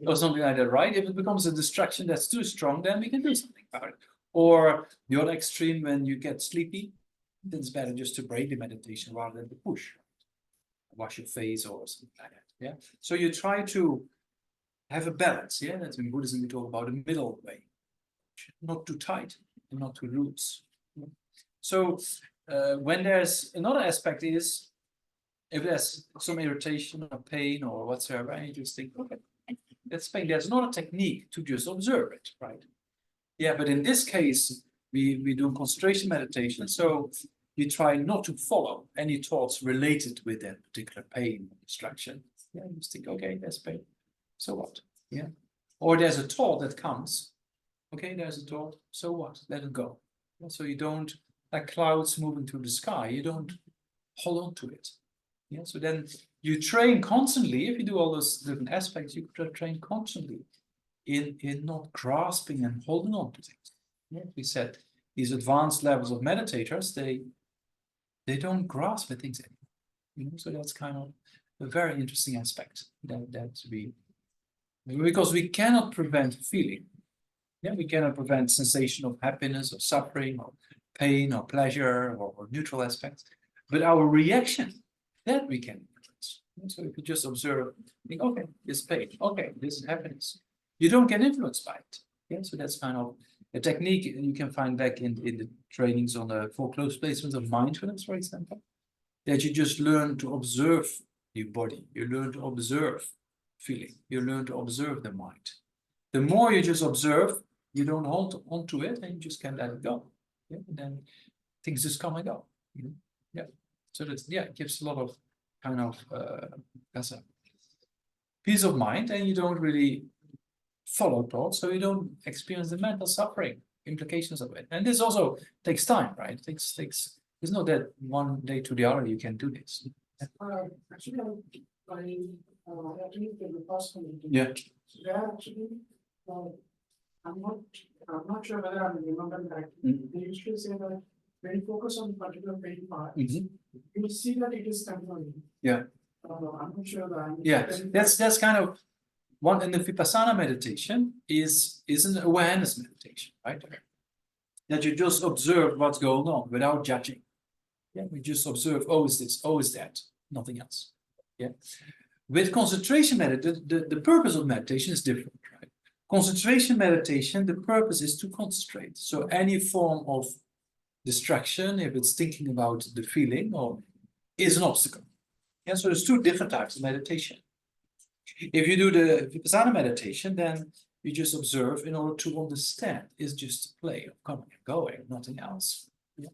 or something like that, right? If it becomes a distraction that's too strong, then we can do something about it. Or the other extreme, when you get sleepy, then it's better just to break the meditation rather than to push. Wash your face or something like that. Yeah. So you try to have a balance. Yeah, that's in Buddhism we talk about a middle way, not too tight and not too loose. So when there's another aspect is, if there's some irritation or pain or whatsoever, and you just think, okay, that's pain. There's not a technique to just observe it, right? Yeah, but in this case, we do concentration meditation. So you try not to follow any thoughts related with that particular pain or distraction. Yeah, you just think, okay, there's pain. So what? Yeah. Or there's a thought that comes. Okay, there's a thought. So what? Let it go. So you don't, like clouds moving through the sky, you don't hold on to it. Yeah, so then you train constantly. If you do all those different aspects, you train constantly in not grasping and holding on to things. Yeah, we said these advanced levels of meditators, they don't grasp at things anymore. So that's kind of a very interesting aspect that we, because we cannot prevent feeling. Yeah, we cannot prevent sensation of happiness or suffering or pain or pleasure or neutral aspects. But our reaction, that we can influence. So if you just observe, think, okay, this pain, okay, this is happiness. You don't get influenced by it. Yeah, so that's kind of a technique you can find back in the trainings on the 4 close placements of mindfulness, for example. That you just learn to observe your body, you learn to observe feeling, you learn to observe the mind. The more you just observe, you don't hold on to it and you just can let it go. Yeah, and then things just come and go. You know? Yeah. So that's, yeah, it gives a lot of kind of that's a peace of mind, and you don't really follow thoughts, so you don't experience the mental suffering implications of it. And this also takes time, right? It takes it's not that one day to the other you can do this. Actually, I actually did the first one. Yeah. So there actually, I'm not sure whether I'm remembering correctly. They used to say that when you focus on particular pain part, you will see that it is temporary. Yeah. I'm not sure that. Yeah, that's kind of one in the Vipassana meditation is an awareness meditation, right? That you just observe what's going on without judging. Yeah, we just observe, oh, is this, oh, is that, nothing else. Yeah. With concentration meditation, the purpose of meditation is different, right? Concentration meditation, the purpose is to concentrate. So any form of distraction, if it's thinking about the feeling, or is an obstacle. Yeah, so there's 2 different types of meditation. If you do the Vipassana meditation, then you just observe in order to understand. It's just a play of coming and going, nothing else. Yeah.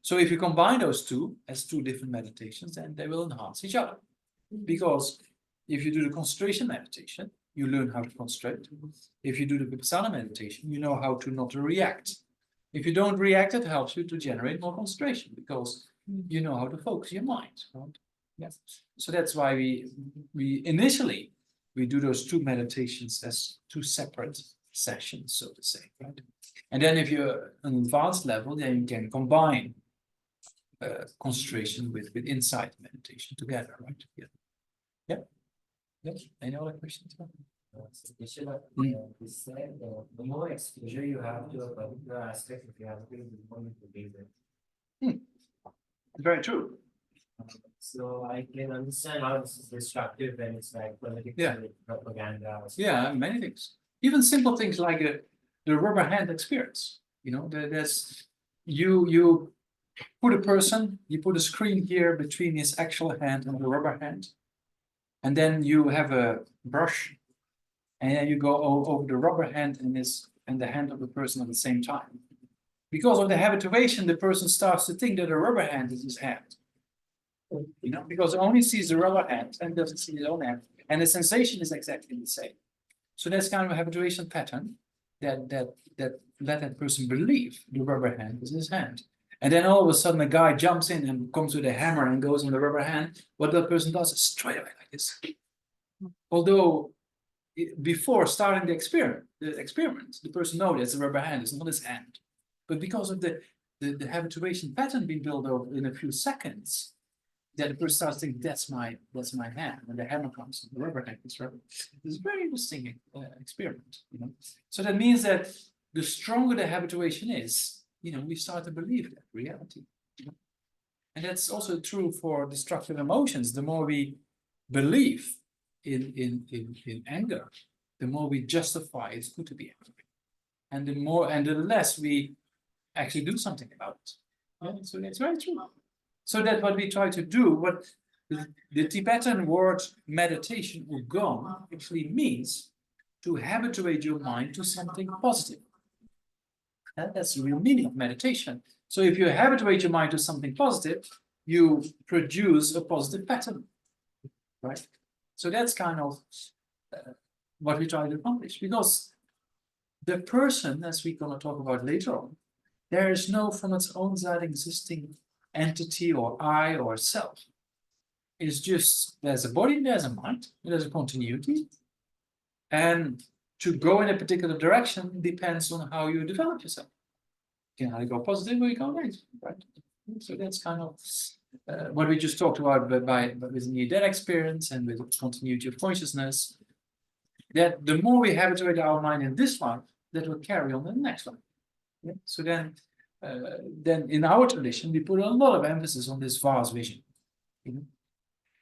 So if you combine those 2 as 2 different meditations, then they will enhance each other. Because if you do the concentration meditation, you learn how to concentrate. If you do the Vipassana meditation, you know how to not react. If you don't react, it helps you to generate more concentration because you know how to focus your mind. Right? Yes. So that's why we initially we do those 2 meditations as 2 separate sessions, so to say, right? And then if you're an advanced level, then you can combine concentration with insight meditation together, right? Yeah. Yeah. Yes. Any other questions? You said the more exposure you have to a particular aspect of reality, the more you believe it. Very true. So I can understand how this is destructive when it's like political propaganda. Yeah, many things. Even simple things like the rubber hand experience. You know, there's you put a person, you put a screen here between his actual hand and the rubber hand, and then you have a brush, and then you go over the rubber hand and the hand of the person at the same time. Because of the habituation, the person starts to think that a rubber hand is his hand. You know, because it only sees the rubber hand and doesn't see his own hand, and the sensation is exactly the same. So that's kind of a habituation pattern that let that person believe the rubber hand is his hand. And then all of a sudden a guy jumps in and comes with a hammer and goes on the rubber hand. What that person does is straight away like this. Although before starting the experiment, the person knows it's a rubber hand, it's not his hand. But because of the habituation pattern being built over in a few seconds, that the person starts thinking that's my hand, and the hammer comes, and the rubber hand is rubber. It's a very interesting experiment, you know. So that means that the stronger the habituation is, you know, we start to believe that reality. You know? And that's also true for destructive emotions. The more we believe in anger, the more we justify it's good to be angry, and the less we actually do something about it. Yeah? So that's very true. So that's what we try to do. What the Tibetan word meditation or gong actually means to habituate your mind to something positive. And that's the real meaning of meditation. So if you habituate your mind to something positive, you produce a positive pattern, right? So that's kind of what we try to accomplish, because the person, as we're going to talk about later on, there is no from its own side existing entity or I or self. It's just there's a body, there's a mind, there's a continuity, and to go in a particular direction depends on how you develop yourself. You can either go positive or you go negative, right? So that's kind of what we just talked about with near-death experience and with continuity of consciousness. That the more we habituate our mind in this life, that will carry on in the next life. Yeah? So then then in our tradition, we put a lot of emphasis on this vast vision,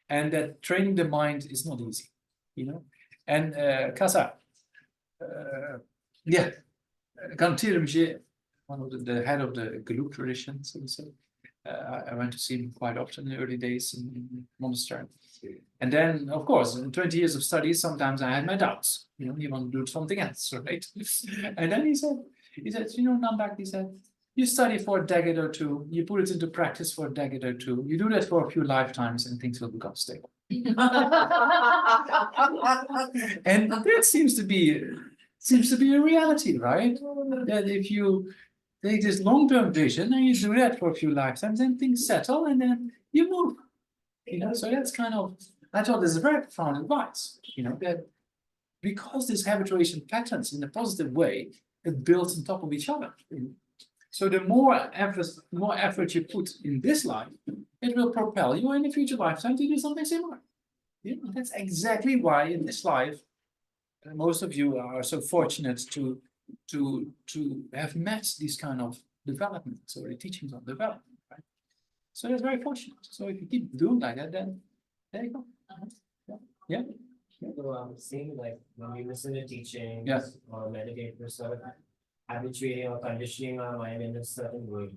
and that training the mind is not easy, And Kasa, Kantirimje, one of the head of the Geluk tradition, so to say. I went to see him quite often in the early days in monastery. And then, of course, in 20 years of study, sometimes I had my doubts. You want to do something else, right? And then he said, Namdak, he said, you study for a decade or two, you put it into practice for a decade or two, you do that for a few lifetimes, and things will become stable. And that seems to be a reality, right? That if you take this long-term vision and you do that for a few lifetimes, then things settle and then you move. So that's kind of, I thought this is very profound advice, that because these habituation patterns in a positive way, it builds on top of each other. So the more effort you put in this life, it will propel you in the future lifetime to do something similar. That's exactly why in this life, most of you are so fortunate to have met these kind of developments or the teachings on development, right? So that's very fortunate. So if you keep doing like that, then there you go. Yeah. So I'm saying, like, when we listen to teachings or meditate, we're sort of habituating or conditioning our mind in a certain way.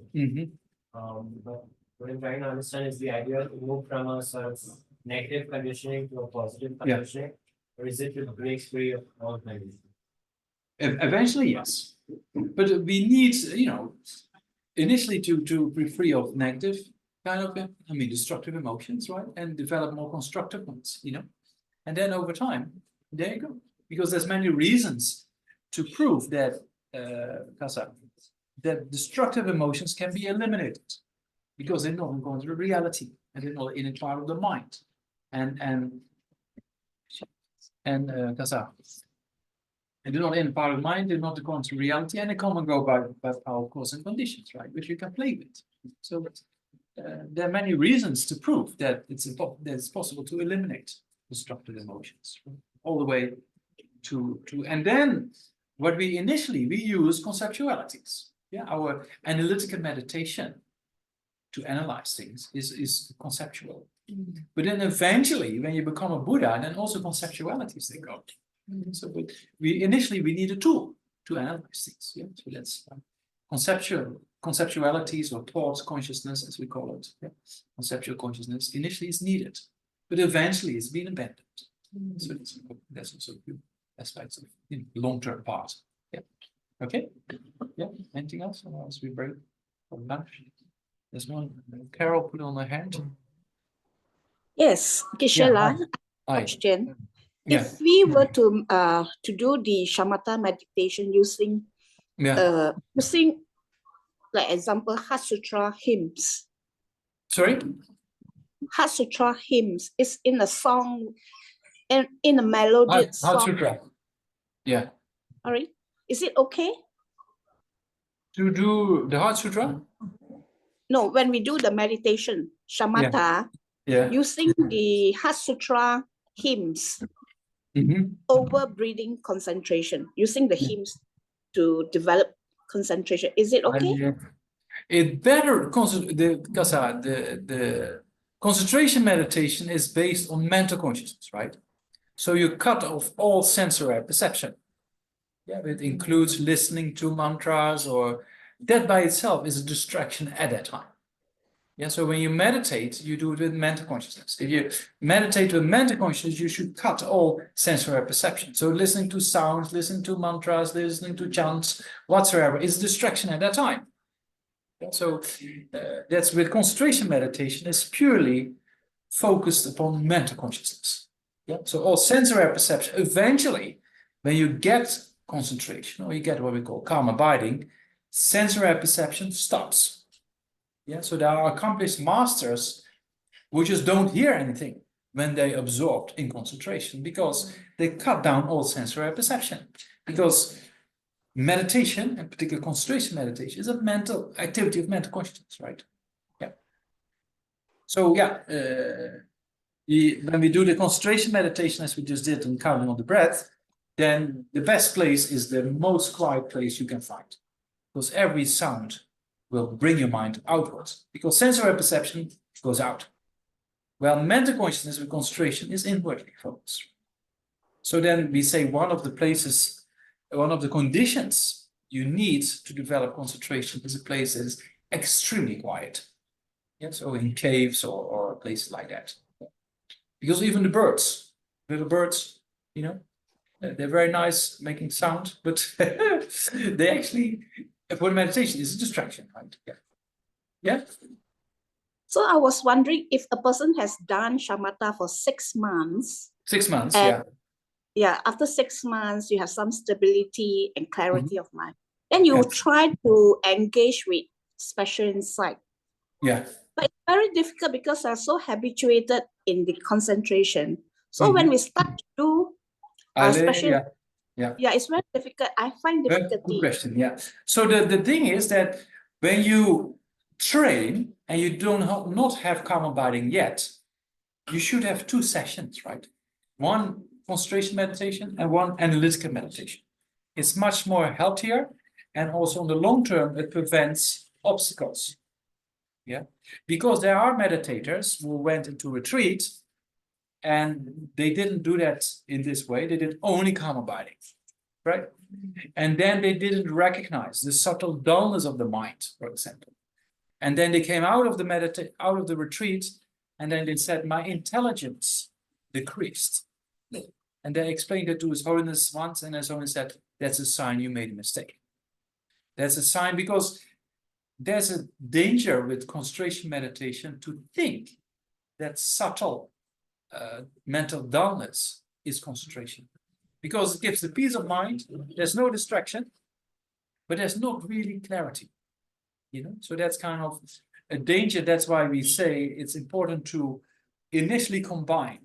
But what I'm trying to understand is the idea to move from a sort of negative conditioning to a positive conditioning, or is it to break free of all conditioning? Eventually, yes. But we need, initially to be free of negative kind of, destructive emotions, right? And develop more constructive ones, And then over time, there you go. Because there's many reasons to prove that, that destructive emotions can be eliminated. Because they're not in contact with reality, and they're not in a part of the mind. And they're not in part of the mind, they're not according to reality, and they come and go by power, cause, and conditions, right? Which you can play with. So there are many reasons to prove that it's possible to eliminate destructive emotions, right? All the way to and then what we use conceptualities. Our analytical meditation to analyze things is conceptual. But then eventually, when you become a Buddha, then also conceptualities they go. So we need a tool to analyze things. So that's conceptualities or thought consciousness, as we call it. Conceptual consciousness initially is needed, but eventually it's been abandoned. So that's also a few aspects of long-term part. Okay. Anything else? Or else we break for lunch? There's one. Carol put on her hand. Yes, Geshe question. If we were to do the shamatha meditation using like example Heart Sutra hymns. Sorry? Heart Sutra hymns is in a song and in a melody song. Heart Sutra. Yeah. All right. Is it okay? To do the Heart Sutra? No, when we do the meditation, shamatha, using the Heart Sutra hymns over breathing concentration, using the hymns to develop concentration. Is it okay? It better the concentration meditation is based on mental consciousness, right? So you cut off all sensory perception. It includes listening to mantras, or that by itself is a distraction at that time. So when you meditate, you do it with mental consciousness. If you meditate with mental consciousness, you should cut all sensory perception. So listening to sounds, listening to mantras, listening to chants, whatsoever is a distraction at that time. So that's with concentration meditation is purely focused upon mental consciousness. So all sensory perception, eventually, when you get concentration, or you get what we call calm abiding, sensory perception stops. So there are accomplished masters who just don't hear anything when they absorbed in concentration, because they cut down all sensory perception. Because meditation, and particularly concentration meditation, is a mental activity of mental consciousness, right? So when we do the concentration meditation, as we just did on counting on the breath, then the best place is the most quiet place you can find, because every sound will bring your mind outwards, because sensory perception goes out. Well, mental consciousness with concentration is inwardly focused. So then we say one of the places, one of the conditions you need to develop concentration is a place that is extremely quiet. Yeah, so in caves or places like that. Because even the birds, little birds, you know, they're very nice making sound, but they actually, for meditation, is a distraction, right? Yeah. Yeah. So I was wondering if a person has done shamatha for 6 months. 6 months, and, yeah. Yeah, after 6 months, you have some stability and clarity of mind. Then you try to engage with special insight. Yeah. But it's very difficult because they're so habituated in the concentration. So when we start to do special, it's very difficult. I find difficulty. Good question. Yeah. So the thing is that when you train and you not have calm abiding yet, you should have 2 sessions, right? One concentration meditation and one analytical meditation. It's much more healthier, and also in the long term it prevents obstacles. Yeah, because there are meditators who went into retreat and they didn't do that in this way. They did only calm abiding, right? And then they didn't recognize the subtle dullness of the mind, for example. And then they came out of the retreat, and then they said, my intelligence decreased. And they explained it to His Holiness once, and His Holiness said, that's a sign you made a mistake. That's a sign, because there's a danger with concentration meditation to think that subtle mental dullness is concentration, because it gives the peace of mind. There's no distraction, but there's not really clarity, you know. So that's kind of a danger. That's why we say it's important to initially combine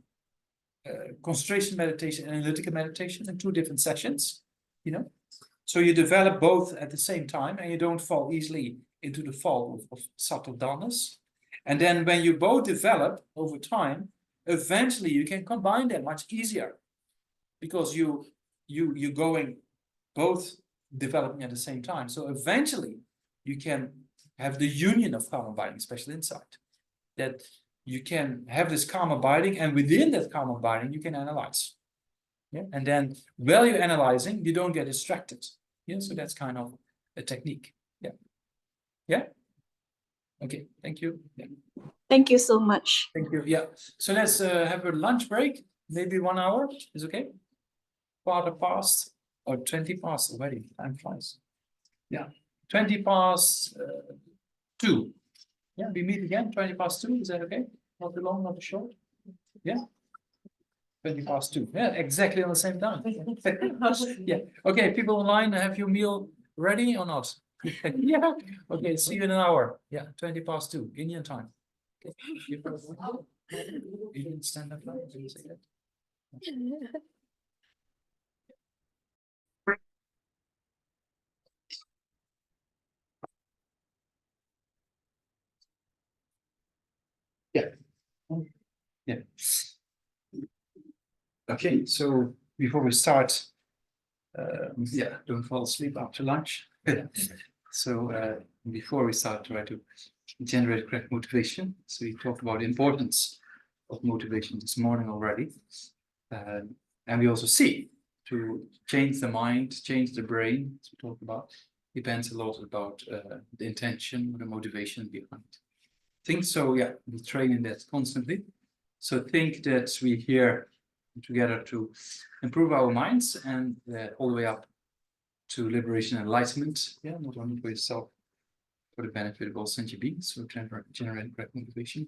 concentration meditation and analytical meditation in 2 different sessions, you know, so you develop both at the same time and you don't fall easily into the fall of subtle dullness. And then when you both develop over time, eventually you can combine them much easier, because you're going both developing at the same time. So eventually you can have the union of calm abiding, special insight, that you can have this calm abiding, and within that calm abiding you can analyze. Yeah, and then while you're analyzing, you don't get distracted. Yeah, so that's kind of a technique. Yeah. Yeah. Okay, thank you. Yeah. Thank you so much. Thank you. Yeah. So let's have a lunch break. Maybe 1 hour is okay. 1/4 or 20 past already. Time flies. Yeah. 20 past 2. Yeah, we meet again 20 past 2. Is that okay? Not too long, not too short. Yeah. 20 past 2. Yeah, exactly on the same time. Yeah. Okay, people online, have your meal ready or not? Yeah. Okay, see you in an hour. Yeah, 20 past 2, Indian time. Okay. You didn't stand up loud, did you say that? Yeah. Yeah. Okay, so before we start, yeah, don't fall asleep after lunch. So before we start, try to generate correct motivation. So we talked about the importance of motivation this morning already. And we also see to change the mind, change the brain, as we talked about, depends a lot about the intention, the motivation behind. Think so, yeah, we train in that constantly. So think that we're here together to improve our minds, and all the way up to liberation and enlightenment. Yeah, not only for yourself, for the benefit of all sentient beings. So generate correct motivation.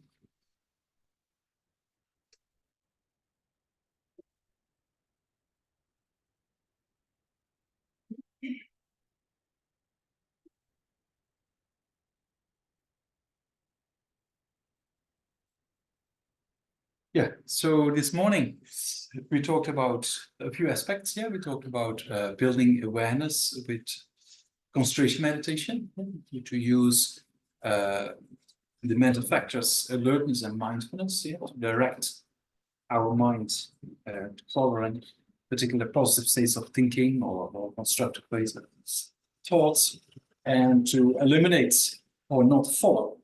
Yeah, so this morning we talked about a few aspects. Yeah, we talked about building awareness with concentration meditation, to use the mental factors, alertness and mindfulness, yeah, to direct our mind to follow in particular positive states of thinking or constructive ways of thoughts, and to eliminate or not follow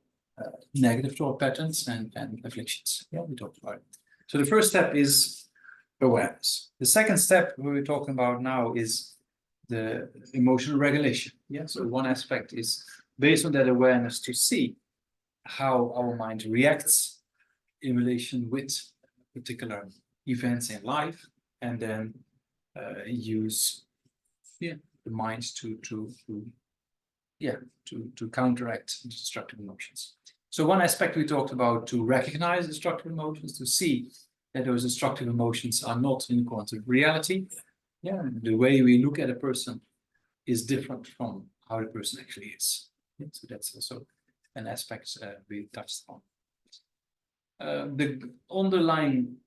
negative thought patterns and afflictions. Yeah, we talked about it. So the first step is awareness. The second step we're talking about now is the emotional regulation. Yeah, so one aspect is based on that awareness to see how our mind reacts in relation with particular events in life, and then use the mind to counteract destructive emotions. So one aspect we talked about to recognize destructive emotions, to see that those destructive emotions are not in accordance with reality. Yeah, the way we look at a person is different from how the person actually is. Yeah, so that's also an aspect we touched on. The underlying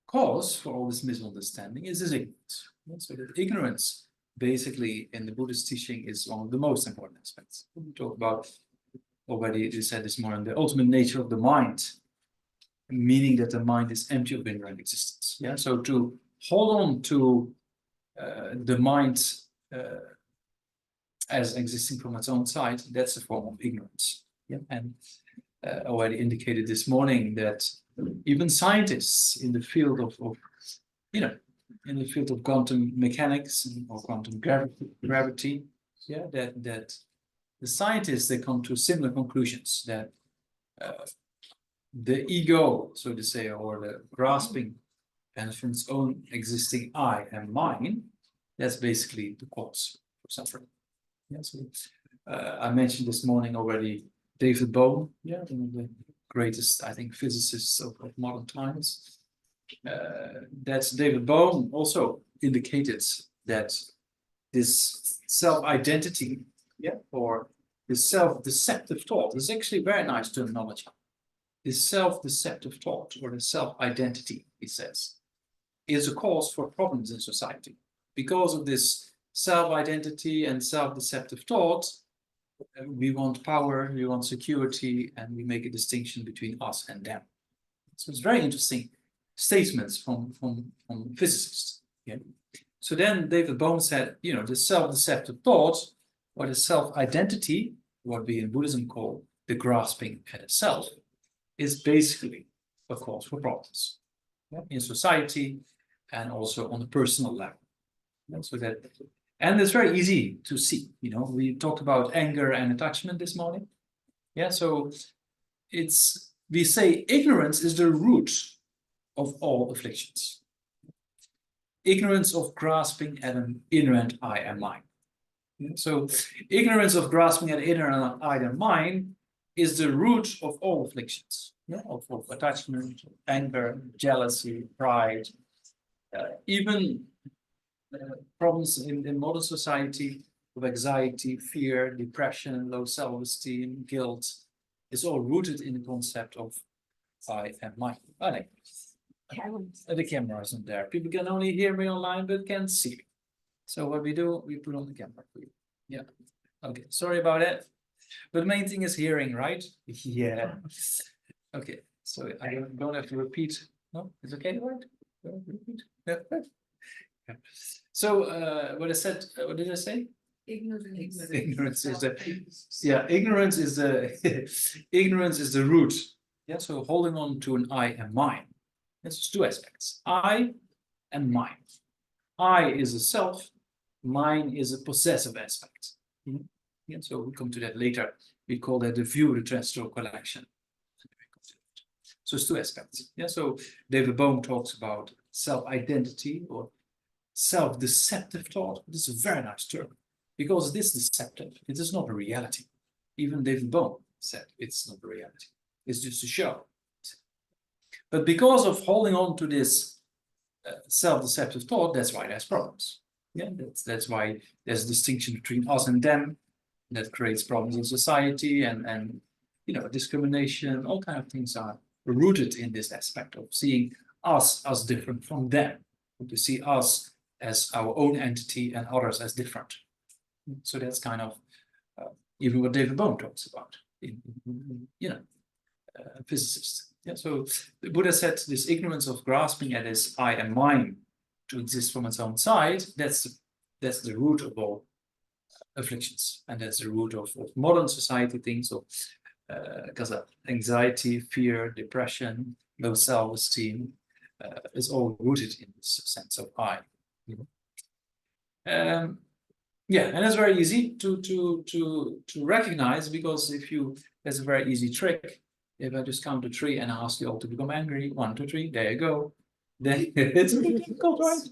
cause for all this misunderstanding is ignorance. Yeah, so that ignorance, basically, in the Buddhist teaching, is one of the most important aspects. We talk about already, you said this morning, the ultimate nature of the mind, meaning that the mind is empty of inherent existence. Yeah, so to hold on to the mind as existing from its own side, that's a form of ignorance. Yeah, and already indicated this morning that even scientists in the field of in the field of quantum mechanics or quantum gravity, yeah, that the scientists, they come to similar conclusions that the ego, so to say, or the grasping and from its own existing I and mine, that's basically the cause for suffering. Yeah, so I mentioned this morning already David Bohm, yeah, one of the greatest, I think, physicists of modern times. That's David Bohm also indicated that this self-identity, yeah, or this self-deceptive thought is actually a very nice terminology. This self-deceptive thought or the self-identity, he says, is a cause for problems in society. Because of this self-identity and self-deceptive thought, we want power, we want security, and we make a distinction between us and them. So it's very interesting statements from physicists. Yeah. So then David Bohm said, you know, the self-deceptive thought or the self-identity, what we in Buddhism call the grasping at itself, is basically a cause for problems, yeah, in society and also on a personal level. Yeah, so that, and it's very easy to see. You know, we talked about anger and attachment this morning. Yeah, so we say ignorance is the root of all afflictions. Ignorance of grasping at an inherent I and mine. Yeah, so ignorance of grasping at inherent I and mine is the root of all afflictions. Yeah, of attachment, anger, jealousy, pride, even problems in modern society of anxiety, fear, depression, low self-esteem, guilt, is all rooted in the concept of I and mine. The camera isn't there. People can only hear me online, but can't see me. So what we do, we put on the camera for you. Yeah. Okay. Sorry about that. But the main thing is hearing, right? Yeah. Okay. So I don't have to repeat. No, it's okay, right? Repeat. Yeah. Yeah. So what I said, what did I say? Ignorance is the ignorance is the ignorance is the root. Yeah, so holding on to an I and mine. It's two aspects. I and mine. I is a self, mine is a possessive aspect. Yeah, so we'll come to that later. We call that the view, the transitory collection. So it's two aspects. Yeah, so David Bohm talks about self-identity or self-deceptive thought. This is a very nice term because it is deceptive. It is not a reality. Even David Bohm said it's not a reality. It's just a show. But because of holding on to this self-deceptive thought, that's why there's problems. Yeah, that's why there's a distinction between us and them that creates problems in society and you know, discrimination. All kinds of things are rooted in this aspect of seeing us as different from them, to see us as our own entity and others as different. So that's kind of even what David Bohm talks about, you know, physicists. Yeah, so the Buddha said this ignorance of grasping at his I and mine to exist from its own side, that's the root of all afflictions, and that's the root of modern society things. So, because of anxiety, fear, depression, low self-esteem, is all rooted in this sense of I. You know? Yeah, and it's very easy to recognize, because there's a very easy trick. If I just count to 3 and ask you all to become angry, 1, 2, 3, there you go. Then it's a bit difficult, right?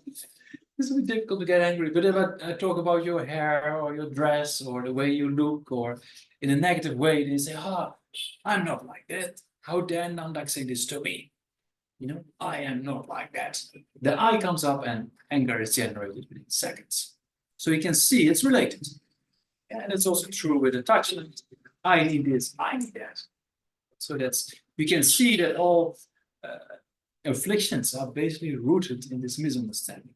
It's a bit difficult to get angry. But if I talk about your hair or your dress or the way you look, or in a negative way, they say, I'm not like that. How dare Namdak say this to me? You know, I am not like that. The I comes up and anger is generated within seconds. So you can see it's related. And it's also true with attachment. I need this, I need that. So you can see that all afflictions are basically rooted in this misunderstanding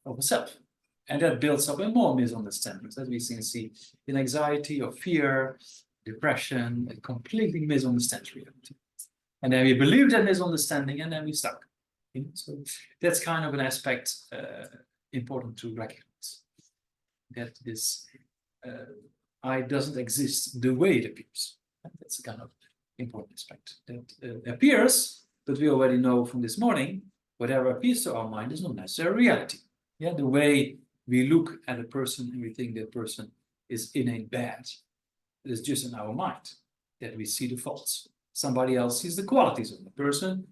of a self. And that builds up in more misunderstandings, as we can see in anxiety or fear, depression, a completely misunderstand reality. And then we believe that misunderstanding, and then we stuck. You know? So that's kind of an aspect important to recognize, that this I doesn't exist the way it appears. That's a kind of important aspect that appears, but we already know from this morning, whatever appears to our mind is not necessarily reality. Yeah, the way we look at a person and we think that person is innate bad, it is just in our mind that we see the faults. Somebody else sees the qualities of the person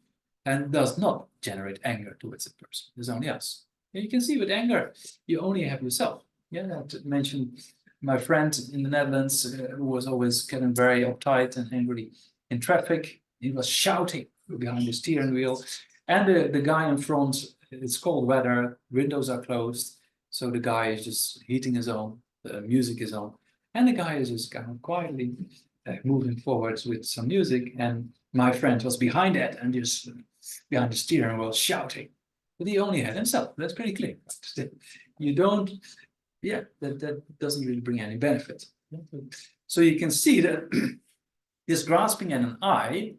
and does not generate anger towards the person. There's only us. And you can see with anger, you only have yourself. Yeah, I mentioned my friend in the Netherlands who was always getting very uptight and angry in traffic. He was shouting behind the steering wheel, and the guy in front, it's cold weather, windows are closed, so the guy is just heating his own, the music is on, and the guy is just kind of quietly moving forwards with some music, and my friend was behind that and just behind the steering wheel shouting, but he only had himself. That's pretty clear. You don't, yeah, that doesn't really bring any benefit. So you can see that this grasping at an I,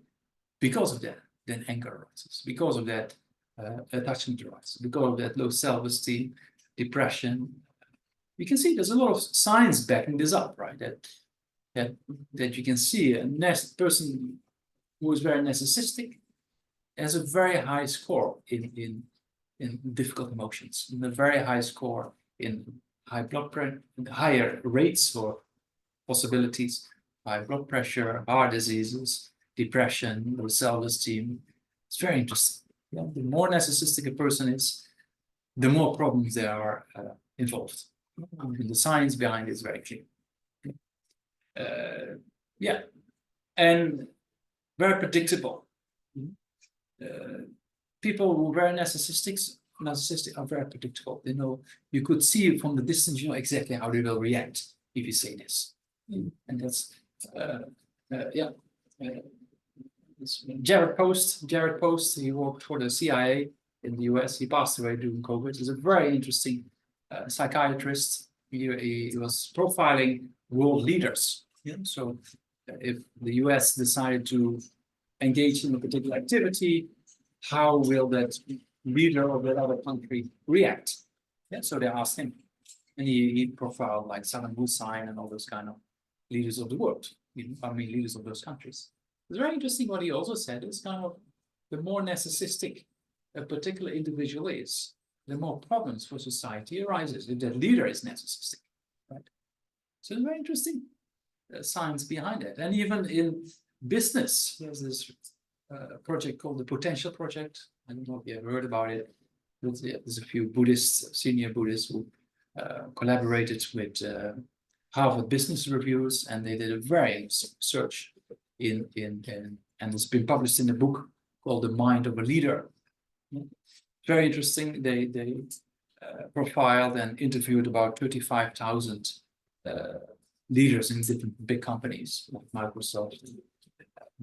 because of that, then anger arises. Because of that, attachment arises. Because of that, low self-esteem, depression. You can see there's a lot of science backing this up, right? That you can see a person who is very narcissistic has a very high score in difficult emotions, and a very high score in high blood pressure, higher rates or possibilities, high blood pressure, heart diseases, depression, low self-esteem. It's very interesting. Yeah? The more narcissistic a person is, the more problems there are involved. And the science behind it is very clear. Yeah, and very predictable. People who are very narcissistic are very predictable. They know, you could see from the distance, you know exactly how they will react if you say this. And that's Jared Post, he worked for the CIA in the US. He passed away during COVID. He's a very interesting psychiatrist. He was profiling world leaders. Yeah? So if the US decided to engage in a particular activity, how will that leader of that other country react? Yeah, so they asked him, and he profiled like Saddam Hussein and all those kind of leaders of the world. Leaders of those countries. It's very interesting what he also said. Is kind of the more narcissistic a particular individual is, the more problems for society arises if that leader is narcissistic, right? So it's very interesting science behind it. And even in business, there's this project called the Potential Project. I don't know if you have heard about it. There's a few Buddhists, senior Buddhists, who collaborated with Harvard Business Reviews, and they did a very interesting research and it's been published in a book called The Mind of a Leader. Very interesting. They profiled and interviewed about 35,000 leaders in different big companies like Microsoft,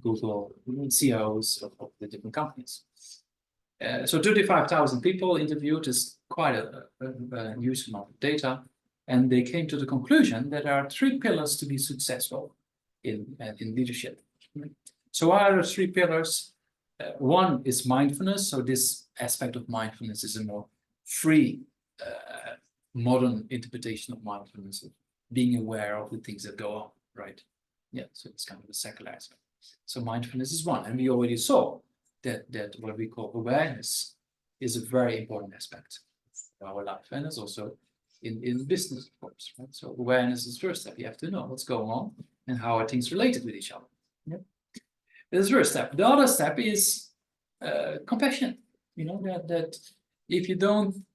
Google, CEOs of the different companies. So 35,000 people interviewed is quite a huge amount of data, and they came to the conclusion that there are 3 pillars to be successful in leadership. So what are the 3 pillars? One is mindfulness. So this aspect of mindfulness is a more free modern interpretation of mindfulness, of being aware of the things that go on, right? Yeah, so it's kind of a secular aspect. So mindfulness is one, and we already saw that what we call awareness is a very important aspect of our life, and it's also in business, of course, right? So awareness is the first step. You have to know what's going on and how are things related with each other. Yeah. That's the first step. The other step is compassion. You know, that if you don't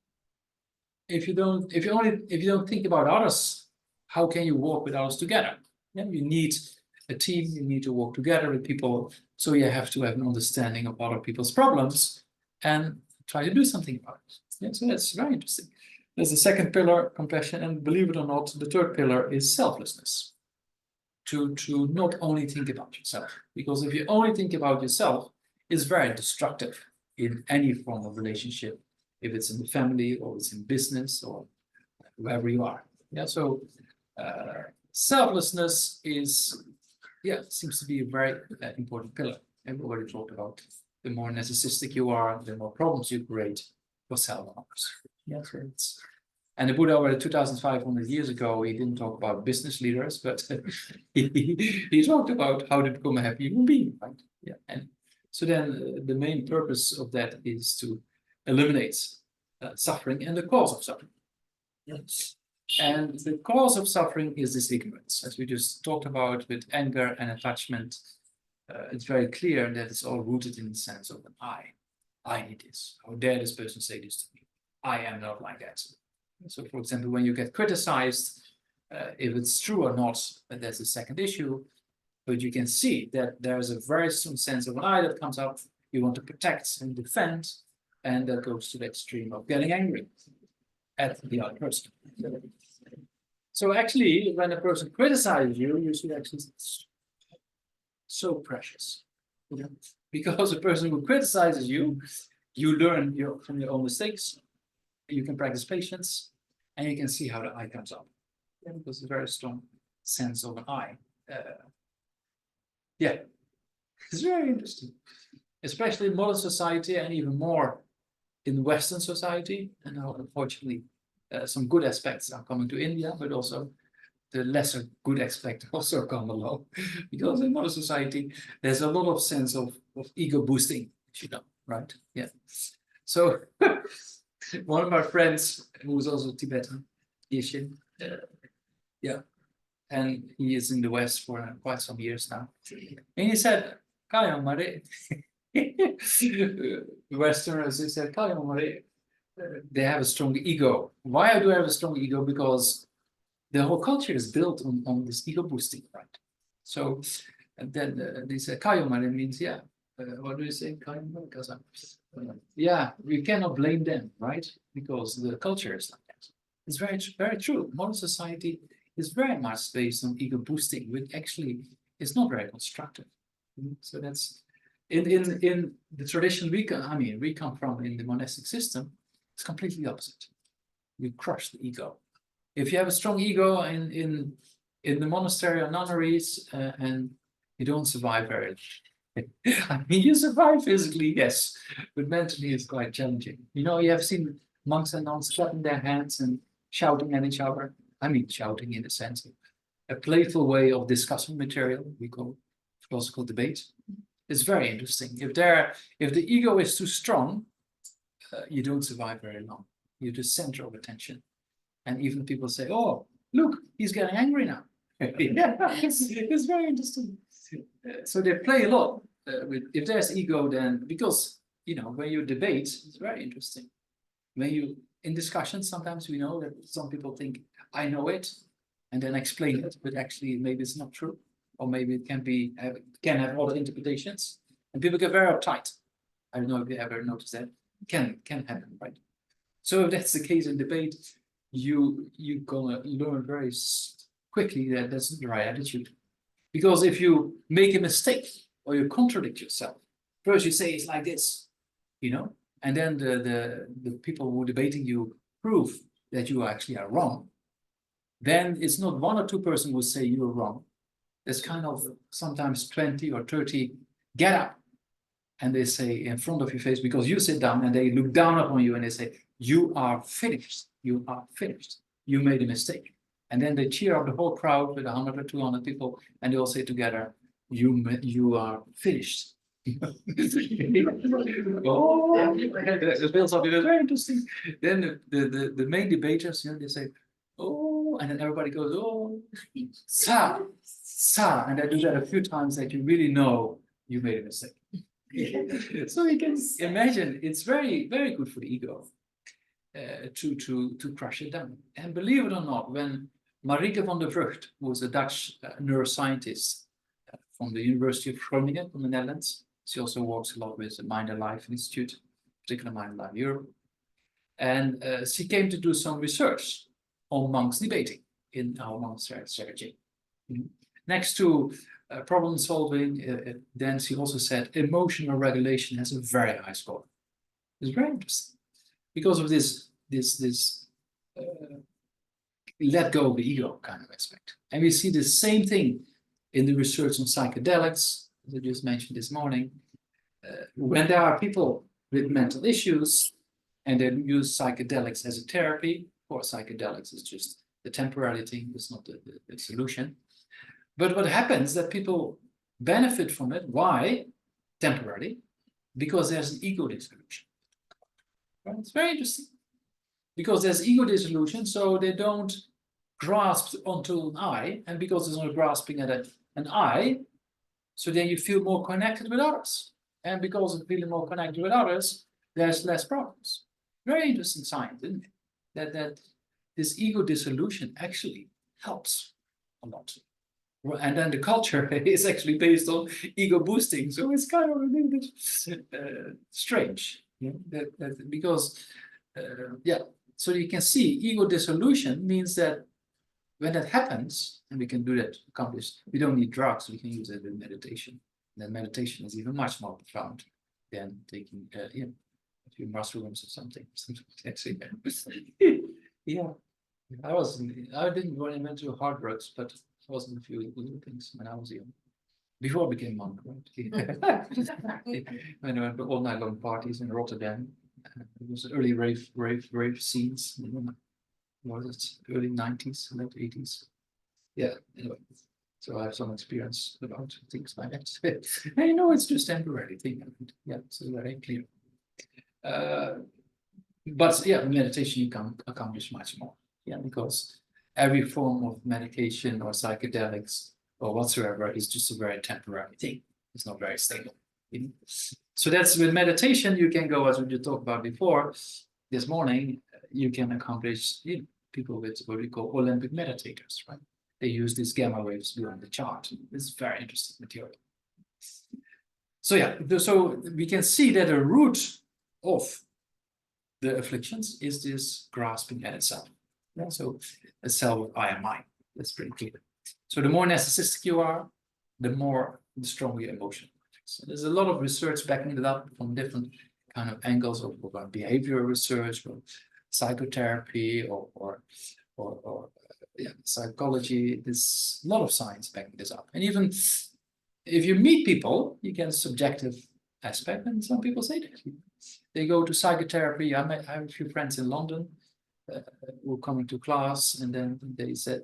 think about others, how can you walk with others together? Yeah, you need a team, you need to work together with people, so you have to have an understanding of other people's problems and try to do something about it. Yeah, so that's very interesting. There's the second pillar, compassion, and believe it or not, the third pillar is selflessness. To not only think about yourself, because if you only think about yourself, it's very destructive in any form of relationship, if it's in the family or it's in business or wherever you are. Yeah, so selflessness is, seems to be a very important pillar. And we already talked about the more narcissistic you are, the more problems you create for self and others. Yeah, so it's, and the Buddha already 2,500 years ago, he didn't talk about business leaders, but he talked about how to become a happy human being, right? Yeah, and so then the main purpose of that is to eliminate suffering and the cause of suffering. Yes. And the cause of suffering is this ignorance, as we just talked about with anger and attachment. It's very clear that it's all rooted in the sense of an I. I need this. How dare this person say this to me? I am not like that. So, for example, when you get criticized, if it's true or not, that's the second issue. But you can see that there's a very strong sense of an I that comes up. You want to protect and defend, and that goes to the extreme of getting angry at the other person. So actually, when a person criticizes you, you should actually so precious. Yeah. Because a person who criticizes you, you learn from your own mistakes, you can practice patience, and you can see how the I comes up. Yeah, because it's a very strong sense of an I. Yeah, it's very interesting, especially in modern society and even more in Western society. And now, unfortunately, some good aspects are coming to India, but also the lesser good aspect also come along. Because in modern society, there's a lot of sense of ego boosting, you know, right? Yeah. So one of my friends, who is also Tibetan, Geshe, and he is in the West for quite some years now. And he said, Kaya Mare, Westerners, he said, Kaya Mare, they have a strong ego. Why do I have a strong ego? Because the whole culture is built on this ego boosting, right? So and then they say Kaya Mare means, what do you say? Kaya Mare? Yeah, we cannot blame them, right? Because the culture is like that. It's very, very true. Modern society is very much based on ego boosting, which actually is not very constructive. So that's in the tradition we come from in the monastic system. It's completely opposite. You crush the ego. If you have a strong ego in the monastery or nunneries, and you don't survive very long. I mean, you survive physically, yes, but mentally it's quite challenging. You know, you have seen monks and nuns clapping their hands and shouting at each other. I mean, shouting in the sense of a playful way of discussing material, we call philosophical debate. It's very interesting. If the ego is too strong, you don't survive very long. You're the center of attention. And even people say, oh, look, he's getting angry now. It's very interesting. So they play a lot if there's ego, then, because, you know, when you debate, it's very interesting. When you, in discussions, sometimes we know that some people think, I know it, and then explain it, but actually maybe it's not true, or maybe it can have other interpretations, and people get very uptight. I don't know if you ever noticed that. Can happen, right? So if that's the case in debate, you're gonna learn very quickly that that's not the right attitude. Because if you make a mistake or you contradict yourself, first you say it's like this, you know, and then the people who are debating you prove that you actually are wrong. Then it's not one or two persons who say you're wrong. There's kind of sometimes 20 or 30 get up, and they say in front of your face, because you sit down, and they look down upon you and they say, you are finished, you are finished, you made a mistake. And then they cheer up the whole crowd with 100 or 200 people, and they all say together, you are finished. Oh, the builds up, it's very interesting. Then the main debaters, they say, oh, and then everybody goes, oh, sa, and I do that a few times that you really know you made a mistake. So you can imagine it's very, very good for the ego to crush it down. And believe it or not, when Marieke van der Vrucht, who was a Dutch neuroscientist from the University of Groningen from the Netherlands, she also works a lot with the Mind and Life Institute, particularly Mind and Life Europe. And she came to do some research on monks debating in our monastery strategy. Next to problem solving, then she also said emotional regulation has a very high score. It's very interesting because of this let go of the ego kind of aspect. And we see the same thing in the research on psychedelics, as I just mentioned this morning. When there are people with mental issues and they use psychedelics as a therapy, or psychedelics is just the temporary thing, it's not the solution. But what happens is that people benefit from it. Why? Temporarily, because there's an ego dissolution. Right? It's very interesting. Because there's ego dissolution, so they don't grasp onto an I, and because there's no grasping at an I, so then you feel more connected with others. And because of feeling more connected with others, there's less problems. Very interesting science, isn't it? That this ego dissolution actually helps a lot. And then the culture is actually based on ego boosting, so it's kind of a little bit strange. Because so you can see ego dissolution means that when that happens, and we can do that to accomplish, we don't need drugs, we can use it in meditation. And then meditation is even much more profound than taking a few mushrooms or something. Yeah, I didn't run into hard drugs, but I was in a few little things when I was young. Before I became monk, right? When I went to all night long parties in Rotterdam. It was early rave scenes. Was it early 90s, late 80s? Yeah, anyway. So I have some experience about things like that. And it's just temporary thing. Yeah, so very clear. But yeah, meditation you can accomplish much more. Yeah, because every form of medication or psychedelics or whatsoever is just a very temporary thing. It's not very stable. So that's with meditation, you can go, as we talked about before this morning, you can accomplish people with what we call Olympic meditators, right? They use these gamma waves beyond the chart. It's very interesting material. So yeah, so we can see that the root of the afflictions is this grasping at itself. Yeah, so a self with I am mine. That's pretty clear. So the more narcissistic you are, the stronger your emotion. So there's a lot of research backing it up from different kind of angles of behavioral research or psychotherapy or psychology. There's a lot of science backing this up. And even if you meet people, you get a subjective aspect, and some people say that. They go to psychotherapy. I have a few friends in London who were coming to class, and then they said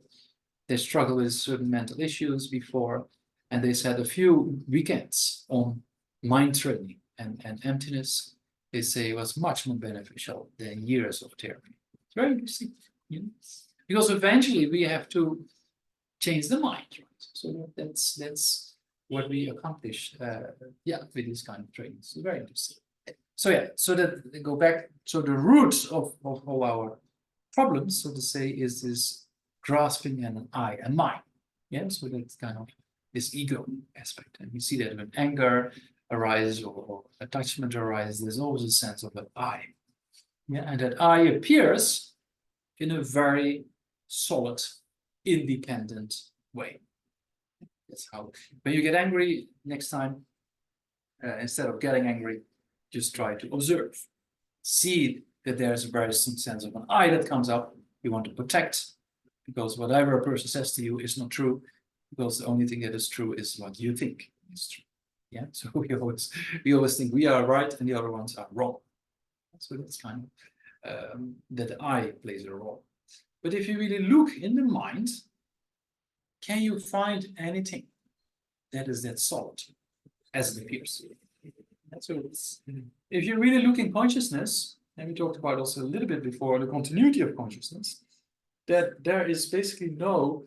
they struggled with certain mental issues before, and they said a few weekends on mind training and emptiness, they say was much more beneficial than years of therapy. It's very interesting, because eventually we have to change the mind, right? So that's what we accomplish, with this kind of training. So very interesting. So yeah, so that go back. So the root of all our problems, so to say, is this grasping and an I and mine. Yeah, so that's kind of this ego aspect, and we see that when anger arises or attachment arises, there's always a sense of an I. Yeah, and that I appears in a very solid, independent way. That's how. When you get angry next time, instead of getting angry, just try to observe, see that there's a very strong sense of an I that comes up. You want to protect, because whatever a person says to you is not true, because the only thing that is true is what you think is true. Yeah, so we always think we are right and the other ones are wrong. So that's kind of that I plays a role. But if you really look in the mind, can you find anything that is that solid as it appears? So if you really look in consciousness, and we talked about also a little bit before the continuity of consciousness, that there is basically no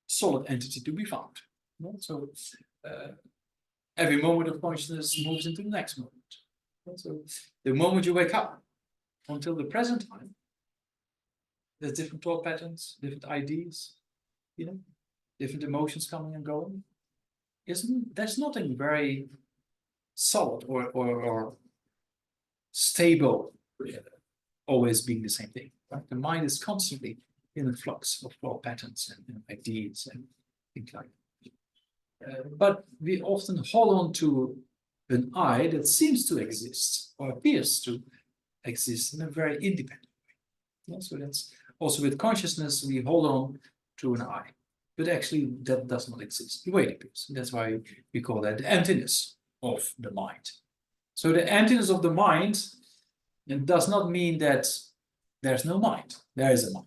solid entity to be found. So every moment of consciousness moves into the next moment. So the moment you wake up until the present time, there's different thought patterns, different ideas, different emotions coming and going. There's nothing very solid or stable, always being the same thing. Right? The mind is constantly in a flux of thought patterns and ideas and things like that. But we often hold on to an I that seems to exist or appears to exist in a very independent way. So that's also with consciousness, we hold on to an I, but actually that does not exist the way it appears. That's why we call that the emptiness of the mind. So the emptiness of the mind, it does not mean that there's no mind. There is a mind.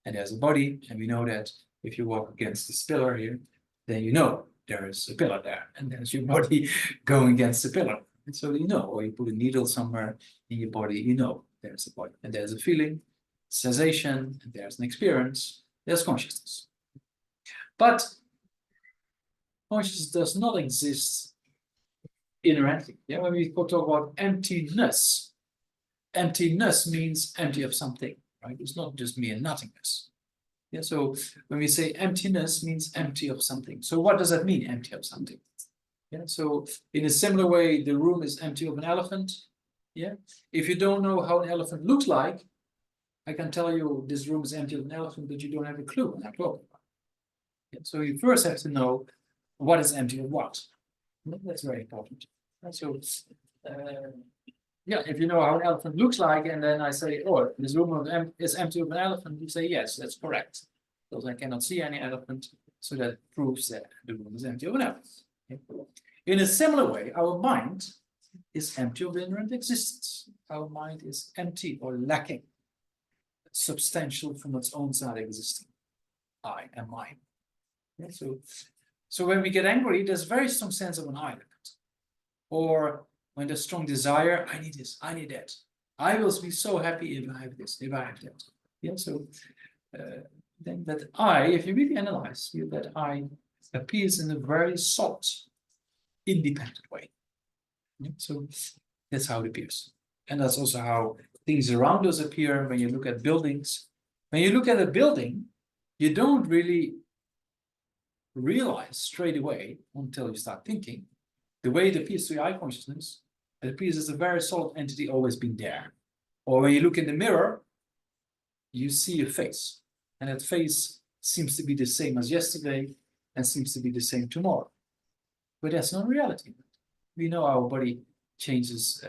And there's a body, and we know that if you walk against this pillar here, then you know there is a pillar there, and there's your body going against the pillar. And so you know, or you put a needle somewhere in your body, you know there's a body, and there's a feeling, sensation, and there's an experience, there's consciousness. But consciousness does not exist inherently. When we talk about emptiness, emptiness means empty of something, right? It's not just mere nothingness. So when we say emptiness means empty of something. So what does that mean, empty of something? So in a similar way, the room is empty of an elephant. If you don't know how an elephant looks like, I can tell you this room is empty of an elephant, but you don't have a clue what I'm talking about. So you first have to know what is empty of what. That's very important. So if you know how an elephant looks like, and then I say, oh, this room is empty of an elephant, you say, yes, that's correct. Because I cannot see any elephant, so that proves that the room is empty of an elephant. In a similar way, our mind is empty of inherent existence. Our mind is empty or lacking, substantial from its own side existing. I and mine. So when we get angry, there's a very strong sense of an I. Or when there's strong desire, I need this, I need that. I will be so happy if I have this, if I have that. So then that I, if you really analyze, that I appears in a very solid, independent way. So that's how it appears. And that's also how things around us appear when you look at buildings. When you look at a building, you don't really realize straight away until you start thinking. The way it appears to your eye consciousness, it appears as a very solid entity always been there. Or when you look in the mirror, you see a face. And that face seems to be the same as yesterday and seems to be the same tomorrow. But that's not reality. We know our body changes,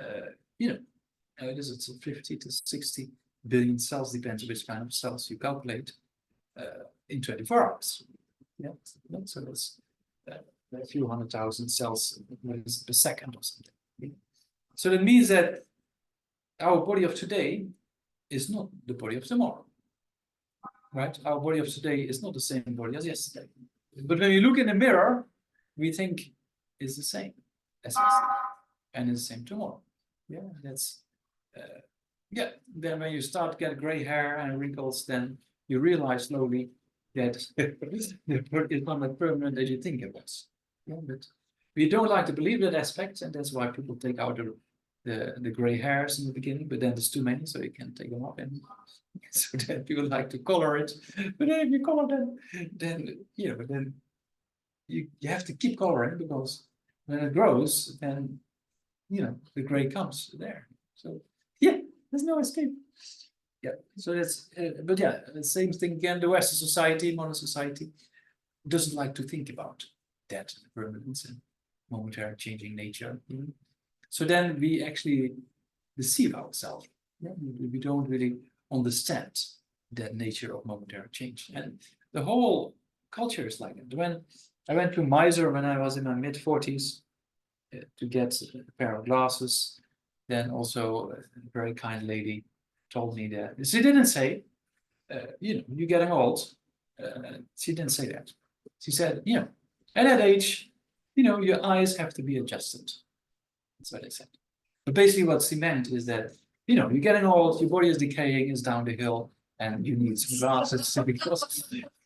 it's 50 to 60 billion cells, depends on which kind of cells you calculate, in 24 hours. So that's a few 100,000 cells per second or something. So that means that our body of today is not the body of tomorrow, right? Our body of today is not the same body as yesterday. But when you look in the mirror, we think it's the same as yesterday and it's the same tomorrow. Then when you start to get gray hair and wrinkles, then you realize slowly that it's not as permanent as you think it was. But we don't like to believe that aspect, and that's why people take out the gray hairs in the beginning, but then there's too many, so you can't take them off anymore. So then people like to color it, but then if you color them, then you have to keep coloring, because when it grows, then the gray comes there. So there's no escape. So that's the same thing again. The Western society, modern society, doesn't like to think about that permanence and momentary changing nature. So then we actually deceive ourselves. We don't really understand that nature of momentary change, and the whole culture is like it. When I went to Mysore when I was in my mid-40s to get a pair of glasses, then also a very kind lady told me that she didn't say, you're getting old. She didn't say that. She said, at that age, your eyes have to be adjusted. That's what they said. But basically what she meant is that, you're getting old, your body is decaying, is down the hill, and you need some glasses because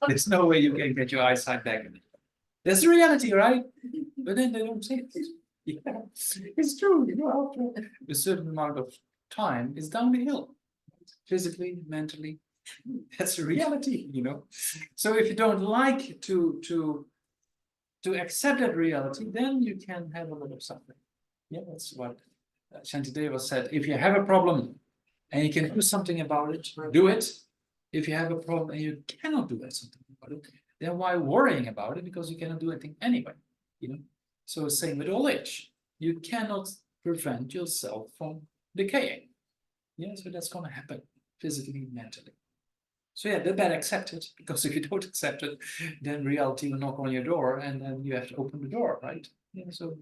there's no way you can get your eyesight back. That's the reality, right? But then they don't say it. Yeah, it's true. After a certain amount of time, it's down the hill, physically, mentally. That's the reality, So if you don't like to accept that reality, then you can have a little suffering. Yeah, that's what Shantideva said. If you have a problem and you can do something about it, do it. If you have a problem and you cannot do something about it, then why worrying about it? Because you cannot do anything anyway. So same with old age. You cannot prevent yourself from decaying. So that's going to happen physically, mentally. So they better accept it, because if you don't accept it, then reality will knock on your door, and then you have to open the door, right? So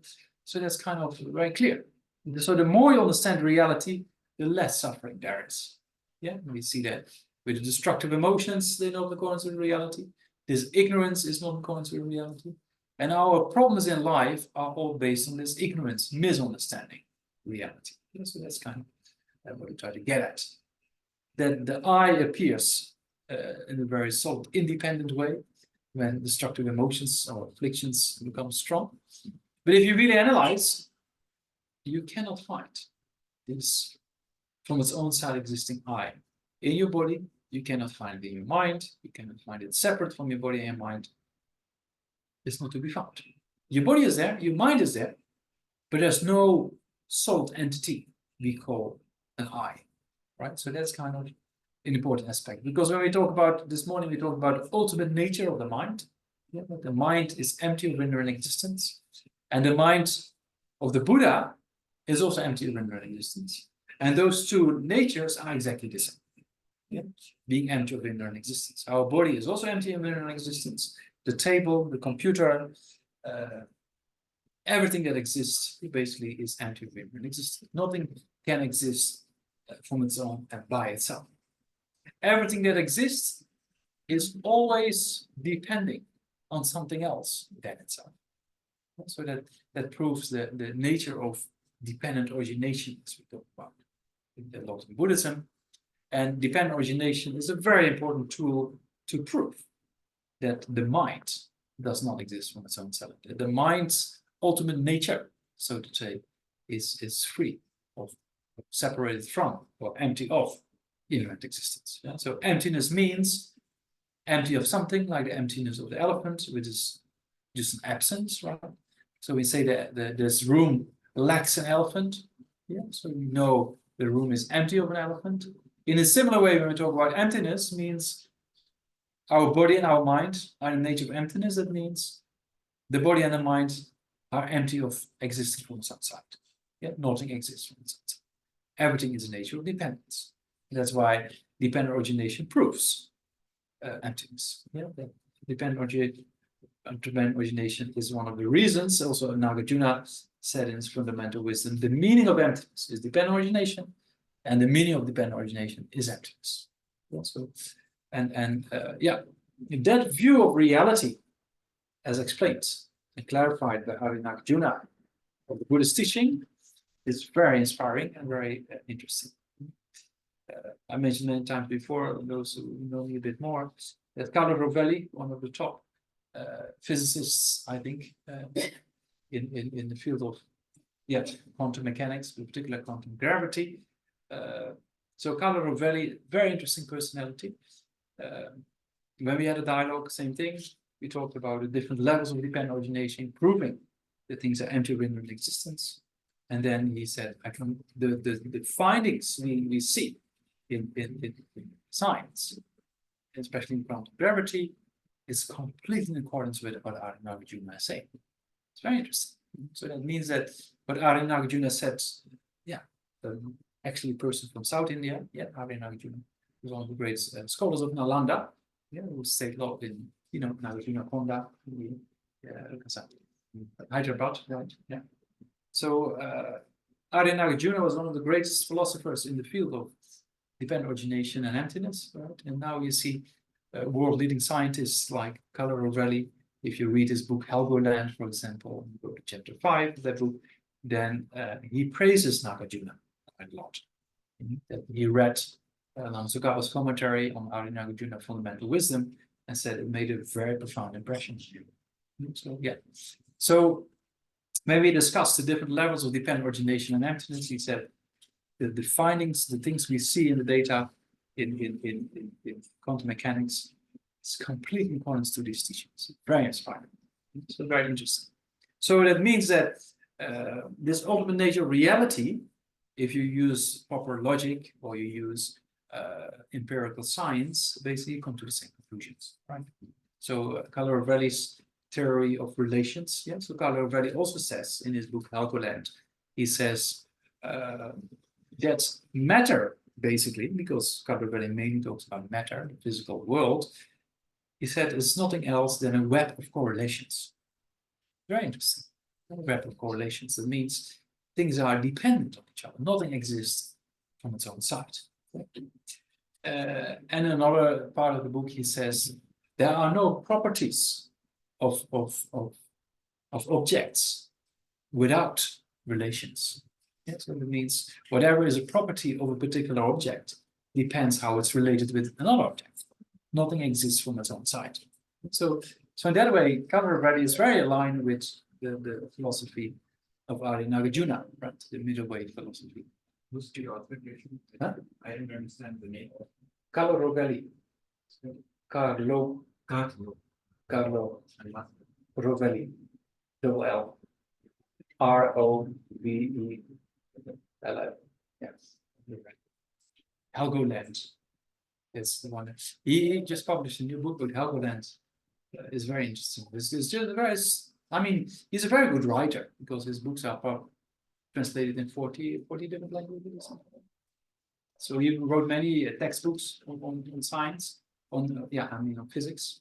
that's kind of very clear. So the more you understand reality, the less suffering there is. We see that with the destructive emotions, they're not in accordance with reality. This ignorance is not in accordance with reality. And our problems in life are all based on this ignorance, misunderstanding reality. So that's kind of what we try to get at. That the I appears in a very solid, independent way when destructive emotions or afflictions become strong. But if you really analyze, you cannot find this from its own side existing I. In your body, you cannot find it in your mind, you cannot find it separate from your body and your mind. It's not to be found. Your body is there, your mind is there, but there's no solid entity we call an I, right? So that's kind of an important aspect, because when we talk about this morning, we talk about the ultimate nature of the mind. The mind is empty of inherent existence, and the mind of the Buddha is also empty of inherent existence, and those two natures are exactly the same. Being empty of inherent existence. Our body is also empty of inherent existence. The table, the computer, everything that exists basically is empty of inherent existence. Nothing can exist from its own and by itself. Everything that exists is always depending on something else than itself. So that proves the nature of dependent origination, as we talk about a lot in Buddhism. And dependent origination is a very important tool to prove that the mind does not exist from its own self. The mind's ultimate nature, so to say, is free of, separated from, or empty of inherent existence. So emptiness means empty of something, like the emptiness of the elephant, which is just an absence, right? So we say that this room lacks an elephant. So we know the room is empty of an elephant. In a similar way, when we talk about emptiness, means our body and our mind are in the nature of emptiness. That means the body and the mind are empty of existence from its outside. Nothing exists from its outside. Everything is a nature of dependence. That's why dependent origination proves emptiness. Dependent origination is one of the reasons. Also, Nagarjuna said in his fundamental wisdom, the meaning of emptiness is dependent origination, and the meaning of dependent origination is emptiness. So, that view of reality, as explained and clarified by Nagarjuna of the Buddhist teaching, is very inspiring and very interesting. I mentioned many times before, those who know me a bit more, that Carlo Rovelli, one of the top physicists, I think, in the field of quantum mechanics, in particular quantum gravity. So Carlo Rovelli, very interesting personality. When we had a dialogue, same thing. We talked about the different levels of dependent origination, proving that things are empty of inherent existence. And then he said, the findings we see in science, especially in quantum gravity, is completely in accordance with what Arya Nagarjuna is saying. It's very interesting. So that means that what Arya Nagarjuna said, actually a person from South India, Arya Nagarjuna, was one of the great scholars of Nalanda, who stayed a lot in, Nagarjuna Konda, Hyderabad, right? So Arya Nagarjuna was one of the greatest philosophers in the field of dependent origination and emptiness, right? And now you see world-leading scientists like Carlo Rovelli. If you read his book Helgoland, for example, go to chapter 5 of that book, then he praises Nagarjuna quite a lot. That he read Namsukawa's commentary on Arya Nagarjuna Fundamental Wisdom and said it made a very profound impression. So yeah, so maybe discuss the different levels of dependent origination and emptiness. He said the findings, the things we see in the data in quantum mechanics is complete in accordance to these teachings. Very inspiring. So very interesting. So that means that this ultimate nature of reality, if you use proper logic or you use empirical science, basically you come to the same conclusions, right? So Carlo Rovelli's theory of relations, yeah. So Carlo Rovelli also says in his book Helgoland, he says that matter, basically, because Carlo Rovelli mainly talks about matter, the physical world, he said it's nothing else than a web of correlations. Very interesting. A web of correlations. That means things are dependent on each other. Nothing exists from its own side. And another part of the book, he says there are no properties of objects without relations. Yeah, so it means whatever is a property of a particular object depends how it's related with another object. Nothing exists from its own side. So in that way, Carlo Rovelli is very aligned with the philosophy of Arya Nagarjuna, right? The middle way philosophy. Who's the author? Huh? I didn't understand the name. Carlo Rovelli. Carlo Rovelli. Double L. Rovelli. Yes. Helgoland is the one. He just published a new book with Helgoland. It's very interesting. It's just very. I mean, he's a very good writer because his books are translated in 40 different languages. So he wrote many textbooks on science, on physics.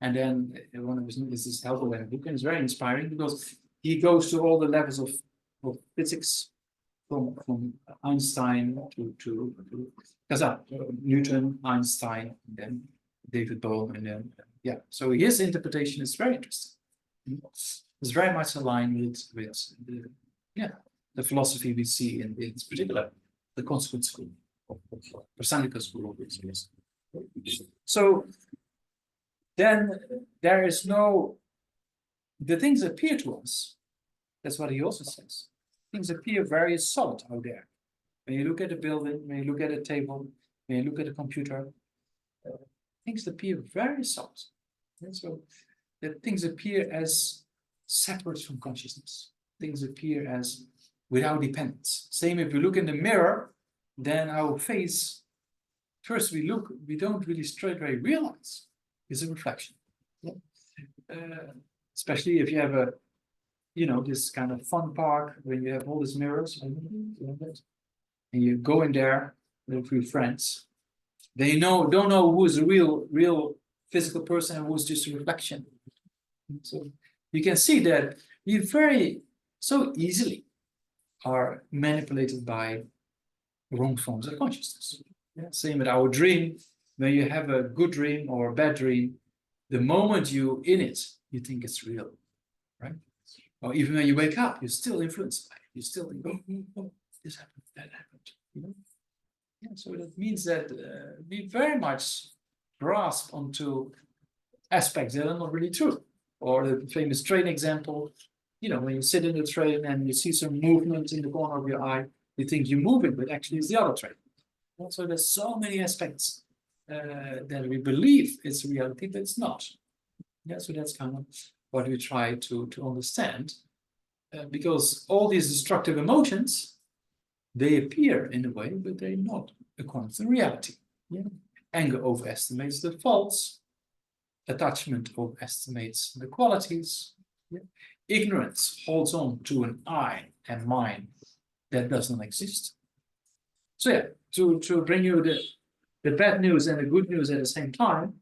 And then one of his is this Helgoland book, and it's very inspiring because he goes to all the levels of physics, from Einstein to Newton, Einstein, and then David Bohm, and then So his interpretation is very interesting. It's very much aligned with the philosophy we see in particular the consequent school, Prasangika school of existence. So then there is the things appear to us. That's what he also says. Things appear very solid out there. When you look at a building, when you look at a table, when you look at a computer, things appear very solid. And so that things appear as separate from consciousness. Things appear as without dependence. Same if we look in the mirror, then our face, first we don't really straight away realize it's a reflection. Especially if you have this kind of fun park when you have all these mirrors, and you go in there with your friends. They don't know who's a real physical person and who's just a reflection. So you can see that we very so easily are manipulated by wrong forms of consciousness. Same with our dream. When you have a good dream or a bad dream, the moment you're in it, you think it's real, right? Or even when you wake up, you're still influenced by it. You still think, oh, this happened, that happened. So that means that we very much grasp onto aspects that are not really true. Or the famous train example, when you sit in the train and you see some movement in the corner of your eye, you think you're moving, but actually it's the other train. So there's so many aspects that we believe it's reality, but it's not. So that's kind of what we try to understand, because all these destructive emotions, they appear in a way, but they're not according to reality. Anger overestimates the faults. Attachment overestimates the qualities. Ignorance holds on to an I and mine that does not exist. So to bring you the bad news and the good news at the same time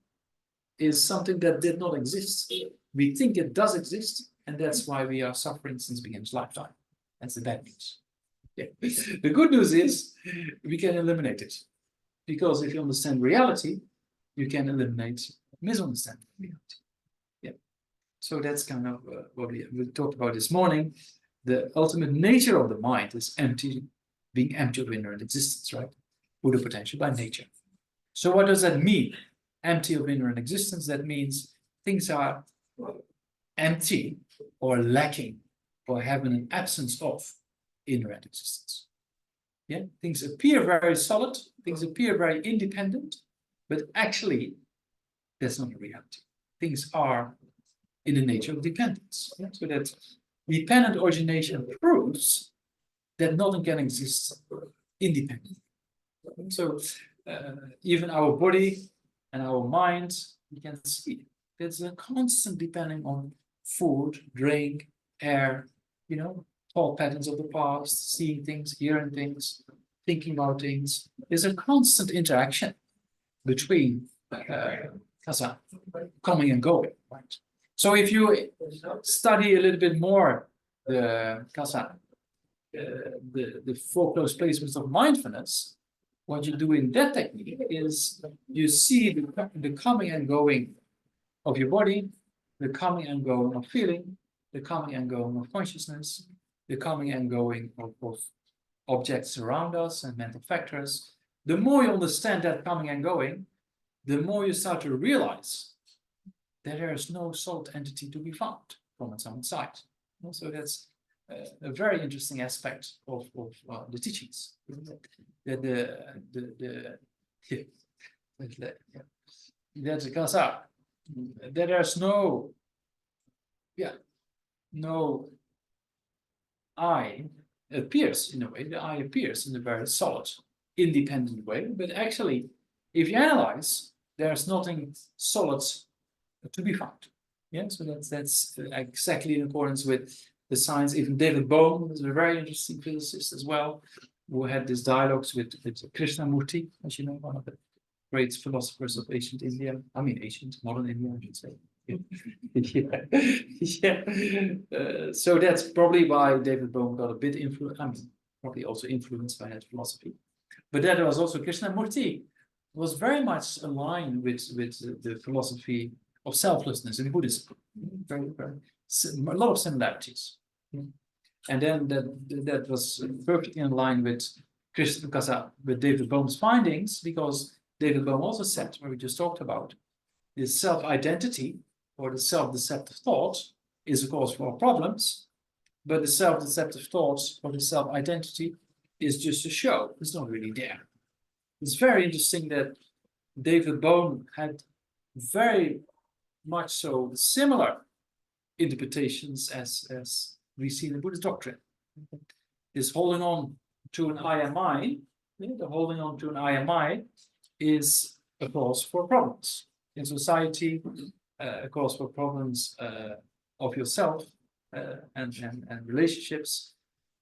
is something that did not exist. We think it does exist, and that's why we are suffering since beginner's lifetime. That's the bad news. Yeah. The good news is we can eliminate it. Because if you understand reality, you can eliminate misunderstanding of reality. Yeah. So that's kind of what we talked about this morning. The ultimate nature of the mind is empty, being empty of inherent existence, right? Buddha potential by nature. So what does that mean? Empty of inherent existence, that means things are empty or lacking or having an absence of inherent existence. Yeah, things appear very solid, things appear very independent, but actually that's not a reality. Things are in the nature of dependence. Yeah? So that dependent origination proves that nothing can exist independently. So even our body and our mind, you can see there's a constant depending on food, drink, air, you know, thought patterns of the past, seeing things, hearing things, thinking about things. There's a constant interaction between kasa, coming and going, right? So if you study a little bit more the kasa, the four close placements of mindfulness, what you do in that technique is you see the coming and going of your body, the coming and going of feeling, the coming and going of consciousness, the coming and going of objects around us and mental factors. The more you understand that coming and going, the more you start to realize that there is no solid entity to be found from its own side. So that's a very interesting aspect of the teachings. That that's because that there's no I appears in a way. The I appears in a very solid, independent way. But actually, if you analyze, there's nothing solid to be found. Yeah, so that's exactly in accordance with the science. Even David Bohm is a very interesting physicist as well, who had these dialogues with Krishnamurti, as you know, one of the great philosophers of ancient India. I mean, ancient, modern India, I should say. Yeah. So that's probably why David Bohm got a bit influenced. I mean, probably also influenced by that philosophy. But that was also Krishnamurti was very much aligned with the philosophy of selflessness in Buddhism. Very, very a lot of similarities. And then that was perfectly in line with with David Bohm's findings, because David Bohm also said, what we just talked about, this self-identity or the self-deceptive thought is a cause for our problems, but the self-deceptive thoughts or the self-identity is just a show. It's not really there. It's very interesting that David Bohm had very much so similar interpretations as we see in the Buddhist doctrine. This holding on to an I am I, the holding on to an I am I is a cause for problems in society, a cause for problems of yourself and relationships.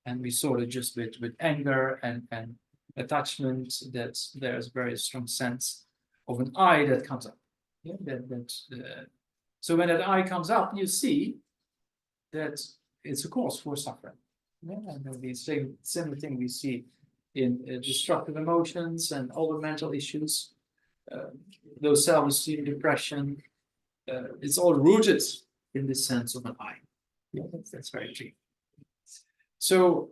And we saw it just with anger and attachment, that there's a very strong sense of an I that comes up. Yeah, so when that I comes up, you see that it's a cause for suffering. Yeah, and the same similar thing we see in destructive emotions and other mental issues, low self-esteem, depression. It's all rooted in the sense of an I. Yeah, that's very true. So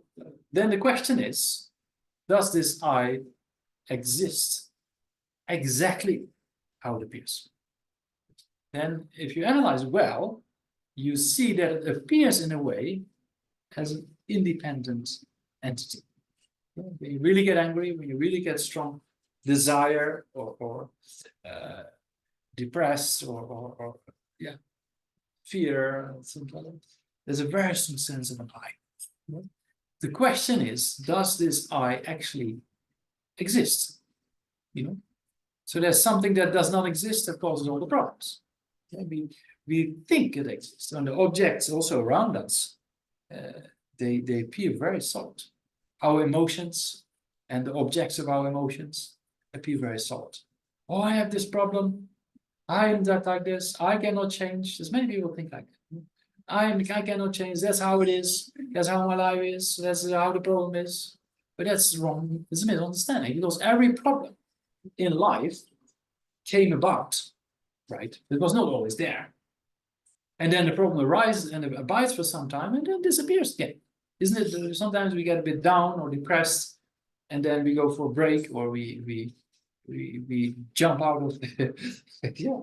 then the question is, does this I exist exactly how it appears? Then if you analyze well, you see that it appears in a way as an independent entity. When you really get angry, when you really get strong desire or depressed or fear, something like that, there's a very strong sense of an I. The question is, does this I actually exist? So there's something that does not exist that causes all the problems. We think it exists, and the objects also around us, they appear very solid. Our emotions and the objects of our emotions appear very solid. Oh, I have this problem. I am that like this. I cannot change. There's many people think like that. I cannot change. That's how it is. That's how my life is. That's how the problem is. But that's wrong. It's a misunderstanding because every problem in life came about, right? It was not always there. And then the problem arises and it abides for some time and then disappears again. Isn't it? Sometimes we get a bit down or depressed, and then we go for a break or we jump out of the yeah.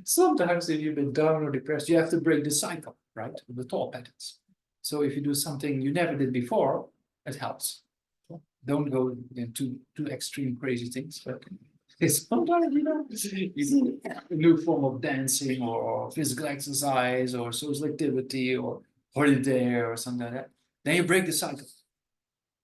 Sometimes if you've been down or depressed, you have to break the cycle, right? The thought patterns. So if you do something you never did before, it helps. Don't go into too extreme crazy things, but sometimes you a new form of dancing or physical exercise or social activity or holiday or something like that. Then you break the cycle.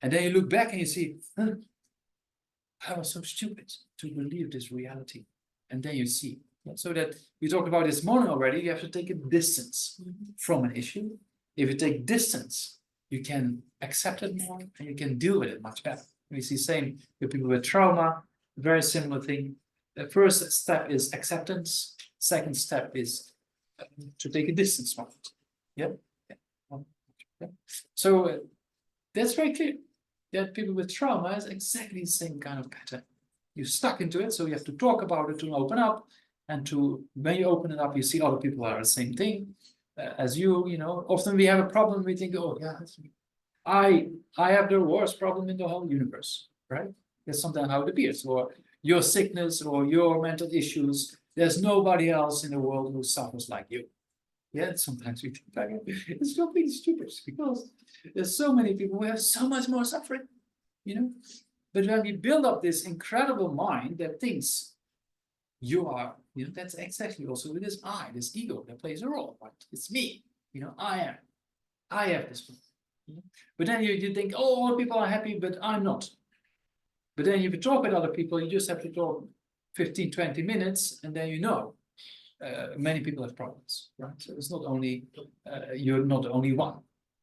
And then you look back and you see, I was so stupid to believe this reality. And then you see. So that we talked about this morning already, you have to take a distance from an issue. If you take distance, you can accept it more and you can deal with it much better. We see same with people with trauma, very similar thing. The first step is acceptance. Second step is to take a distance from it. Yeah. So that's very clear. That people with trauma is exactly the same kind of pattern. You're stuck into it, so you have to talk about it to open up. And when you open it up, you see other people are the same thing as you. Often we have a problem, we think, oh yeah, I have the worst problem in the whole universe, right? That's sometimes how it appears. Or your sickness or your mental issues, there's nobody else in the world who suffers like you. Yeah, sometimes we think like it's completely stupid because there's so many people who have so much more suffering, But when we build up this incredible mind that thinks you are, that's exactly also with this I, this ego that plays a role, right? It's me, I have this problem. But then you think, oh, all people are happy, but I'm not. But then if you talk with other people, you just have to talk 15, 20 minutes, and then many people have problems, right? So it's not only you're not the only one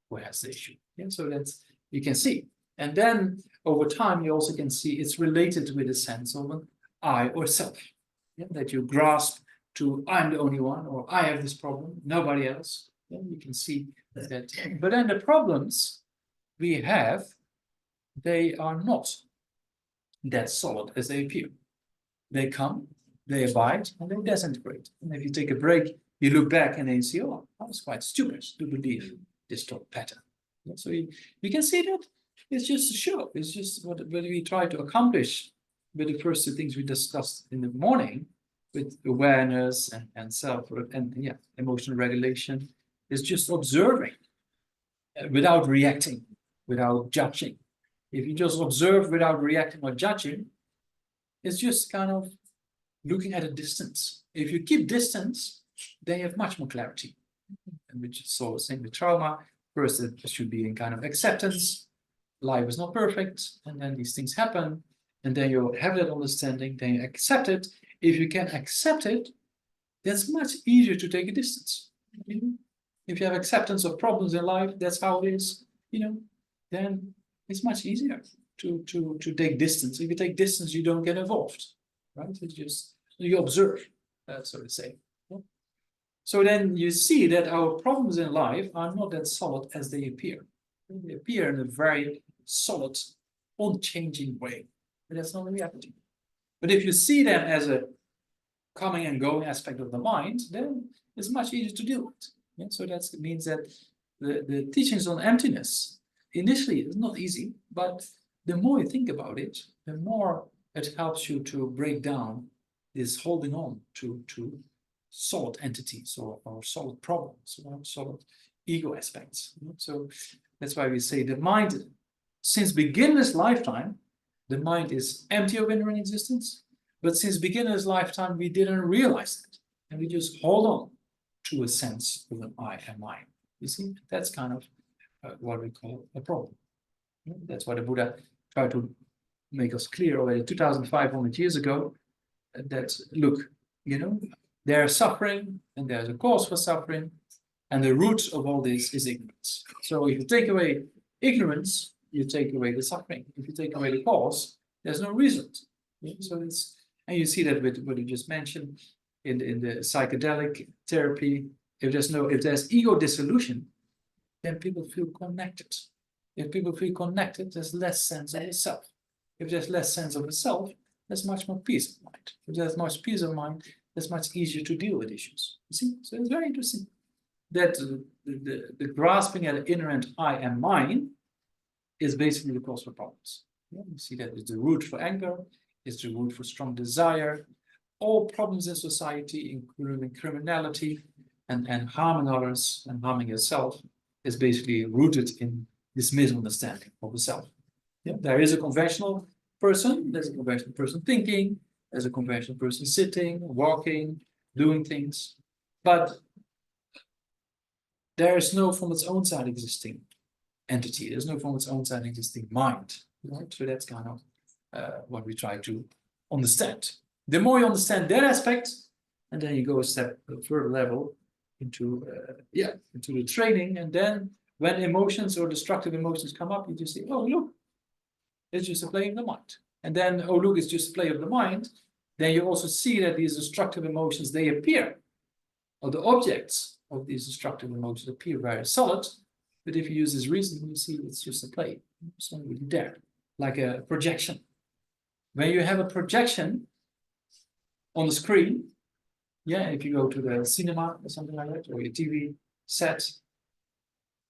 who has the issue. Yeah, so that's you can see, and then over time you also can see it's related with a sense of an I or self, that you grasp to I'm the only one or I have this problem, nobody else. Yeah, you can see that. But then the problems we have, they are not that solid as they appear. They come, they abide, and they disintegrate. And if you take a break, you look back and then you see, oh, I was quite stupid to believe this thought pattern. So you can see that it's just a show. It's just what we try to accomplish with the first two things we discussed in the morning, with awareness and self and emotional regulation, is just observing without reacting, without judging. If you just observe without reacting or judging, it's just kind of looking at a distance. If you keep distance, then you have much more clarity. And we just saw the same with trauma. First, it should be in kind of acceptance. Life is not perfect, and then these things happen, and then you have that understanding, then you accept it. If you can accept it, that's much easier to take a distance. If you have acceptance of problems in life, that's how it is, then it's much easier to take distance. If you take distance, you don't get involved, right? It's just you observe, so to say. So then you see that our problems in life are not that solid as they appear. They appear in a very solid, unchanging way, but that's not the reality. But if you see them as a coming and going aspect of the mind, then it's much easier to deal with. Yeah? So that means that the teachings on emptiness initially is not easy, but the more you think about it, the more it helps you to break down this holding on to solid entities or solid problems or solid ego aspects. So that's why we say the mind, since beginner's lifetime, the mind is empty of inner existence, but since beginner's lifetime, we didn't realize it. And we just hold on to a sense of an I and mine. You see, that's kind of what we call a problem. That's why the Buddha tried to make us clear already 2,500 years ago that, look, there's suffering and there's a cause for suffering, and the root of all this is ignorance. So if you take away ignorance, you take away the suffering. If you take away the cause, there's no result. So and you see that with what you just mentioned in the psychedelic therapy. if there's ego dissolution, then people feel connected. If people feel connected, there's less sense of the self. If there's less sense of the self, there's much more peace of mind. If there's much peace of mind, it's much easier to deal with issues. You see? So it's very interesting that the grasping at the inherent I am mine is basically the cause for problems. Yeah, you see that it's the root for anger, it's the root for strong desire. All problems in society, including criminality and harming others and harming yourself, is basically rooted in this misunderstanding of the self. Yeah, there is a conventional person, there's a conventional person thinking, there's a conventional person sitting, walking, doing things, but there is no from its own side existing entity, there's no from its own side existing mind, right? So that's kind of what we try to understand. The more you understand that aspect, and then you go a step further level into into the training, and then when emotions or destructive emotions come up, you just say, oh look, it's just a play of the mind. And then, oh look, it's just a play of the mind. Then you also see that these destructive emotions, they appear, or the objects of these destructive emotions appear very solid. But if you use this reasoning, you see it's just a play. It's not really there, like a projection. When you have a projection on the screen, yeah, if you go to the cinema or something like that, or your TV set,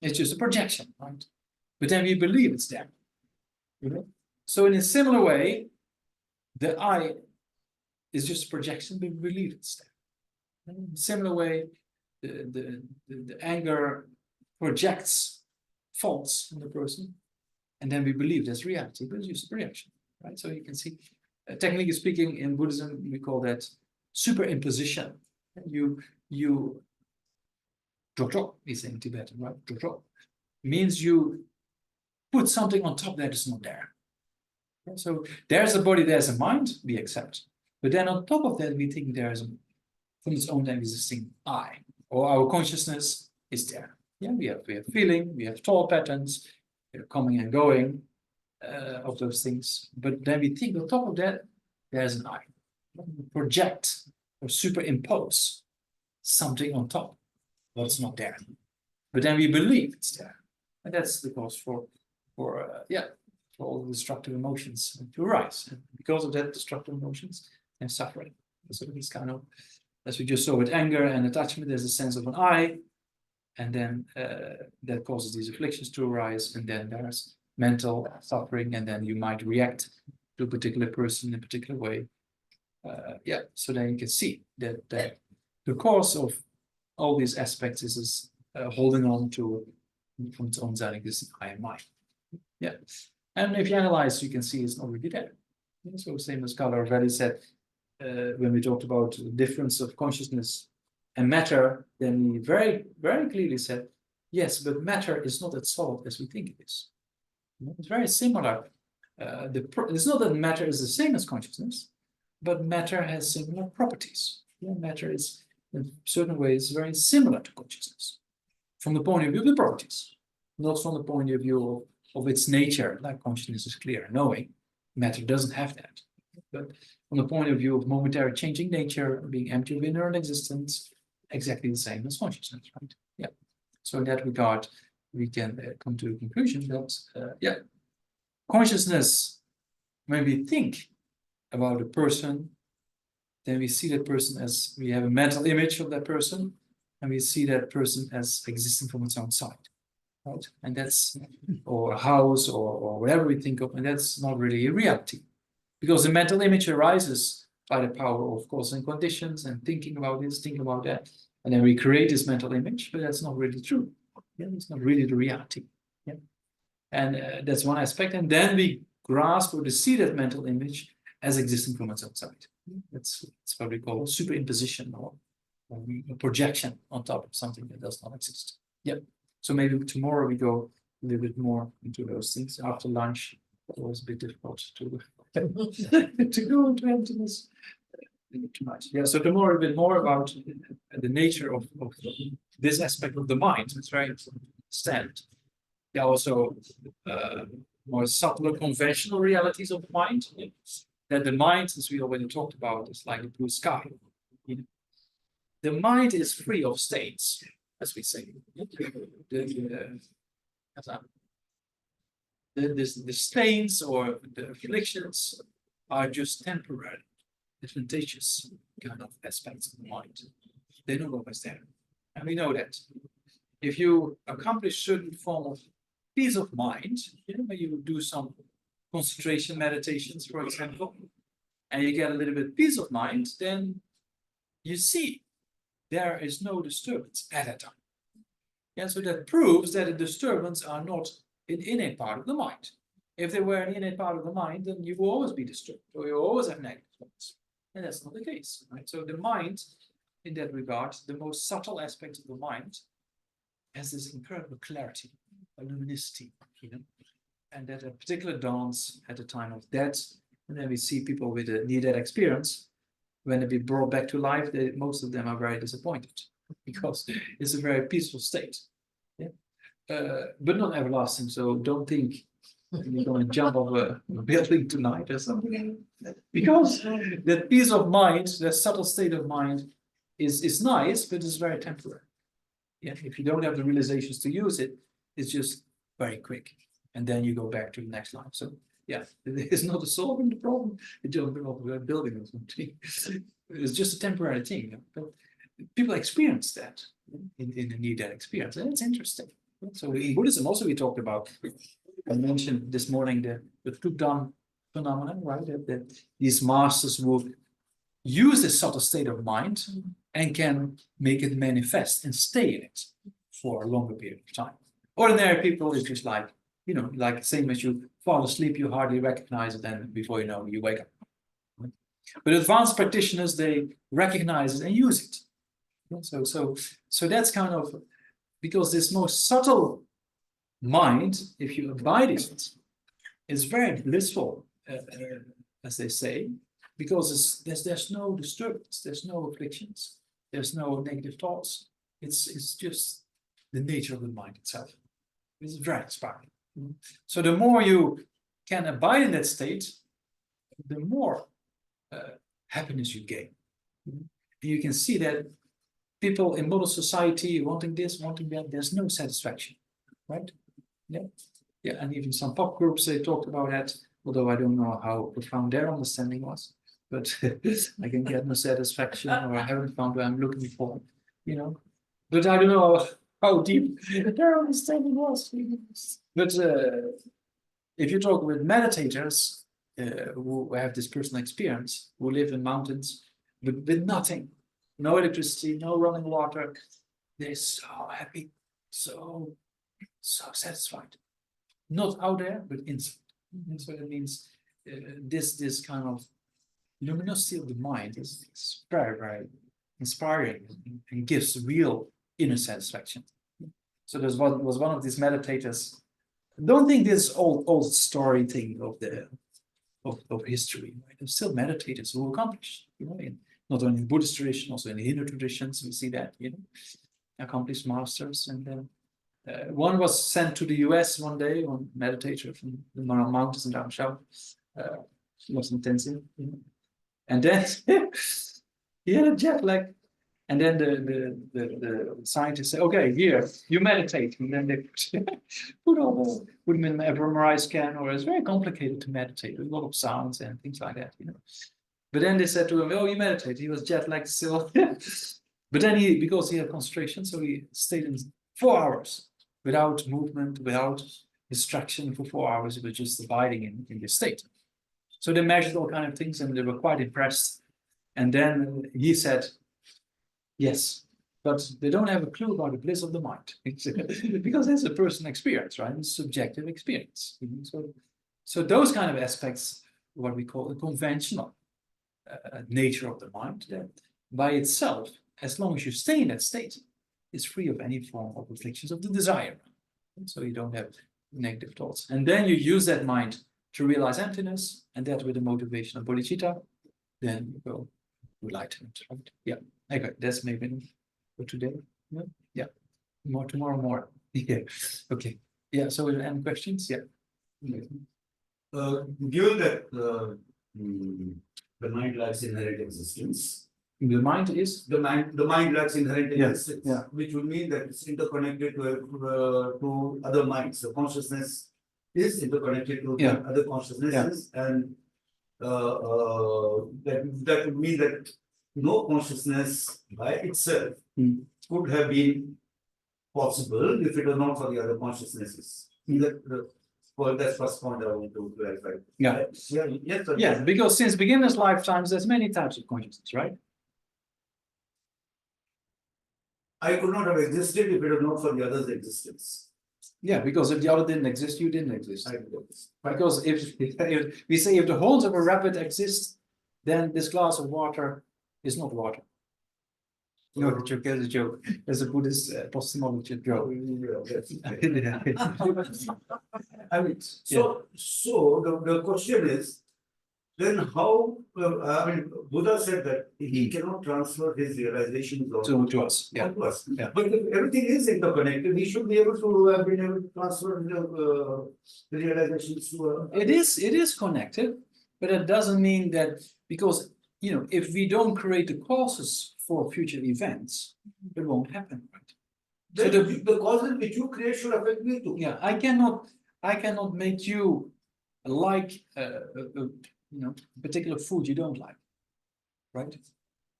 it's just a projection, right? But then we believe it's there. You know? So in a similar way, the I is just a projection, but we believe it's there. In a similar way, the anger projects faults in the person, and then we believe that's reality, but it's just a projection, right? So you can see, technically speaking, in Buddhism, we call that superimposition. You Jojo is in Tibetan, right? Jojo means you put something on top that is not there. So there's a body, there's a mind, we accept. But then on top of that, we think there's from its own existing I, or our consciousness is there. Yeah, we have feeling, we have thought patterns, coming and going of those things. But then we think on top of that, there's an I. We project or superimpose something on top, what's not there. But then we believe it's there. And that's the cause for all the destructive emotions to arise. And because of that, destructive emotions and suffering. So it's kind of, as we just saw with anger and attachment, there's a sense of an I, and then that causes these afflictions to arise, and then there's mental suffering, and then you might react to a particular person in a particular way. So then you can see that the cause of all these aspects is holding on to from its own side existing I and mind. Yeah, and if you analyze, you can see it's not really there. So same as Carlo already said, when we talked about the difference of consciousness and matter, then he very, very clearly said, yes, but matter is not as solid as we think it is. It's very similar. It's not that matter is the same as consciousness, but matter has similar properties. Yeah, matter is, in certain ways, very similar to consciousness from the point of view of the properties, not from the point of view of its nature, like consciousness is clear and knowing. Matter doesn't have that. But from the point of view of momentary changing nature, being empty of inherent existence, exactly the same as consciousness, right? Yeah. So in that regard, we can come to the conclusion that, consciousness, when we think about a person, then we see that person as, we have a mental image of that person, and we see that person as existing from its own side, right? And that's, or a house, or whatever we think of, and that's not really a reality. Because the mental image arises by the power of cause and conditions and thinking about this, thinking about that. And then we create this mental image, but that's not really true. Yeah, it's not really the reality. Yeah. And that's one aspect. And then we grasp or to see that mental image as existing from its own side. That's what we call superimposition or a projection on top of something that does not exist. Yeah. So maybe tomorrow we go a little bit more into those things. After lunch, it was a bit difficult to go into emptiness too much. Yeah, so tomorrow a bit more about the nature of this aspect of the mind. It's very important to understand. There are also more subtle conventional realities of the mind. That the mind, as we already talked about, is like a blue sky. the mind is free of states, as we say. The stains or the afflictions are just temporary, advantageous kind of aspects of the mind. They're not always there. And we know that. If you accomplish certain form of peace of mind, when you do some concentration meditations, for example, and you get a little bit peace of mind, then you see there is no disturbance at that time. Yeah, so that proves that the disturbance are not an innate part of the mind. If they were an innate part of the mind, then you will always be disturbed, or you always have negative thoughts. And that's not the case, right? So the mind, in that regard, the most subtle aspect of the mind has this incredible clarity, a luminosity, and that a particular dance at the time of death, and then we see people with a near-death experience, when they be brought back to life, most of them are very disappointed because it's a very peaceful state. Yeah, but not everlasting. So don't think you're going to jump off a building tonight or something, because that peace of mind, that subtle state of mind, is nice, but it's very temporary. Yeah, if you don't have the realizations to use it, it's just very quick, and then you go back to the next life. So yeah, it's not solving the problem. You don't build a building or something. It's just a temporary thing. But people experience that in the near-death experience, and it's interesting. So in Buddhism also we talked about, I mentioned this morning the Tukdan phenomenon, right? That these masters would use this subtle state of mind and can make it manifest and stay in it for a longer period of time. Ordinary people is just like, like same as you fall asleep, you hardly recognize it, and before you know, you wake up. But advanced practitioners, they recognize it and use it. So that's kind of, because this most subtle mind, if you abide in it, is very blissful, as they say, because there's no disturbance, there's no afflictions, there's no negative thoughts. It's just the nature of the mind itself. It's very inspiring. So the more you can abide in that state, the more happiness you gain. And you can see that people in modern society wanting this, wanting that, there's no satisfaction, right? Yeah, and even some pop groups, they talked about that, although I don't know how profound their understanding was, but I can get no satisfaction, or I haven't found what I'm looking for, but I don't know how deep their understanding was. But if you talk with meditators who have this personal experience, who live in mountains with nothing, no electricity, no running water, they're so happy, so satisfied. Not out there, but inside. And so that means this kind of luminosity of the mind is very, very inspiring and gives real inner satisfaction. So there was one of these meditators. Don't think this old story thing of history. Right? There's still meditators who accomplish, not only in Buddhist tradition, also in the Hindu traditions, we see that, accomplished masters. And then one was sent to the US one day, one meditator from the mountains in down south. He was in Tenzin, and then he had a jet lag. And then the scientists say, okay, here, you meditate. And then they put him in an fMRI scan, or it's very complicated to meditate, with a lot of sounds and things like that, But then they said to him, oh, you meditate. He was jet lagged still. But then because he had concentration, so he stayed in 4 hours without movement, without distraction for 4 hours. He was just abiding in this state. So they measured all kinds of things, and they were quite impressed. And then he said, yes, but they don't have a clue about the bliss of the mind. Because it's a personal experience, right? It's subjective experience. So those kind of aspects, what we call the conventional nature of the mind, that by itself, as long as you stay in that state, is free of any form of afflictions of the desire. So you don't have negative thoughts. And then you use that mind to realize emptiness, and that with the motivation of bodhicitta, then you go enlightenment, right? Yeah. Okay, that's maybe for today. Yeah. More tomorrow, more. Yeah. Okay. Yeah. So any questions? Yeah. Given that the mind lacks inherent existence, The mind is the mind lacks inherent Yeah, existence, yeah. which would mean that it's interconnected to other minds. The consciousness is interconnected to the Yeah. other consciousnesses, and that would mean that no consciousness by itself Hmm. would have been possible if it were not for the other consciousnesses. Well, that's first point I want to clarify. Yeah. Yes, sir. Yeah, because since beginner's lifetimes, there's many types of consciousness, right? I could not have existed if it were not for the other's existence. Yeah, because if the other didn't exist, you didn't exist. I did exist. Because if we say if the horns of a rabbit exist, then this glass of water is not water. No, the joke is a joke. There's a Buddhist epistemology joke. I mean, so the question is, then how? I mean, Buddha said that he cannot transfer his realizations to us. Yeah. onto us. Yeah. But if everything is interconnected, he should be able to have been able to transfer the realizations to. It is connected, but it doesn't mean that because if we don't create the causes for future events, it won't happen, right? Then So the causes which you create should affect me too. Yeah, I cannot make you like a particular food you don't like, right?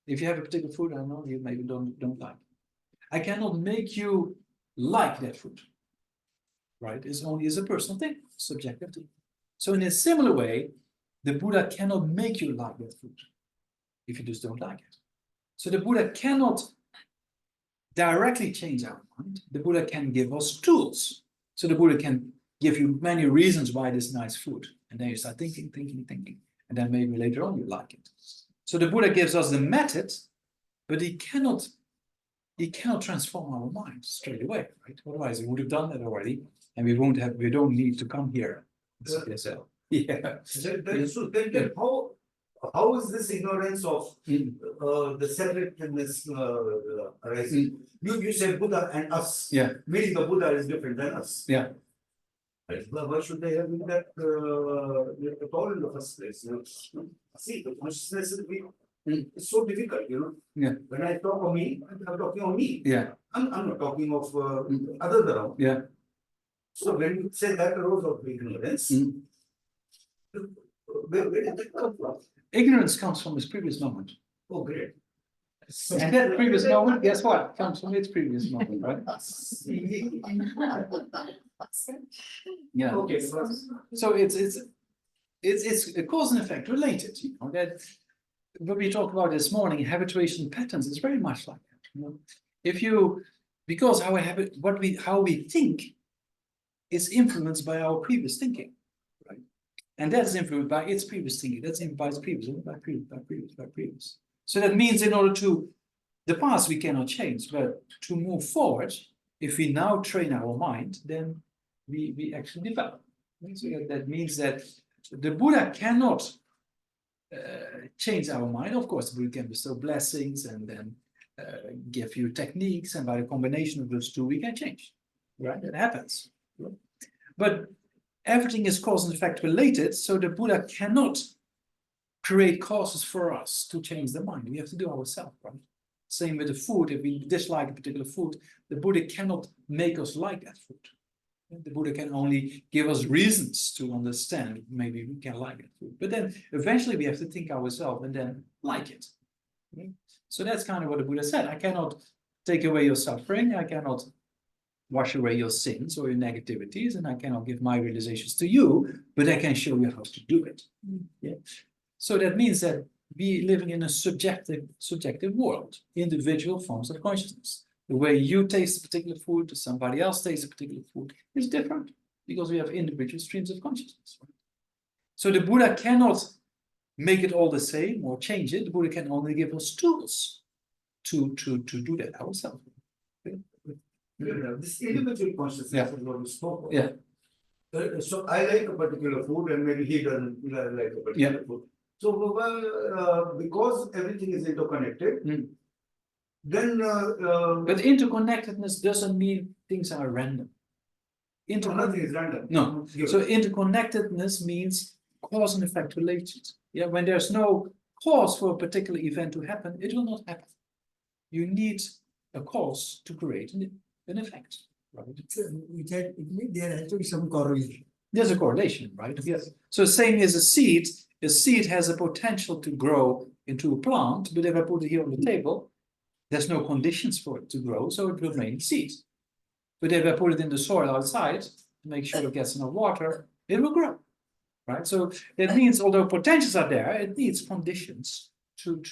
If you have a particular food, I don't know, you maybe don't like. I cannot make you like that food, right? It's only as a personal thing, subjective thing. So in a similar way, the Buddha cannot make you like that food if you just don't like it. So the Buddha cannot directly change our mind. The Buddha can give us tools. So the Buddha can give you many reasons why this nice food. And then you start thinking. And then maybe later on you like it. So the Buddha gives us the method, but he cannot transform our mind straight away, right? Otherwise he would have done that already. And we don't need to come here. CKSL. Yeah. Then how is this ignorance of the separatedness arising? You say Buddha and us. Yeah. Meaning the Buddha is different than us. Yeah. Right. Why should they have been that at all in the first place? See, the consciousness is it's so difficult, Yeah. When I talk of me, I'm talking of me. Yeah. I'm not talking of others around. Yeah. So when you say that arose of ignorance, where did that come from? Ignorance comes from its previous moment. Oh, great. And that previous moment, guess what? Comes from its previous moment, right? Yeah. Okay. So it's a cause and effect related. That what we talked about this morning, habituation patterns, is very much like that. If you because how we think is influenced by our previous thinking, right? And that's influenced by its previous thinking. That's influenced by previous. So that means in order to the past we cannot change, but to move forward, if we now train our mind, then we actually develop. So that means that the Buddha cannot change our mind. Of course, the Buddha can bestow blessings and then give you techniques, and by the combination of those two, we can change. Right? That happens. But everything is cause and effect related, so the Buddha cannot create causes for us to change the mind. We have to do ourselves, right? Same with the food. If we dislike a particular food, the Buddha cannot make us like that food. The Buddha can only give us reasons to understand maybe we can like that food. But then eventually we have to think ourselves and then like it. Okay? So that's kind of what the Buddha said. I cannot take away your suffering. I cannot wash away your sins or your negativities, and I cannot give my realizations to you, but I can show you how to do it. Yeah. So that means that we living in a subjective world, individual forms of consciousness. The way you taste a particular food, somebody else tastes a particular food is different because we have individual streams of consciousness. Right? So the Buddha cannot make it all the same or change it. The Buddha can only give us tools to do that ourselves. Okay? This individual consciousness is what we spoke about. Yeah. So I like a particular food and maybe he doesn't like a particular food. So because everything is interconnected, then but interconnectedness doesn't mean things are random. Nothing is random. No. So interconnectedness means cause and effect related. Yeah, when there's no cause for a particular event to happen, it will not happen. You need a cause to create an effect, right? There has to be some correlation. There's a correlation, right? Yes. So same as a seed has a potential to grow into a plant, but if I put it here on the table, there's no conditions for it to grow, so it will remain seed. But if I put it in the soil outside, to make sure it gets enough water, it will grow, right? So that means although potentials are there, it needs conditions to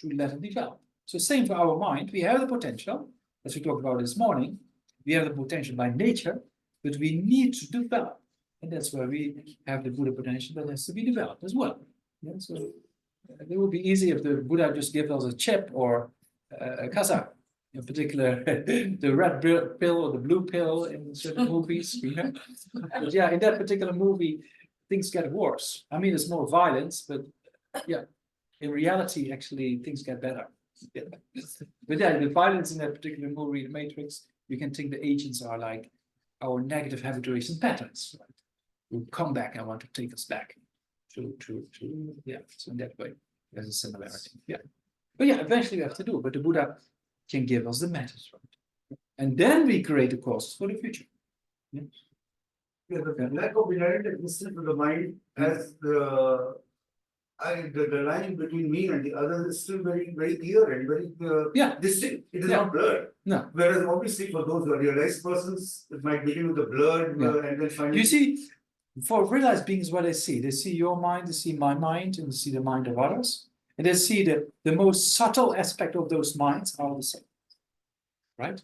let it develop. So same for our mind, we have the potential, as we talked about this morning, we have the potential by nature, but we need to develop. And that's where we have the Buddha potential that has to be developed as well. Yeah, so it would be easy if the Buddha just gave us a chip or a kasa, in particular the red pill or the blue pill in certain movies. You know? But yeah, in that particular movie, things get worse. I mean, it's more violence, but yeah, in reality, actually, things get better. Yeah. But yeah, the violence in that particular movie, The Matrix, you can think the agents are like our negative habituation patterns. Right? Who come back and want to take us back to yeah. So in that way, there's a similarity. Yeah. But yeah, eventually we have to do it. But the Buddha can give us the methods, right? And then we create the causes for the future. Yeah. Yeah, the lack of inherent existence of the mind has the line between me and the other is still very, very clear and very Yeah. distinct. It is Yeah. not blurred. No. Whereas obviously for those who are realized persons, it might begin with the blurred Yeah. and then finally. You see, for realized beings, what they see your mind, they see my mind, and they see the mind of others. And they see the most subtle aspect of those minds are all the same. Right?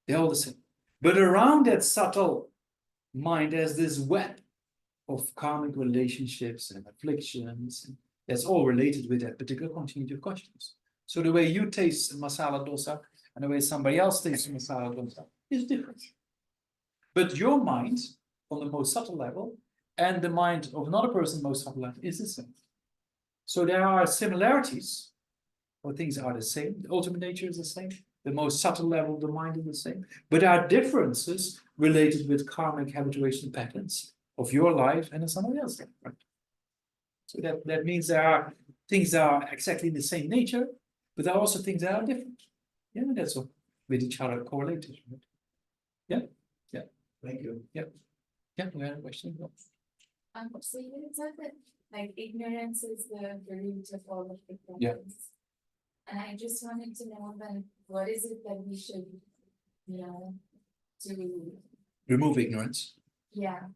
They're all the same. But around that subtle mind, there's this web of karmic relationships and afflictions. And that's all related with that particular continuity of consciousness. So the way you taste masala dosa and the way somebody else tastes masala dosa is different. But your mind, on the most subtle level, and the mind of another person, most subtle level, is the same. So there are similarities, or things are the same. The ultimate nature is the same. The most subtle level of the mind is the same. But there are differences related with karmic habituation patterns of your life and of somebody else's life. Right? So that means there are things that are exactly the same nature, but there are also things that are different. Yeah, that's all with each other correlated. Right? Yeah, yeah. Thank you. Yeah, yeah. We had a question. So you said that like ignorance is the root of all of the problems. Yeah. And I just wanted to know then what is it that we should, to Remove ignorance.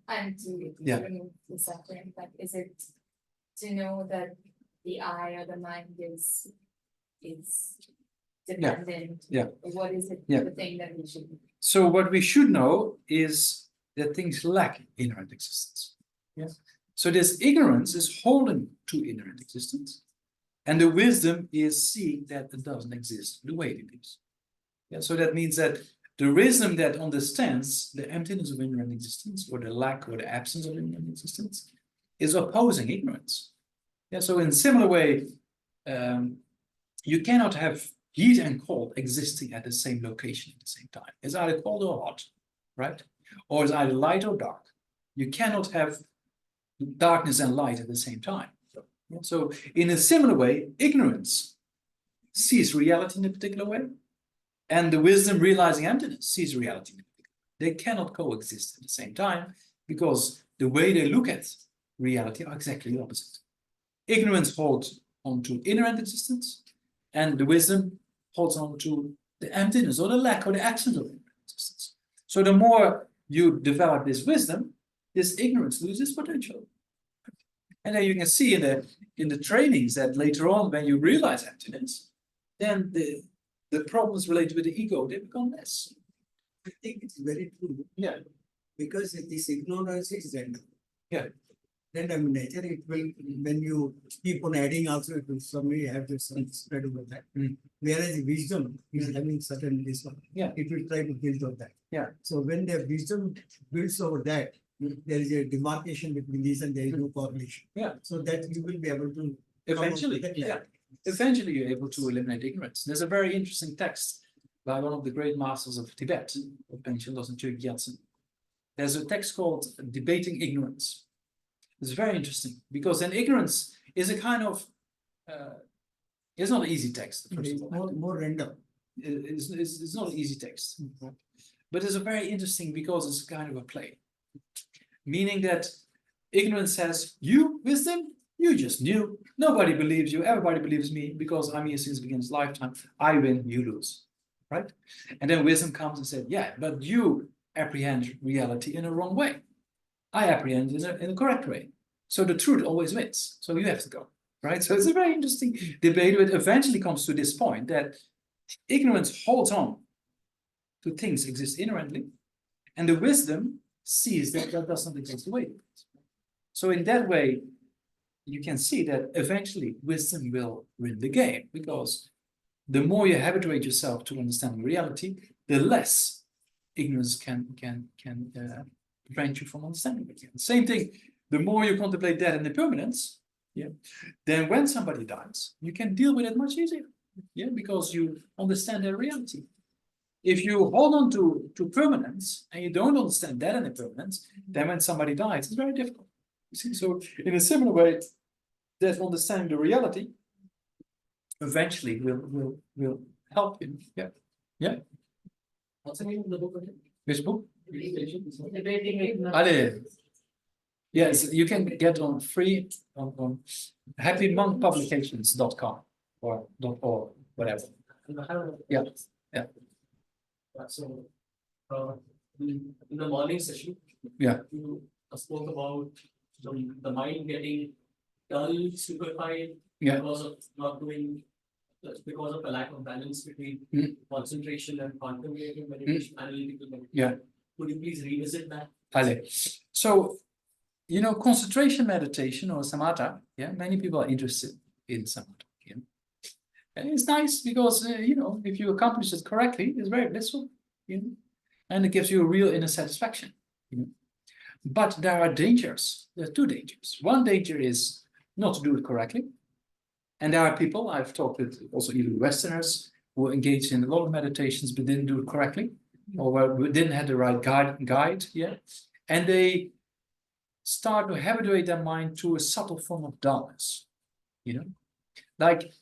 and to remove the suffering. But is it to know that the I or the mind is dependent? Yeah. What is it Yeah. the thing that we should So what we should know is that things lack inherent existence. Yes. So this ignorance is holding to inherent existence, and the wisdom is seeing that it doesn't exist the way it is. Yeah. So that means that the wisdom that understands the emptiness of inherent existence, or the lack or the absence of inherent existence, is opposing ignorance. Yeah. So in a similar way, you cannot have heat and cold existing at the same location at the same time. It's either cold or hot, right? Or it's either light or dark. You cannot have darkness and light at the same time. So in a similar way, ignorance sees reality in a particular way, and the wisdom realizing emptiness sees reality in a particular way. They cannot coexist at the same time because the way they look at reality are exactly the opposite. Ignorance holds on to inherent existence, and the wisdom holds on to the emptiness or the lack or the absence of existence. So the more you develop this wisdom, this ignorance loses potential. And then you can see in the trainings that later on, when you realize emptiness, then the problems related with the ego, they become less. I think it's very true. Yeah. Because this ignorance is random. Yeah. Random nature, it will, when you keep on adding also, it will suddenly have this spread over that. Whereas wisdom is having certain this one. Yeah. It will try to build on that. Yeah. So when the wisdom builds over that, there is a demarcation between these and there is no correlation. Yeah. So that you will be able to Eventually, yeah. Eventually you're able to eliminate ignorance. There's a very interesting text by one of the great masters of Tibet, of Panchen Losang Choe Gyatsen. There's a text called Debating Ignorance. It's very interesting because in ignorance, is a kind of, it's not an easy text, first of all. More random. It's not an easy text. But it's a very interesting because it's kind of a play. Meaning that ignorance says, you, wisdom, you just knew. Nobody believes you, everybody believes me because I'm here since the beginning of lifetime. I win, you lose. Right? And then wisdom comes and says, yeah, but you apprehend reality in a wrong way. I apprehend in a correct way. So the truth always wins. So you have to go. Right? So it's a very interesting debate, but eventually comes to this point that ignorance holds on to things exist inherently, and the wisdom sees that that does not exist the way it is. So in that way, you can see that eventually wisdom will win the game, because the more you habituate yourself to understanding reality, the less ignorance can prevent you from understanding it. Same thing, the more you contemplate death and impermanence, yeah, then when somebody dies, you can deal with it much easier, yeah, because you understand their reality. If you hold on to permanence and you don't understand that and impermanence, then when somebody dies, it's very difficult. You see, so in a similar way, that understanding the reality eventually will help you. Yeah. Yeah. What's the name of the book again? Which book? Debating ignorance. Ade. Yes, you can get on free on happymonkpublications.com or .org, whatever. Yeah. Yeah. So, in the morning session, Yeah. you spoke about the mind getting dull, stupefied, Yeah. because of not doing, because of a lack of balance between concentration and contemplative meditation, analytical meditation. Yeah. Could you please revisit that? Ale. So, you know, concentration meditation or samatha, yeah, many people are interested in samatha. Yeah? And it's nice because, you know, if you accomplish it correctly, it's very blissful, you know, and it gives you a real inner satisfaction, you know. But there are dangers. There are two dangers. One danger is not to do it correctly. And there are people, I've talked with also even Westerners, who engaged in a lot of meditations but didn't do it correctly, or didn't have the right guide, yeah. And they start to habituate their mind to a subtle form of dullness, you know. Like,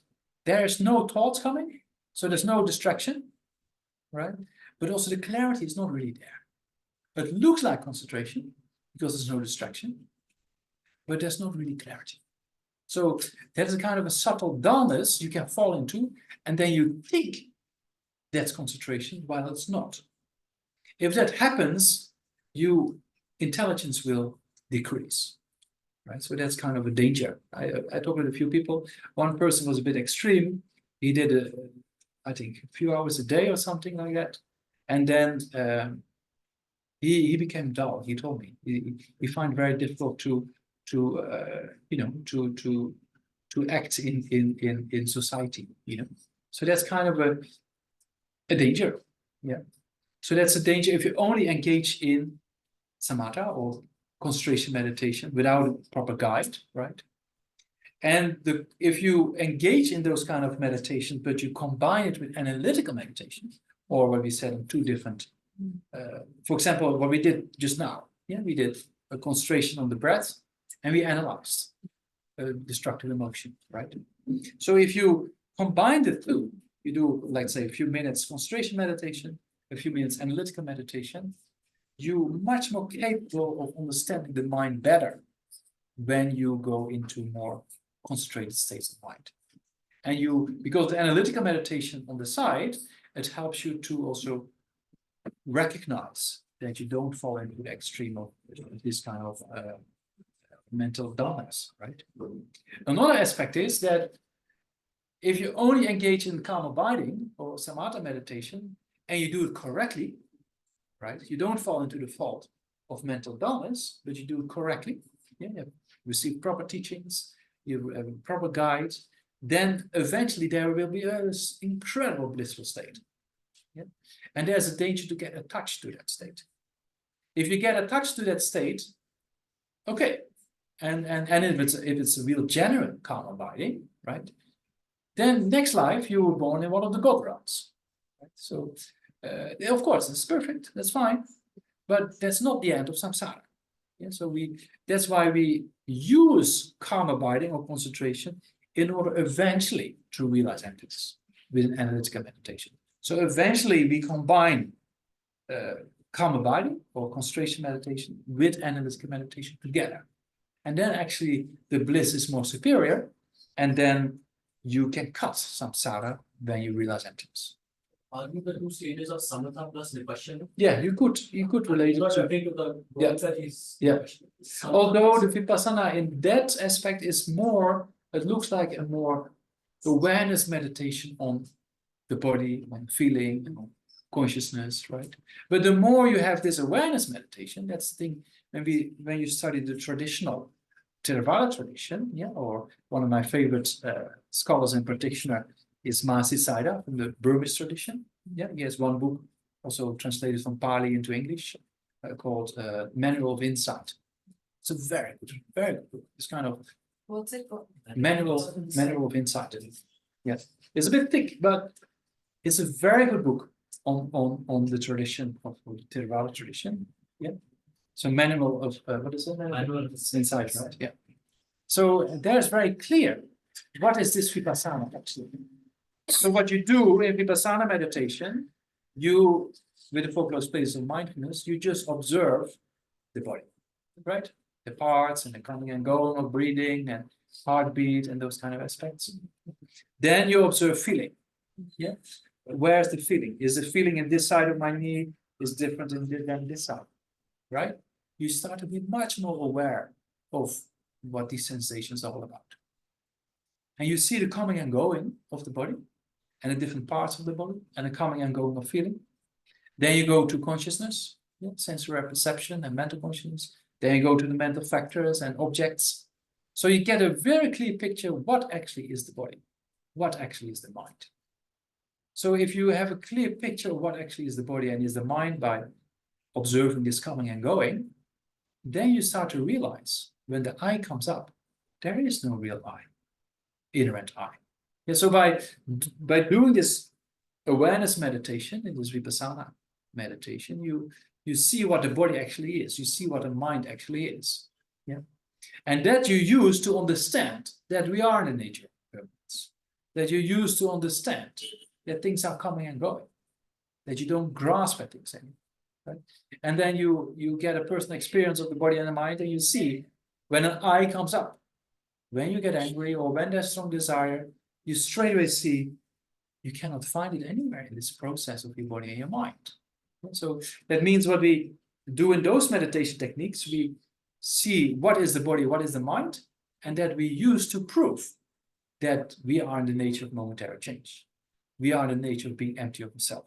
there's no thoughts coming, so there's no distraction, right? But also the clarity is not really there. It looks like concentration because there's no distraction, but there's not really clarity. So there's a kind of a subtle dullness you can fall into, and then you think that's concentration while it's not. If that happens, your intelligence will decrease, right? So that's kind of a danger. I talked with a few people. One person was a bit extreme. He did I think a few hours a day or something like that, and then he became dull. He told me he find it very difficult to you know, to act in society, you know. So that's kind of a danger, yeah. So that's a danger if you only engage in samatha or concentration meditation without a proper guide, right? And if you engage in those kind of meditations, but you combine it with analytical meditation, or what we said in two different, for example, what we did just now, yeah, we did a concentration on the breath, and we analyzed destructive emotion, right? So if you combine the two, you do, let's say, a few minutes concentration meditation, a few minutes analytical meditation, you're much more capable of understanding the mind better when you go into more concentrated states of mind. And because the analytical meditation on the side, it helps you to also recognize that you don't fall into the extreme of this kind of mental dullness, right? Another aspect is that if you only engage in calm abiding or samatha meditation and you do it correctly, right? You don't fall into the fault of mental dullness, but you do it correctly. Yeah, you receive proper teachings, you have a proper guide, then eventually there will be an incredible blissful state. Yeah? And there's a danger to get attached to that state. If you get attached to that state, okay, and if it's a real genuine calm abiding, right? Then next life you were born in one of the God realms. Right? So of course it's perfect, that's fine, but that's not the end of samsara. Yeah, so that's why we use calm abiding or concentration in order eventually to realize emptiness with an analytical meditation. So eventually we combine calm abiding or concentration meditation with analytical meditation together. And then actually the bliss is more superior, and then you can cut samsara when you realize emptiness. Are these the two stages of samatha plus vipassana? Yeah, you could relate it Not to. referring to the Yeah. ones that is. Yeah. Although the vipassana in that aspect is more, it looks like a more awareness meditation on the body, on feeling, on consciousness, right? But the more you have this awareness meditation, that's the thing. When you study the traditional Theravada tradition, yeah, or one of my favorite scholars and practitioner is Mahasi Sayadaw from the Burmese tradition. Yeah, he has one book also translated from Pali into English called Manual of Insight. It's a very good book. It's kind of What's it called? Manual of Insight. Yes, it's a bit thick, but it's a very good book on the tradition of the Theravada tradition. Yeah. So Manual of what is it? Manual of Insight, right? Yeah. So there's very clear what is this vipassana actually. So what you do in vipassana meditation, you with the 4 close places of mindfulness, you just observe the body, right? The parts and the coming and going of breathing and heartbeat and those kind of aspects. Then you observe feeling. Yeah. Where's the feeling? Is the feeling in this side of my knee is different than this side, right? You start to be much more aware of what these sensations are all about. And you see the coming and going of the body and the different parts of the body and the coming and going of feeling. Then you go to consciousness, yeah, sensory perception and mental consciousness. Then you go to the mental factors and objects. So you get a very clear picture of what actually is the body, what actually is the mind. So if you have a clear picture of what actually is the body and is the mind by observing this coming and going, then you start to realize when the I comes up, there is no real I, inherent I. Yeah, so by doing this awareness meditation, in this vipassana meditation, you see what the body actually is. You see what the mind actually is. Yeah, and that you use to understand that we are in the nature of permanence. That you use to understand that things are coming and going. That you don't grasp at things anymore. Right? And then you get a personal experience of the body and the mind, and you see when an I comes up, when you get angry or when there's strong desire, you straight away see you cannot find it anywhere in this process of your body and your mind. So that means what we do in those meditation techniques, we see what is the body, what is the mind, and that we use to prove that we are in the nature of momentary change. We are in the nature of being empty of the self.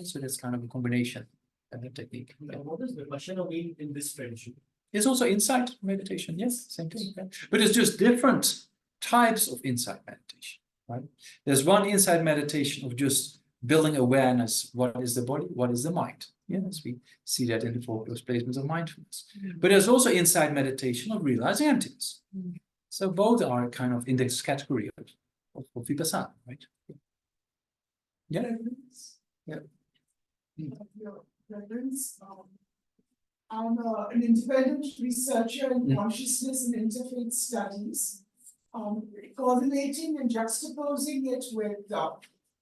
So that's kind of a combination of the technique. What is vipassana mean in this tradition? It's also insight meditation, yes, same thing. Yeah. But it's just different types of insight meditation, right? There's one insight meditation of just building awareness. What is the body? What is the mind? Yes, we see that in the 4 close placements of mindfulness. But there's also insight meditation of realizing emptiness. So both are kind of in this category of vipassana, right? Yeah. Yeah. Your reference, I'm an independent researcher in consciousness and interfaith studies, coordinating and juxtaposing it with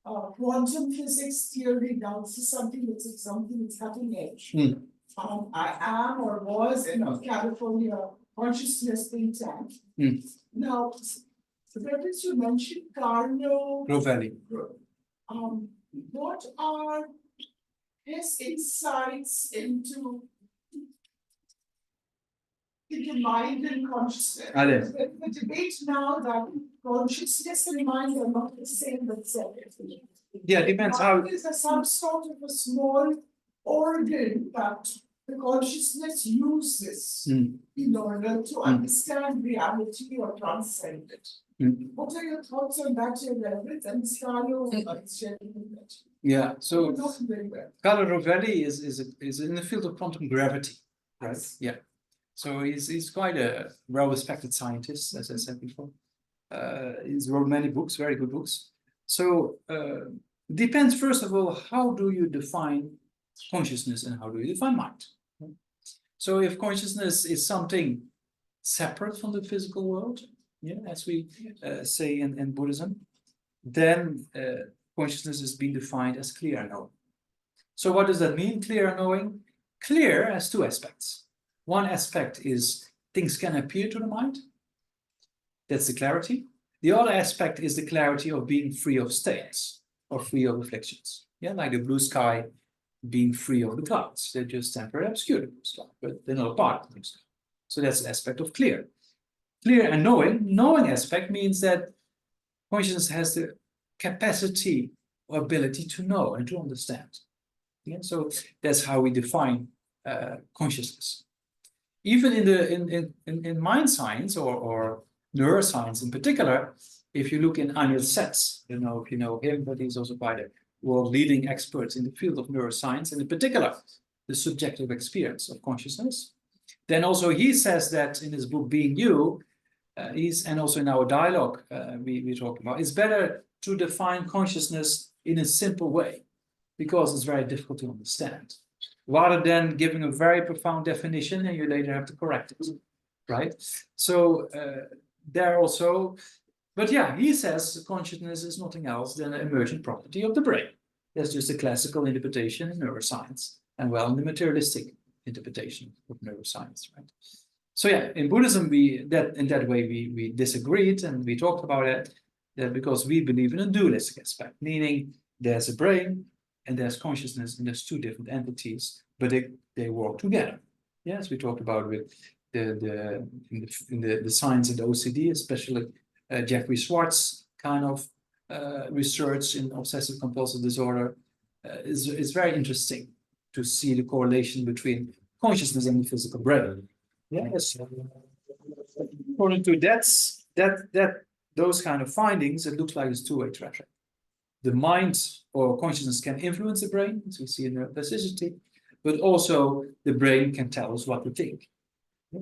quantum physics theory. Now, this is something that's cutting edge. I am or was in a California consciousness think tank. Now, the reference you mentioned, Carlo Rovelli. What are his insights into the mind and consciousness? The debate now that consciousness and mind are not the same but separate. Yeah, it depends how. Mind is some sort of a small organ that the consciousness uses in order to understand reality or transcend it. What are your thoughts on that, your reverence? And Carlo is sharing that. Yeah, so Not very well. Carlo Rovelli is in the field of quantum gravity, right? Yeah. So he's quite a well-respected scientist, as I said before. He's wrote many books, very good books. So depends, first of all, how do you define consciousness and how do you define mind? So if consciousness is something separate from the physical world, yeah, as we say in Buddhism, then consciousness is being defined as clear knowing. So what does that mean, clear knowing? Clear has two aspects. One aspect is things can appear to the mind. That's the clarity. The other aspect is the clarity of being free of states or free of afflictions. Yeah, like the blue sky being free of the clouds. They just temporarily obscure the blue sky, but they're not a part of the blue sky. So that's the aspect of clear. Clear and knowing aspect means that consciousness has the capacity or ability to know and to understand. Yeah, so that's how we define consciousness. Even in mind science or neuroscience in particular, if you look in Anil Sets, you know, if you know him, but he's also quite a world leading expert in the field of neuroscience, and in particular the subjective experience of consciousness. Then also he says that in his book Being You, and also in our dialogue we talk about, it's better to define consciousness in a simple way because it's very difficult to understand, rather than giving a very profound definition and you later have to correct it, right? So there also, but yeah, he says consciousness is nothing else than an emergent property of the brain. That's just a classical interpretation in neuroscience, and well, in the materialistic interpretation of neuroscience, right? So yeah, in Buddhism, in that way we disagreed, and we talked about it, that because we believe in a dualistic aspect, meaning there's a brain and there's consciousness, and there's two different entities, but they work together. Yes, we talked about with the science and the OCD, especially Jeffrey Schwartz kind of research in obsessive compulsive disorder is very interesting to see the correlation between consciousness and the physical brain. Yes, according to those kind of findings, it looks like it's two-way traffic. The mind or consciousness can influence the brain, as we see in neuroplasticity, but also the brain can tell us what to think.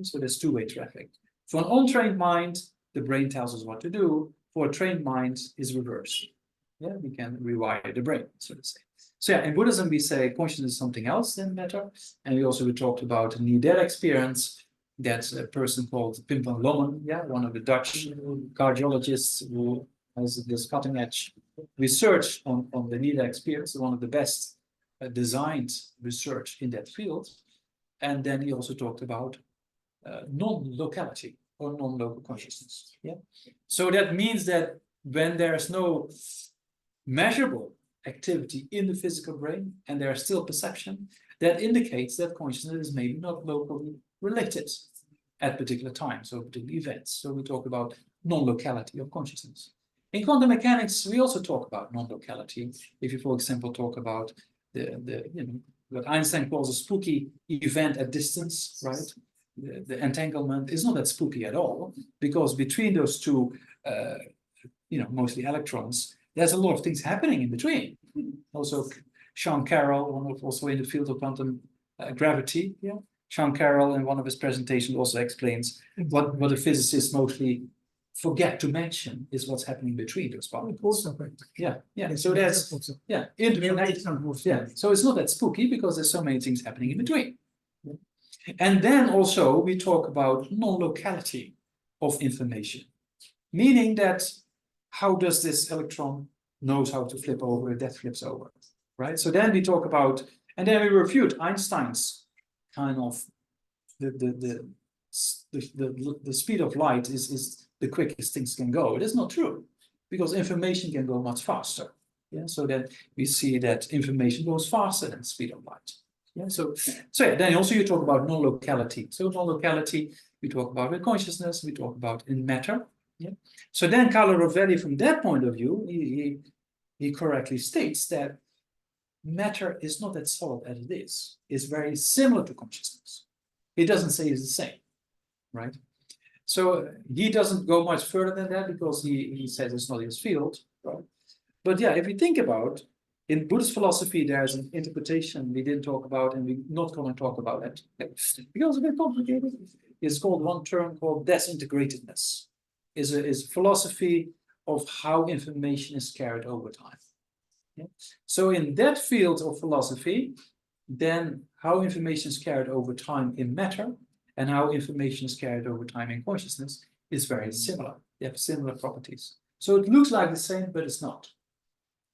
So there's two-way traffic. For an untrained mind, the brain tells us what to do. For a trained mind, is reversed. Yeah, we can rewire the brain, so to say. So yeah, in Buddhism, we say consciousness is something else than matter. And we talked about a near-death experience. That's a person called Pim van Lommel, yeah, one of the Dutch cardiologists who has this cutting-edge research on the near-death experience, one of the best designed research in that field. And then he also talked about non-locality or non-local consciousness. Yeah, so that means that when there's no measurable activity in the physical brain and there's still perception, that indicates that consciousness is maybe not locally related at particular times or particular events. So we talk about non-locality of consciousness. In quantum mechanics, we also talk about non-locality. If you, for example, talk about what Einstein calls a spooky event at distance, right? The entanglement is not that spooky at all, because between those two, mostly electrons, there's a lot of things happening in between. Also, Sean Carroll, also in the field of quantum gravity, yeah. Sean Carroll, in one of his presentations, also explains what the physicists mostly forget to mention is what's happening between those particles. Yeah. So that's interconnection. Yeah. So it's not that spooky because there's so many things happening in between. And then also we talk about non-locality of information, meaning that how does this electron knows how to flip over if that flips over, right? So then we talk about, and then we refute Einstein's kind of the speed of light is the quickest things can go. It is not true, because information can go much faster. Yeah, so then we see that information goes faster than the speed of light. Yeah, so yeah, then also you talk about non-locality. So non-locality, we talk about with consciousness, we talk about in matter. Yeah. So then Carlo Rovelli, from that point of view, he correctly states that matter is not that solid as it is. It's very similar to consciousness. He doesn't say it's the same, right? So he doesn't go much further than that because he says it's not his field, right? But yeah, if you think about, in Buddhist philosophy, there's an interpretation we didn't talk about, and we're not going to talk about it because it's a bit complicated. It's called one term called disintegratedness. Is philosophy of how information is carried over time. Yeah? So in that field of philosophy, then how information is carried over time in matter and how information is carried over time in consciousness is very similar. They have similar properties. So it looks like the same, but it's not.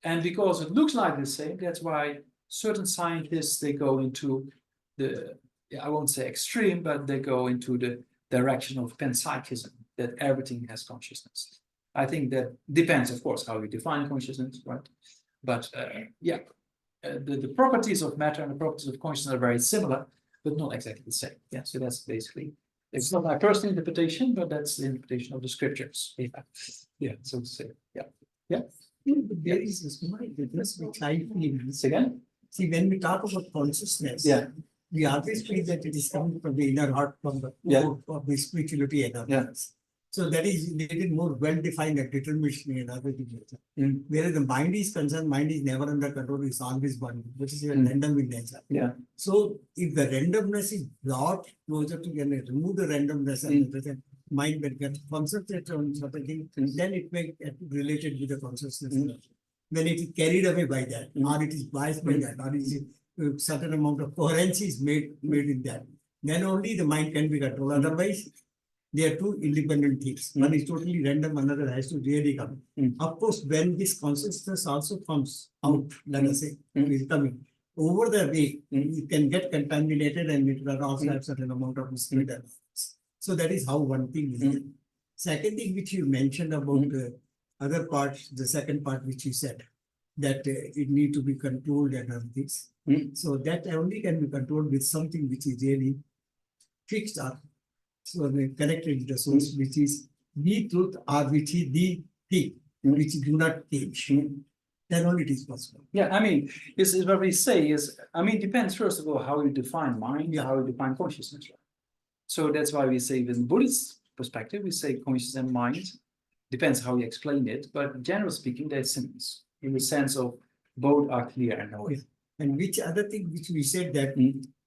And because it looks like the same, that's why certain scientists, they go into the, I won't say extreme, but they go into the direction of panpsychism, that everything has consciousness. I think that depends, of course, how we define consciousness, right? But the properties of matter and the properties of consciousness are very similar, but not exactly the same. Yeah, so that's basically, it's not my personal interpretation, but that's the interpretation of the scriptures. Yeah, so to say. Yeah. There is a small difference which I feel. Again? See, when we talk about consciousness, we always feel that it is coming from the inner heart, from the core of the spirituality and others. So that is little more well-defined and determination and other things. Whereas the mind is concerned, mind is never under control, it's always one, which is random in nature. So if the randomness is brought closer to, remove the randomness and the mind will get concentrated on certain things, then it may get related with the consciousness. When it is carried away by that, or it is biased by that, or it is a certain amount of coherence is made in that, then only the mind can be controlled. Otherwise, they are two independent things. One is totally random, another has to really come. Of course, when this consciousness also comes out, let us say, is coming, over the way, it can get contaminated and it will also have certain amount of spirit. So that is how one thing is. Second thing which you mentioned about the other part, the second part which you said, that it need to be controlled and other things. So that only can be controlled with something which is really fixed up. So they connected to the source, which is the truth or which is the thing, which do not change. Then only it is possible. Yeah, I mean, this is what we say is, I mean, it depends first of all how you define mind, how you define consciousness. Right? So that's why we say, in Buddhist perspective, we say consciousness and mind, depends how you explain it, but generally speaking, they're synonyms in the sense of both are clear and known. And which other thing which we said that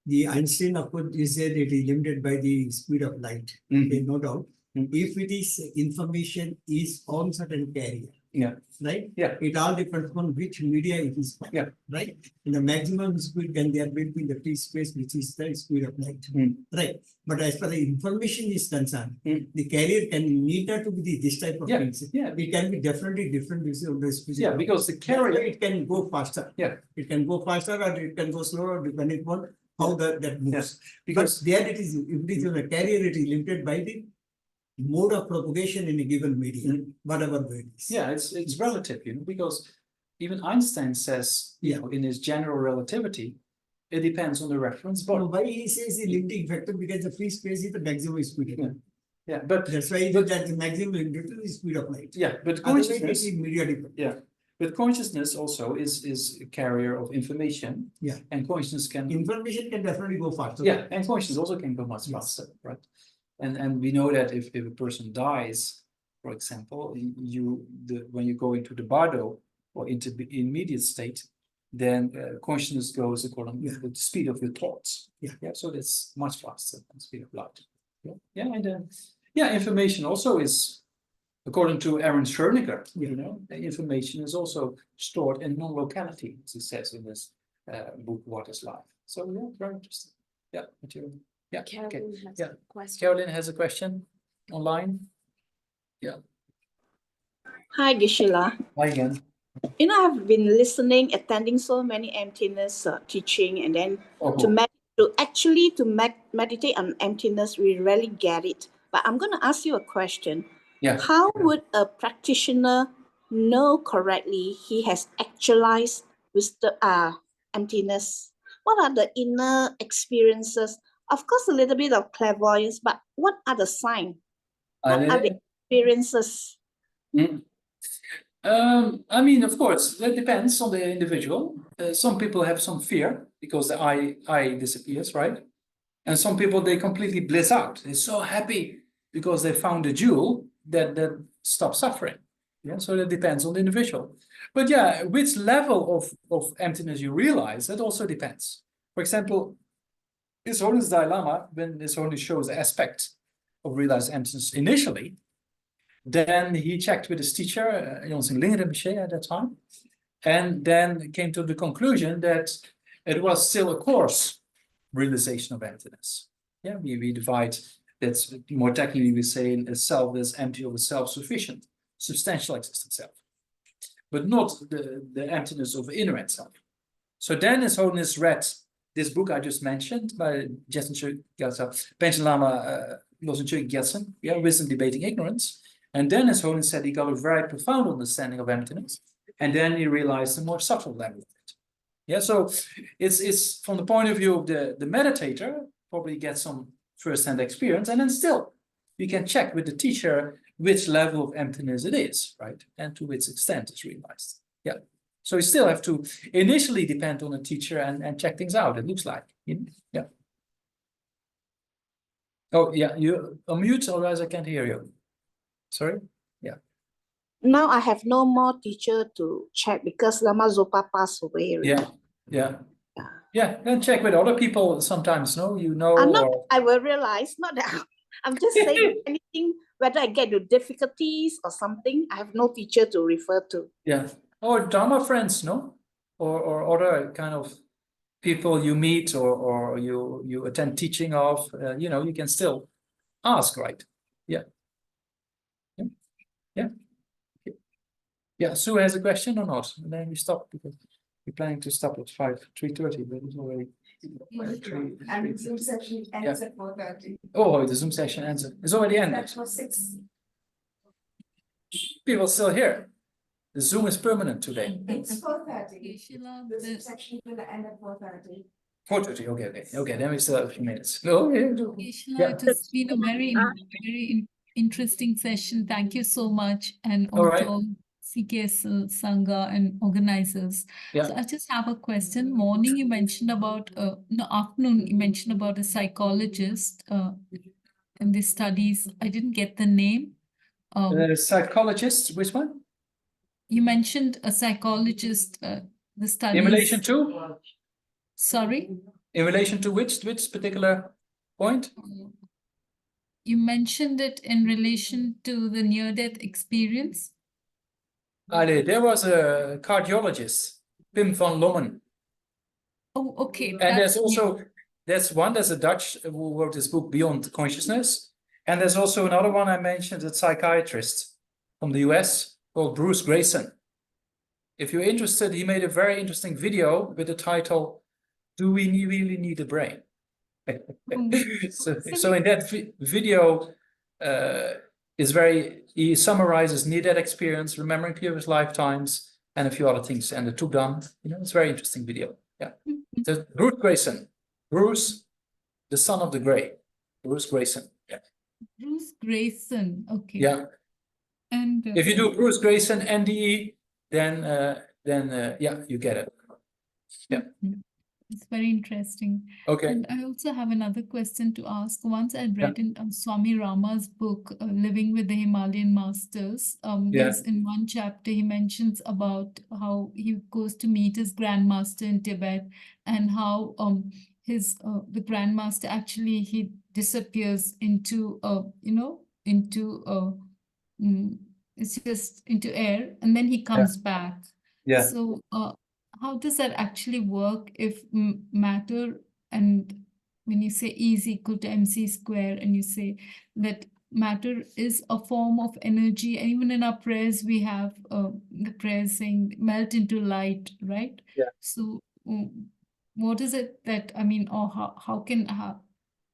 the Einstein, of course, you said it is limited by the speed of light. Okay, no doubt. If it is information is on certain carrier, right? It all depends on which media it is. Right? And the maximum speed can there be in the free space, which is the speed of light. Right. But as far as information is concerned, the carrier can need not to be this type of things. It can be definitely different. Because the carrier, it can go faster. It can go faster or it can go slower depending on how that moves. Because there it is, if it is on a carrier, it is limited by the mode of propagation in a given medium, whatever way it is. It's relative, because even Einstein says, in his general relativity, it depends on the reference body. So why he says the limiting factor? Because the free space is the maximum speed. But that's why that the maximum limited to the speed of light. But consciousness, media dependent. but consciousness also is a carrier of information. And consciousness can information can definitely go faster. And consciousness also can go much faster, right? And we know that if a person dies, for example, when you go into the bardo or into the immediate state, then consciousness goes according to the speed of your thoughts. So that's much faster than the speed of light. Information also is, according to Aaron Schrödinger, the information is also stored in non-locality, as he says in this book, What is Life? So very interesting. Material. Carolyn has a question. Carolyn has a question online. Hi, Geshe-la. Hi again. I've been listening, attending so many emptiness teaching, and then to meditate on emptiness, we rarely get it. But I'm going to ask you a question. How would a practitioner know correctly he has actualized with the emptiness? What are the inner experiences? Of course, a little bit of clairvoyance, but what are the signs? What are the experiences? I mean, of course, that depends on the individual. Some people have some fear because the eye disappears, right? And some people, they completely bliss out. They're so happy because they found a jewel that stops suffering. So that depends on the individual. But which level of emptiness you realize, that also depends. For example, His Holiness Dalai Lama, when His Holiness shows the aspect of realized emptiness initially, then he checked with his teacher, Ling at that time, and then came to the conclusion that it was still a coarse realization of emptiness. Yeah, we divide. That's more technically we say a self that's empty of a self-sufficient, substantial existent self, but not the emptiness of inherent self. So then His Holiness read this book I just mentioned by Geshe Tenzin Lama Losing Gyatso, Wisdom Debating Ignorance. And then His Holiness said he got a very profound understanding of emptiness. And then he realized the more subtle level of it. Yeah, so it's from the point of view of the meditator, probably get some first-hand experience, and then still you can check with the teacher which level of emptiness it is, right? And to which extent it's realized. Yeah. So you still have to initially depend on the teacher and check things out, it looks like. Yeah. Oh, yeah, you unmute, otherwise I can't hear you. Sorry? Yeah. Now I have no more teacher to check because Lama Zopa passed away already. Yeah. Yeah, and check with other people sometimes, no? I will realize, not that I'm just saying anything, whether I get to difficulties or something, I have no teacher to refer to. Yeah. Or Dharma friends, no? Or other kind of people you meet or you attend teaching of, you can still ask, right? Yeah. Yeah, Sue has a question or not? And then we stop because we're planning to stop at 3:30, but it's already. And the Zoom session ends at 4:30. Oh, the Zoom session ends. It's already ended. That was 6. People still here. The Zoom is permanent today. It's 4:30. The Zoom session will end at 4:30. 4:30. Okay. Then we still have a few minutes. No, yeah. It has been a very interesting session. Thank you so much, and All right. to all CKSL Sangha and organizers. Yeah. So I just have a question. Morning you mentioned about, no, afternoon you mentioned about a psychologist and the studies. I didn't get the name. Psychologist, which one? You mentioned a psychologist, the studies. In relation to? Sorry? In relation to which particular point? You mentioned it in relation to the near-death experience. There was a cardiologist, Pim van Lommen. Oh, okay. And there's a Dutch who wrote this book, Beyond Consciousness. And there's also another one I mentioned, a psychiatrist from the US called Bruce Grayson. If you're interested, he made a very interesting video with the title, Do We Really Need a Brain? So in that video, he summarizes near-death experience, remembering previous lifetimes, and a few other things, and the two done. It's a very interesting video. Yeah. So Bruce Grayson, Bruce, the son of the Gray, Bruce Grayson. Yeah. Bruce Grayson. Okay. Yeah. And if you do Bruce Grayson NDE, then you get it. Yeah. It's very interesting. Okay. And I also have another question to ask. Once I read in Swami Rama's book, Living with the Himalayan Masters, there's in one chapter he mentions about how he goes to meet his grandmaster in Tibet, and how the grandmaster actually he disappears into it's just into air, and then he comes back. Yeah. So how does that actually work if matter, and when you say E is equal to mc square, and you say that matter is a form of energy, and even in our prayers we have the prayer saying melt into light, right? Yeah. So what is it that, I mean, or how can a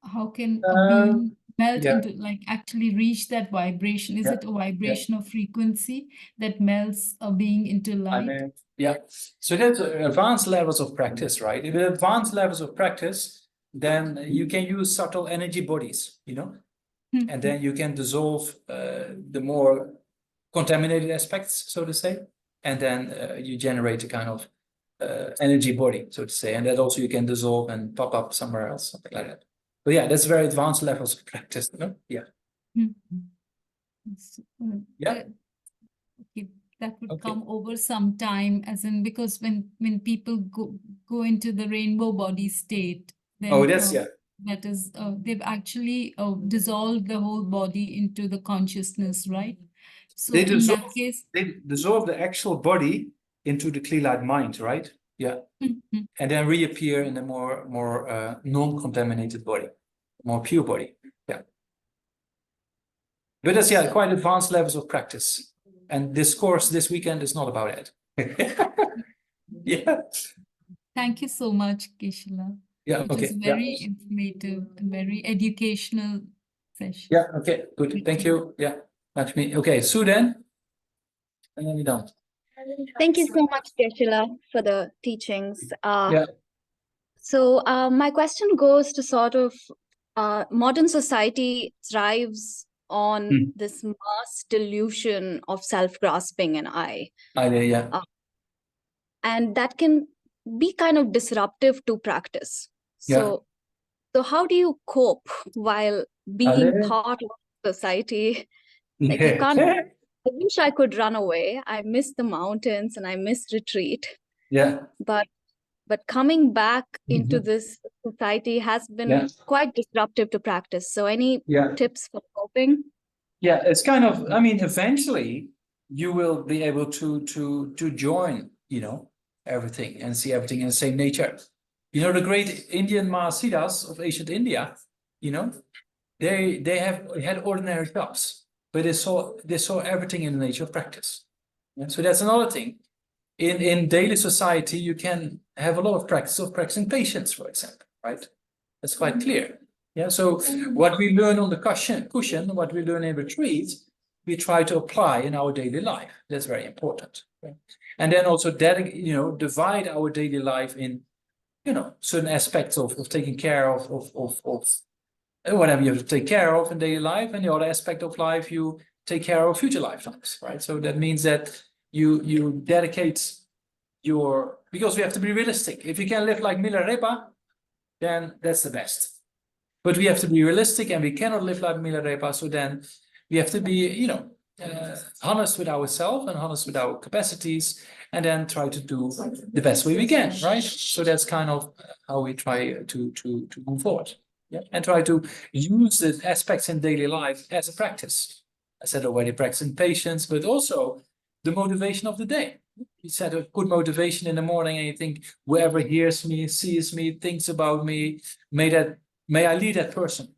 being melt into, like, actually reach that vibration? Is it a vibration of frequency that melts a being into light? So that's advanced levels of practice, right? If with advanced levels of practice, then you can use subtle energy bodies, and then you can dissolve the more contaminated aspects, so to say, and then you generate a kind of energy body, so to say, and that also you can dissolve and pop up somewhere else, something like that. But yeah, that's very advanced levels of practice, Yeah. Okay, that would come over some time, as in, because when people go into the rainbow body state, then that is they've actually dissolved the whole body into the consciousness, right? So in that case, they dissolve the actual body into the clear light mind, right? Yeah. And then reappear in a more non-contaminated body. more pure body. Yeah. But that's quite advanced levels of practice. And this course this weekend is not about it. Yeah. Thank you so much, Geshe. Yeah. It Okay. was very informative and very educational session. Yeah. Okay. Good. Thank you. Yeah. Lakshmi. Okay. Sue then. And then we're done. Thank you so much, Geshe, for the teachings. Yeah. So my question goes to sort of modern society thrives on this mass delusion of self-grasping and I. Yeah. And that can be kind of disruptive to practice. So how do you cope while being part of society? Like you can't, I wish I could run away. I miss the mountains and I miss retreat. Yeah. But coming back into this society has been quite disruptive to practice. So any tips for coping? Yeah, it's kind of, I mean, eventually you will be able to join, everything and see everything in the same nature. The great Indian Mahasiddhas of ancient India, they had ordinary jobs, but they saw everything in the nature of practice. Yeah? So that's another thing. In daily society, you can have a lot of practice of practicing patience, for example, right? That's quite clear. Yeah. So what we learn on the cushion, what we learn in retreat, we try to apply in our daily life. That's very important. Right? And then also divide our daily life in, certain aspects of taking care of whatever you have to take care of in daily life, and the other aspect of life you take care of future lifetimes, right? So that means that you dedicate because we have to be realistic. If you can live like Milarepa, then that's the best. But we have to be realistic, and we cannot live like Milarepa. So then we have to be, honest with ourselves and honest with our capacities, and then try to do the best way we can, right? So that's kind of how we try to move forward. Yeah, and try to use the aspects in daily life as a practice. I said already, practicing patience, but also the motivation of the day. You said a good motivation in the morning, and you think, whoever hears me, sees me, thinks about me, may I lead that person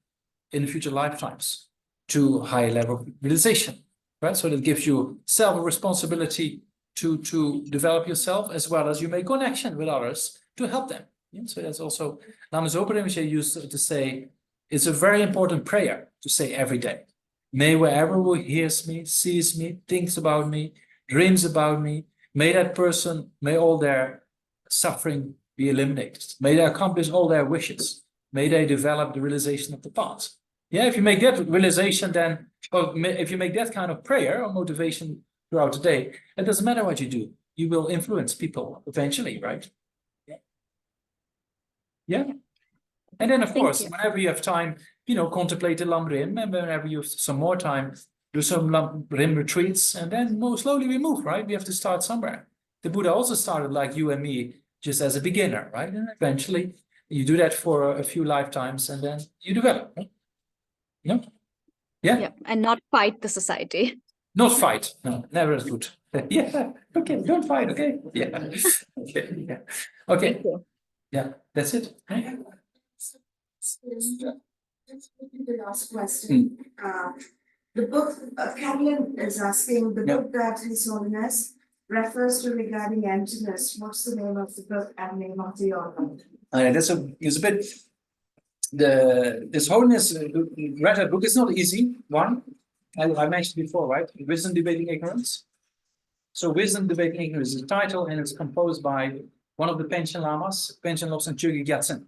in future lifetimes to a higher level of realization, right? So that gives you self-responsibility to develop yourself, as well as you make connection with others to help them. Yeah? So that's also Lama Zopa Rinpoche used to say, it's a very important prayer to say every day. May wherever who hears me, sees me, thinks about me, dreams about me, may that person, may all their suffering be eliminated. May they accomplish all their wishes. May they develop the realization of the path. Yeah, if you make that realization, then, if you make that kind of prayer or motivation throughout the day, it doesn't matter what you do. You will influence people eventually, right? Yeah. And then, of course, whenever you have time, contemplate the Lam Rim, and whenever you have some more time, do some Lam Rim retreats, and then more slowly we move, right? We have to start somewhere. The Buddha also started like you and me, just as a beginner, right? And eventually you do that for a few lifetimes, and then you develop. Right? Yeah. And not fight the society. Not fight. No, never is good. Yeah. Okay. Don't fight. Okay. Yeah. Okay. Yeah. Okay. Yeah. That's it. The last question. The book, Carolyn is asking, the book that His Holiness refers to regarding emptiness. What's the name of the book and name of the author? It's a bit. His Holiness read that book. It's not easy one. I mentioned before, right? Wisdom Debating Ignorance. So Wisdom Debating Ignorance is the title, and it's composed by one of the Panchen Lamas, Panchen Lobsang Choe Gyatsen.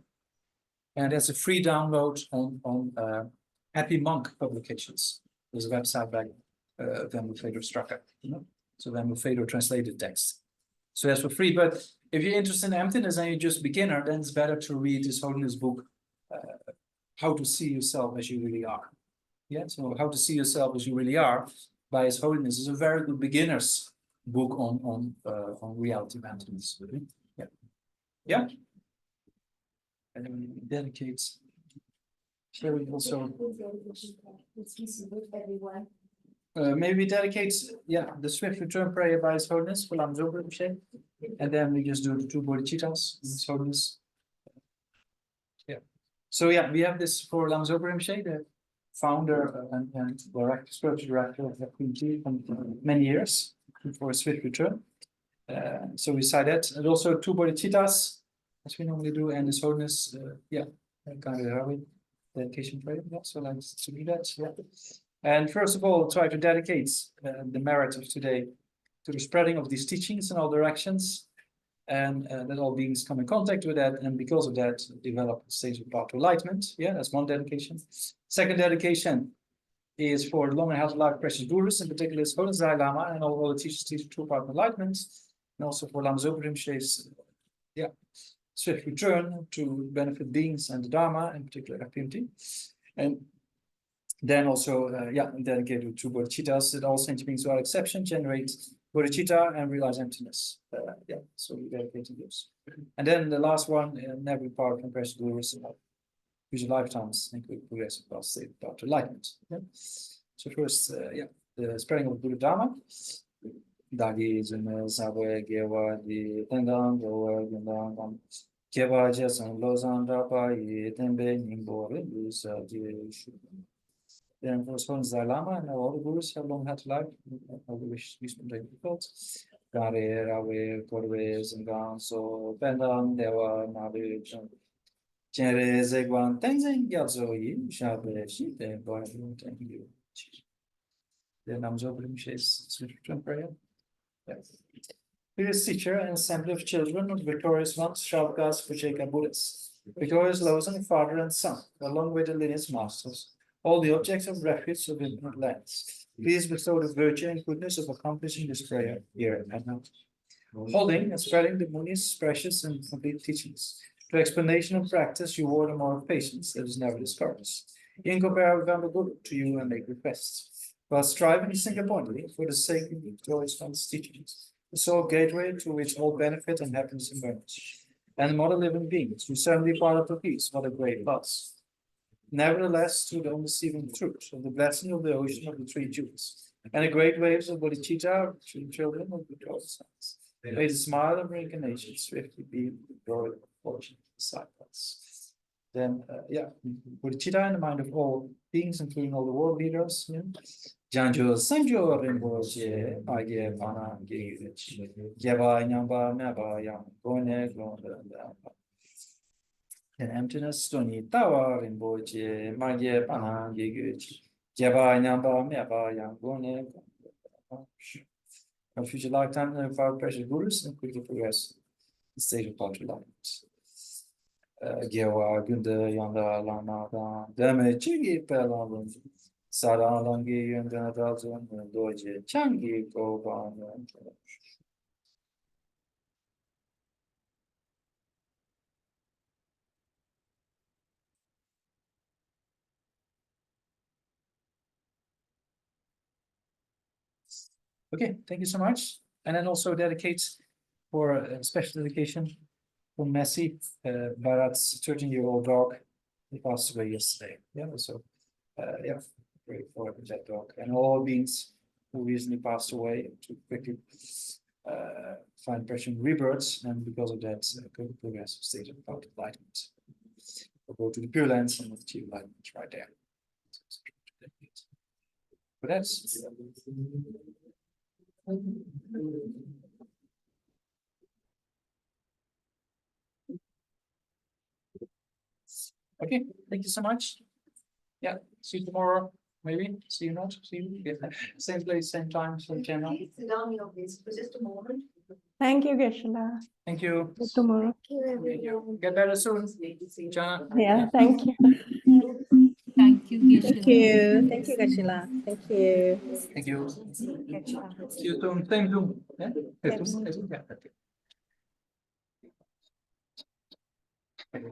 And there's a free download on Happy Monk Publications. There's a website by Vembu Fedor Strucker. So Vembu Fedor translated text. So that's for free. But if you're interested in emptiness and you're just a beginner, then it's better to read His Holiness book, How to See Yourself as You Really Are. Yeah, so How to See Yourself as You Really Are by His Holiness is a very good beginner's book on reality of emptiness. Yeah. Yeah. And then dedicates. Shall we also maybe dedicates the swift return prayer by His Holiness for Lam Zopa Rinpoche, and then we just do the two bodhicittas, His Holiness. Yeah. So yeah, we have this for Lama Zopa Rinpoche, the founder and spiritual director of the community for many years for a swift return. So we cite that, and also two bodhicittas, as we normally do, and His Holiness, kind of dedication prayer. Yeah, so let's do that. Yeah. And first of all, try to dedicate the merit of today to the spreading of these teachings in all directions, and that all beings come in contact with that, and because of that, develop a state of path to enlightenment. Yeah, that's one dedication. Second dedication is for the long and healthy life precious gurus, in particular His Holiness Dalai Lama, and all the teachers teach true path of enlightenment, and also for Lama Zopa Rinpoche's swift return to benefit beings and the Dharma, in particular activity. And then also, dedicated to bodhicittas, that all sentient beings without exception generate bodhicitta and realize emptiness. So we dedicate to those. And then the last one, never part from precious gurus, future lifetimes, and could progress across state path to enlightenment. Yeah? So first, the spreading of Buddha Dharma. Dagi Zuna Sabe Gewa di Tendang Goa Gundang Gewa Jason Lozan Dapa Tembe Nimbo Lusa Then for Son Zalama and all the gurus have long had life, all the wish to thoughts. Gare Rawe Korwe Zangan so Pendang Dewa Nabi Chere Zegwan Tenzin Yazo Shabe Shite Boy Thank you. Then I'm so switch to prayer. Yes. Previous teacher and assembly of children of victorious ones, Shavkas, Pucheka Buddhists, victorious Losang, father and son, along with the lineage masters, all the objects of refuge of infinite lands. Please bestow the virtue and goodness of accomplishing this prayer here and now. Holding and spreading the Muni's precious and complete teachings. To explanation and practice, you order more of patience that is never discouraged. Incomparable Guru to you and make requests. While striving to think abundantly for the sake of victorious one's teachings, the sole gateway to which all benefit and happiness emerge. And the model living beings who certainly part of the peace, what a great loss. Nevertheless, through the undeceiving truth of the blessing of the ocean of the three jewels, and the great waves of bodhicitta, children of victorious sons, may the smile of reincarnation swiftly be the glory of fortune beside us. Then, bodhicitta in the mind of all beings, including all the world leaders. Janjo Sanjo Rinpoche, Age Pana Gigi, Yaba Nyamba Naba Yam, Gone, and emptiness, Stony Tawa Rinpoche, Mage Pana Gigi, Yaba Nyamba Naba Yam, Gone. A future lifetime of our precious gurus and quickly progress the state of path to enlightenment. Gewa Gunda Yanda Lama Dame Chigi Pela Sara Langi Yanda Dazun Doje Changi Go. Okay, thank you so much. And then also dedicates for a special dedication for Messi, Bharat's 13-year-old dog. He passed away yesterday. Pray for that dog and all beings who recently passed away to quickly find pressure rebirths, and because of that, could progress state of enlightenment. We'll go to the Pure Lands and achieve enlightenment right there. But that's okay. Thank you so much. Yeah, see you tomorrow. Maybe see you not. See you. Yeah. Same place, same time, same channel. Please sit down here, please, for just a moment. Thank you, Geshe. Thank you. See you tomorrow. Thank you. Get better soon. Jana. Yeah, thank you. Thank you, Geshe. Thank you. Thank you, Gashila. Thank you. Thank you. See you soon. Same Zoom. Yeah. Same Zoom. Yeah. Okay.